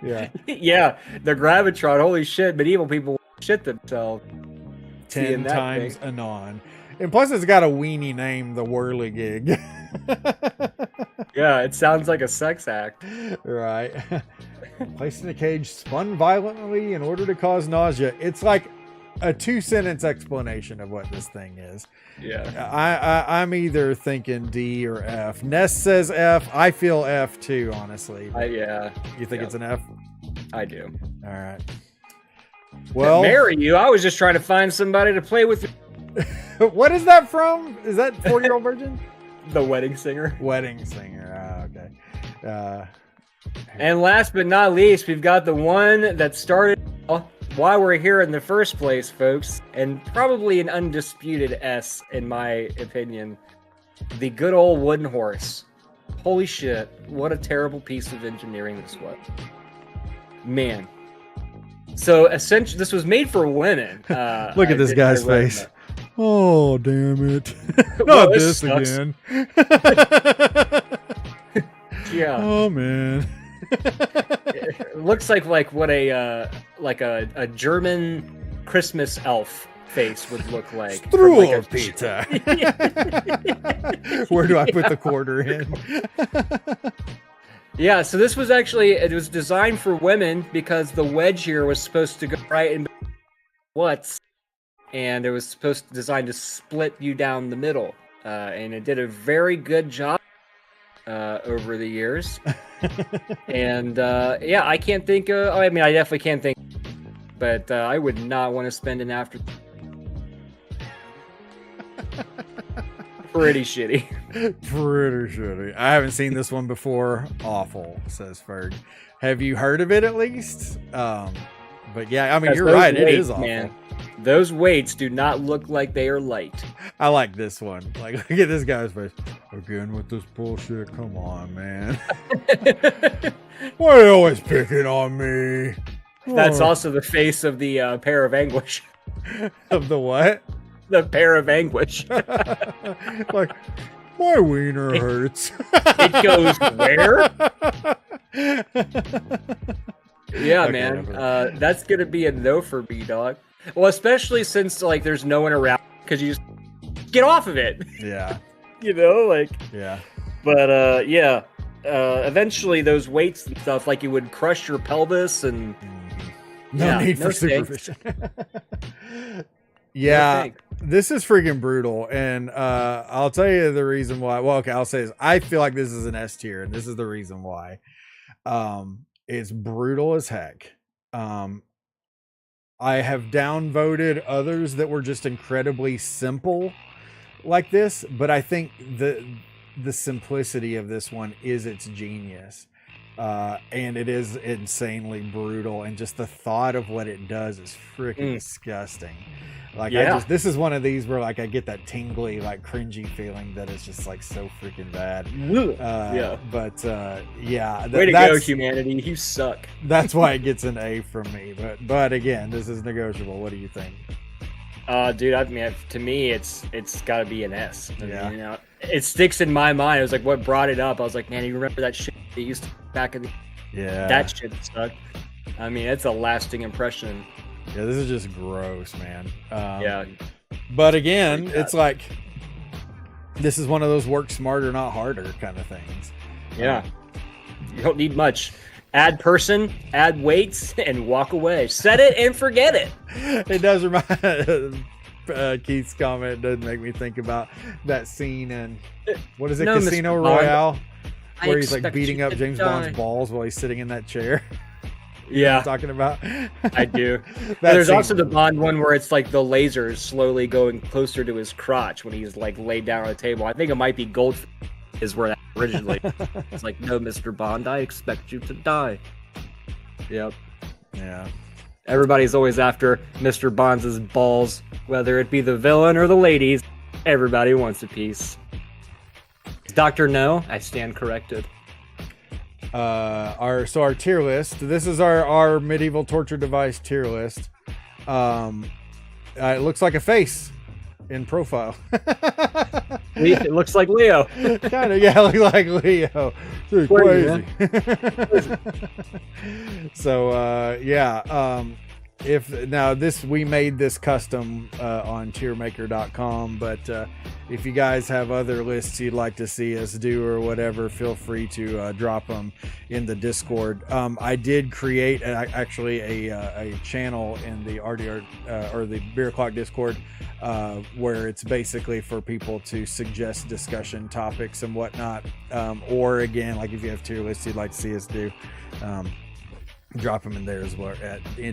Yeah. Yeah, the Gravitron. Holy shit, medieval people shit themselves. 10 times anon. And plus, it's got a weenie name, the Whirligig. Yeah, it sounds like a sex act. Right. Placed in a cage, spun violently in order to cause nausea. It's like a 2-sentence explanation of what this thing is. Yeah. I'm either thinking D or F. Ness says F. I feel F too, honestly. Yeah. You think it's an F? I do. All right. Well, marry you. I was just trying to find somebody to play with. What is that from? Is that 4-Year-Old Virgin? The Wedding Singer. Wedding Singer. Okay. And last but not least, we've got the one that started why we're here in the first place, folks, and probably an undisputed S in my opinion. The good old wooden horse. Holy shit! What a terrible piece of engineering this was. Man. So essentially, this was made for women. Look at this guy's face. Oh, damn it. Not this sucks. again. Yeah. Oh, man. It looks like what a German Christmas elf face would look like. Strudel pizza. Where do I put the quarter in? Yeah, so this was actually, it was designed for women because the wedge here was supposed to go right in what's, and it was designed to split you down the middle. And it did a very good job over the years. And yeah, I can't think of, I mean, I definitely can't think, but I would not want to spend an after. Pretty shitty. Pretty shitty. I haven't seen this one before. Awful, says Ferg. Have you heard of it at least? But yeah, I mean, you're right. It is awful. Man, those weights do not look like they are light. I like this one. Like, look at this guy's face. Again with this bullshit. Come on, man. Why are you always picking on me? That's also the face of the pair of anguish. Of the what? The pair of anguish. Like, my wiener hurts. It goes where? Yeah, okay, man. That's gonna be a no for me, dog. Well, especially since like there's no one around because you just get off of it. Yeah. You know, like. Yeah. But yeah. Eventually, those weights and stuff, like, it would crush your pelvis and. No need for supervision. Yeah, this is freaking brutal, and I'll tell you the reason why. Well, okay, I'll say this. I feel like this is an S tier, and this is the reason why. It's brutal as heck. I have downvoted others that were just incredibly simple like this, but I think the simplicity of this one is its genius. And it is insanely brutal, and just the thought of what it does is freaking disgusting. Like, yeah. This is one of these where like I get that tingly, like cringy feeling that is just like so freaking bad. Yeah. But yeah. Way to go, humanity. You suck. That's why it gets an A from me. But again, this is negotiable. What do you think? Dude, I mean, to me, it's got to be an S. Yeah. You know, it sticks in my mind. It was like what brought it up. I was like, man, you remember that shit they used to back in the. Yeah. That shit sucked. I mean, it's a lasting impression. Yeah, this is just gross, man. Yeah. But again, it's like this is one of those work smarter, not harder kind of things. Yeah. You don't need much. Add person, add weights, and walk away. Set it and forget it. It does remind Keith's comment does make me think about that scene in what is it, Casino Royale, where he's like beating up James Bond's balls while he's sitting in that chair. You know what I'm talking about? I do. There's also the Bond one where it's like the lasers slowly going closer to his crotch when he's like laid down on the table. I think it might be Goldfinger is where that originally. It's like, no, Mr. Bond, I expect you to die. Yep. Yeah. Everybody's always after Mr. Bond's balls, whether it be the villain or the ladies. Everybody wants a piece. Dr. No, I stand corrected. Our tier list. This is our medieval torture device tier list. It looks like a face in profile. It looks like Leo. Kind of, yeah, look like Leo. Dude, crazy. So yeah, we made this custom on tiermaker.com, but if you guys have other lists you'd like to see us do or whatever, feel free to drop them in the Discord. I did create actually a channel in the RDR or the Beer O'Clock Discord where it's basically for people to suggest discussion topics and whatnot, or again, like if you have tier lists you'd like to see us do, drop them in there as well.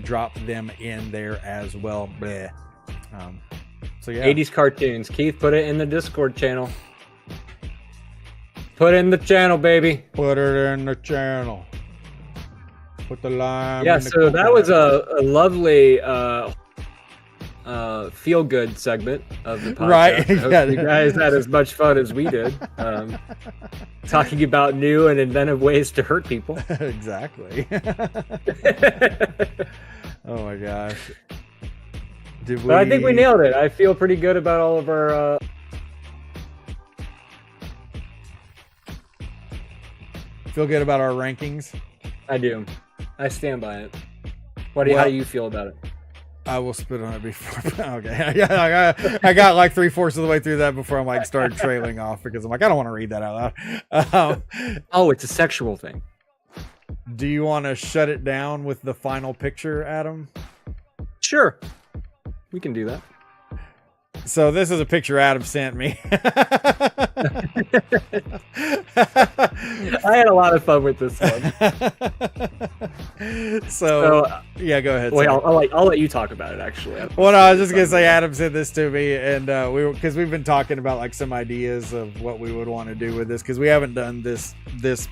Drop them in there as well. Bleh. So yeah, 80s cartoons. Keith, put it in the Discord channel. Put it in the channel, baby. Put it in the channel. Put the lime. Yeah. in the So that was a lovely feel-good segment of the podcast. Right. I hope you guys had as much fun as we did. Talking about new and inventive ways to hurt people. Exactly. Oh my gosh. But I think we nailed it. I feel pretty good about all of our feel good about our rankings. I do. I stand by it. How do you feel about it? I will spit on it before. Okay. Yeah, I got like 3/4 of the way through that before I'm like started trailing off because I'm like, I don't want to read that out loud. Oh, it's a sexual thing. Do you want to shut it down with the final picture, Adam? Sure. We can do that. So this is a picture Adam sent me. I had a lot of fun with this one. So yeah, go ahead. Wait, I'll let you talk about it actually. Well, no, I was just gonna say Adam sent this to me, and because we've been talking about like some ideas of what we would want to do with this, because we haven't done this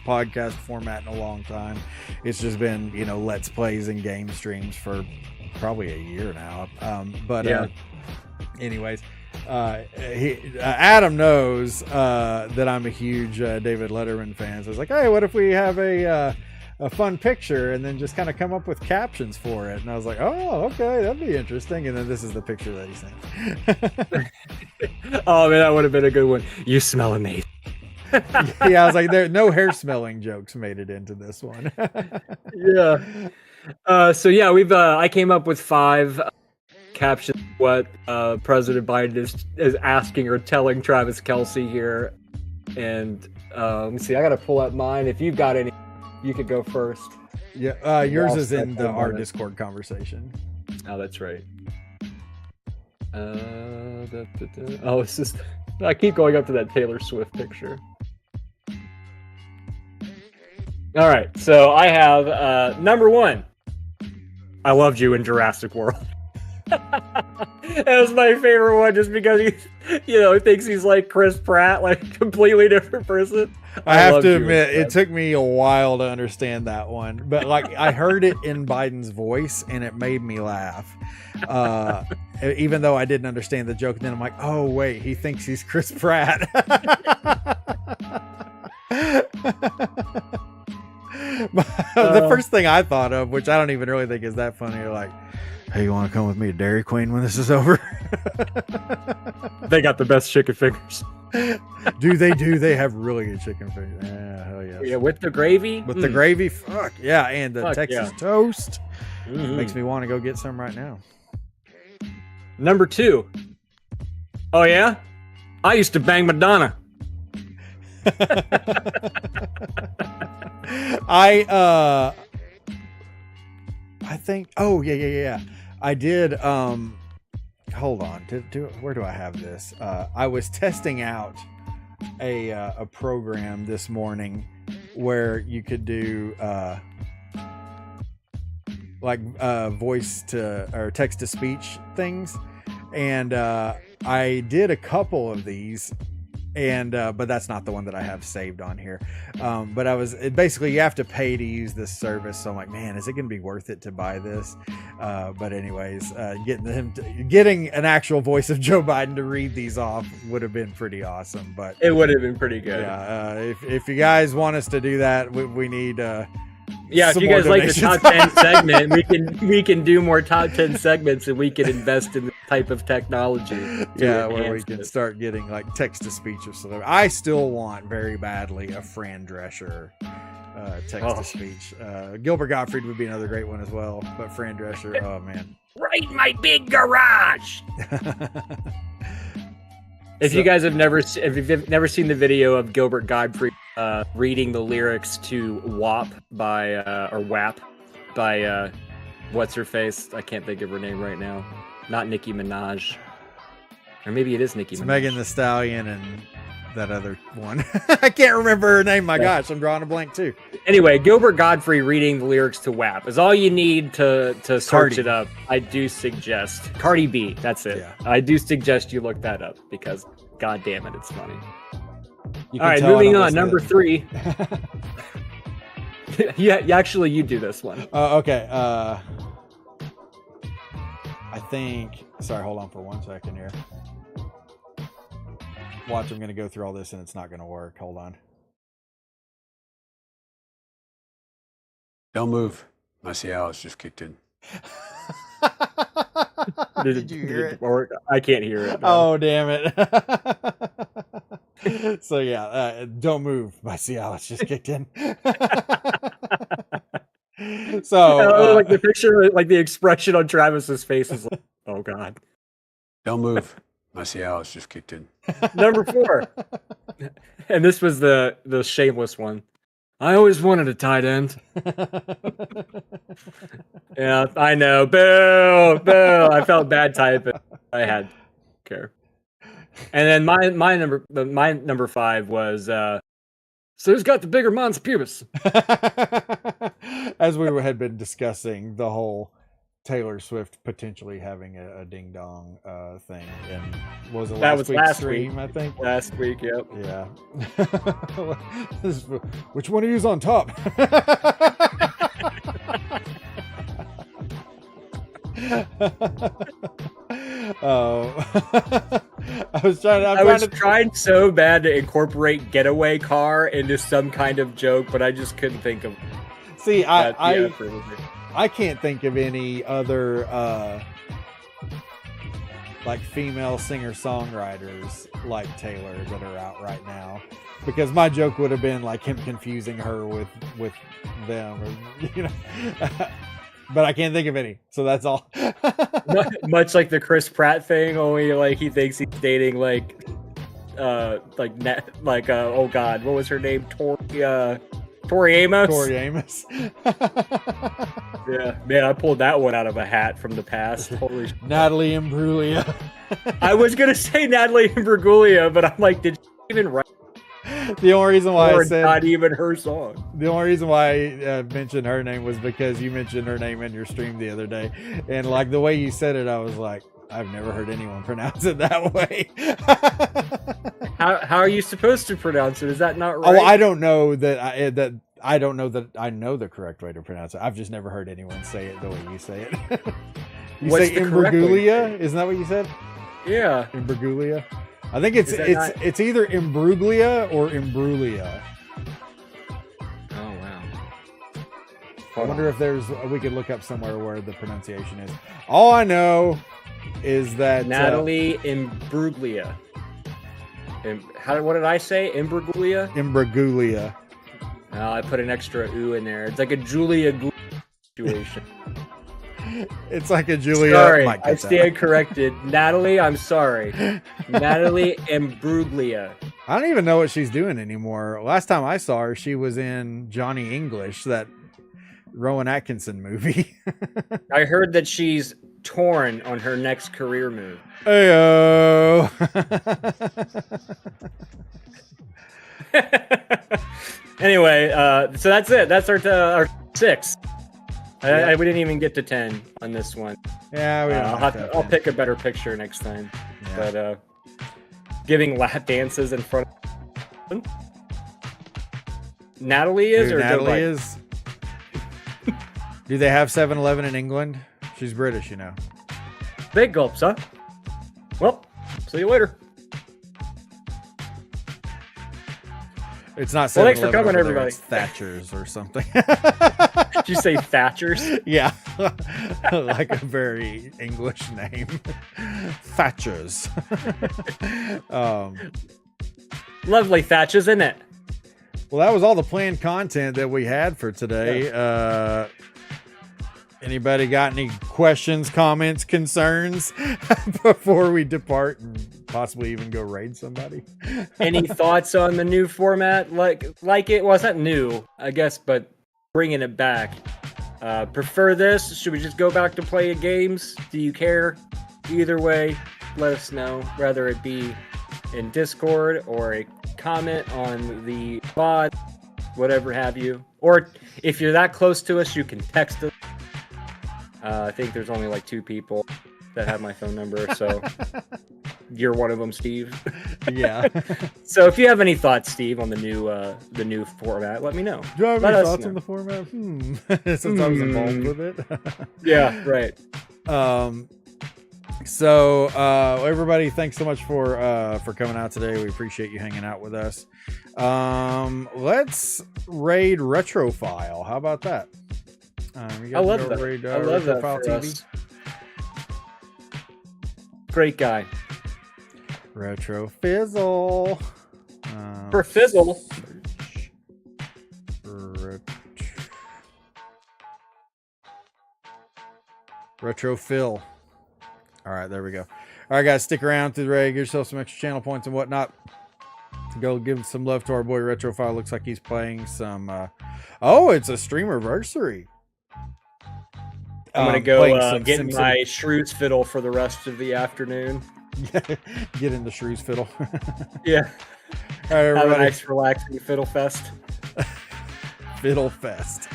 podcast format in a long time. It's just been let's plays and game streams for probably a year now. Anyways, Adam knows that I'm a huge David Letterman fan. So I was like, hey, what if we have a fun picture and then just kind of come up with captions for it? And I was like, oh, okay, that'd be interesting. And then this is the picture that he sent. Oh man, that would have been a good one. You smell amazing. Yeah, I was like, there no hair smelling jokes made it into this one. Yeah. So yeah, I came up with 5 captions what President Biden is asking or telling Travis Kelce here, and let me see. I gotta pull up mine. If you've got any, you could go first. Yeah, yours is in our Discord conversation. Oh, that's right. Oh, it's just I keep going up to that Taylor Swift picture. All right, so I have number 1. I loved you in Jurassic World. That was my favorite one, just because he thinks he's like Chris Pratt, like completely different person. I have to admit, it took me a while to understand that one, but like I heard it in Biden's voice and it made me laugh. Even though I didn't understand the joke, and then I'm like, oh wait, he thinks he's Chris Pratt. The first thing I thought of, which I don't even really think is that funny, are like, hey, you want to come with me to Dairy Queen when this is over? They got the best chicken fingers. They have really good chicken fingers. Yeah, hell yes. Yeah, with the gravy? With the gravy? Fuck, yeah, and the Texas toast. Mm-hmm. Makes me want to go get some right now. Number 2. Oh, yeah? I used to bang Madonna. I think. Oh yeah. I did. Hold on. Where do I have this? I was testing out a program this morning where you could do voice to or text to speech things, and I did a couple of these. And but that's not the one that I have saved on here. But basically you have to pay to use this service. So I'm like, man, is it going to be worth it to buy this? But anyways, getting an actual voice of Joe Biden to read these off would have been pretty awesome. But it would have been pretty good. Yeah, if you guys want us to do that, we need. Yeah, if you guys like the top 10 segment, we can do more top 10 segments, and we can invest in this type of technology. Where we can start getting like text to speech of celebrity. I still want very badly a Fran Drescher text to speech. Gilbert Gottfried would be another great one as well, but Fran Drescher, oh man. Right in my big garage. If you guys have never seen the video of Gilbert Gottfried reading the lyrics to WAP or WAP by what's her face? I can't think of her name right now. Not Nicki Minaj. Or maybe it is Nicki Minaj. Megan Thee Stallion and that other one. I can't remember her name. My gosh, I'm drawing a blank too. Anyway, Gilbert Gottfried reading the lyrics to WAP is all you need to search it up. I do suggest Cardi B. That's it. Yeah. I do suggest you look that up because, god damn it, it's funny. All right, moving on. Number 3. Yeah, actually, you do this one. Okay. I think. Sorry, hold on for 1 second here. Watch, I'm going to go through all this and it's not going to work. Hold on. Don't move. My Cialis just kicked in. Did you hear it? I can't hear it. No. Oh, damn it. So, yeah, don't move. My Cialis just kicked in. So, like the picture, like the expression on Travis's face is like, oh, God. Don't move. My Cialis just kicked in. Number 4. And this was the shameless one. I always wanted a tight end. Yeah, I know. Boo! Boo! I felt bad typing. I had to care. And then my number 5 was so who's got the bigger mons pubis? As we had been discussing the whole Taylor Swift potentially having a ding dong thing, and was it last week's stream? I think last week. Yep. Yeah. Which one of you's on top? I was trying so bad to incorporate getaway car into some kind of joke, but I just couldn't think of. See, I can't think of any other like female singer-songwriters like Taylor that are out right now, because my joke would have been like him confusing her with them, or, you know. But I can't think of any, so that's all. Much like the Chris Pratt thing, only like he thinks he's dating oh God, what was her name? Tori Amos. Tori Amos. Yeah, man, I pulled that one out of a hat from the past. Holy shit. Natalie Imbruglia. I was gonna say Natalie Imbruglia, but I'm like, did she even write? The only reason why I said not even her song. The only reason why I mentioned her name was because you mentioned her name in your stream the other day, and like the way you said it, I was like, I've never heard anyone pronounce it that way. How are you supposed to pronounce it? Is that not right? Oh, I don't know that I don't know that I know the correct way to pronounce it. I've just never heard anyone say it the way you say it. You What's say Imbruglia? Isn't that what you said? Yeah, Imbruglia. I think it's either Imbruglia or Imbruglia. Oh wow! I wonder if we could look up somewhere where the pronunciation is. All I know is that Natalie Imbruglia. What did I say? Imbruglia? Imbruglia. Oh, I put an extra "oo" in there. It's like a Julia situation. It's like a Julia. Sorry, I stand corrected. Natalie, I'm sorry. Natalie Imbruglia. I don't even know what she's doing anymore. Last time I saw her, she was in Johnny English, that Rowan Atkinson movie. I heard that she's torn on her next career move. Heyo. Anyway, so that's it. That's our 6. We didn't even get to 10 on this one. Yeah, I'll pick a better picture next time. Yeah. But giving lap dances in front of Natalie is, or Natalie is. Do they have 7-Eleven in England? She's British, you know. Big gulps, huh? Well, see you later. It's not 7-Eleven. Well, thanks for coming, everybody. It's Thatcher's or something. Did you say Thatcher's? Yeah. Like a very English name. Thatcher's. Lovely Thatcher's, isn't it? Well, that was all the planned content that we had for today. Yeah. Anybody got any questions, comments, concerns before we depart and possibly even go raid somebody? Any thoughts on the new format? Like it? Well, it's not new, I guess, but bringing it back. Prefer this? Should we just go back to playing games? Do you care? Either way, let us know. Whether it be in Discord or a comment on the pod, whatever have you. Or if you're that close to us, you can text us. I think there's only like 2 people that have my phone number, so you're one of them, Steve. Yeah. So if you have any thoughts, Steve, on the new format, let me know. Do you have any thoughts on the format? Since I was involved with it. Yeah, right. So everybody, thanks so much for coming out today. We appreciate you hanging out with us. Let's raid Retrofile. How about that? I love that. Raid, I love that for TV. Us. Great guy. Retro Fizzle. For Fizzle. Retro Phil. All right, there we go. All right, guys, stick around through the raid. Get yourself some extra channel points and whatnot. Go give some love to our boy Retrofile. Looks like he's playing some. It's a streamerversary. I'm gonna go get in my Shrews fiddle for the rest of the afternoon. Get in the Shrews fiddle. Yeah. All right, everybody. Have a nice relaxing fiddle fest. Fiddle fest.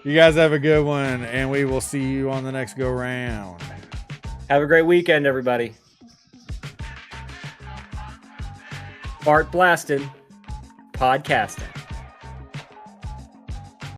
You guys have a good one, and we will see you on the next go round. Have a great weekend, everybody. Blastin, Podcastin.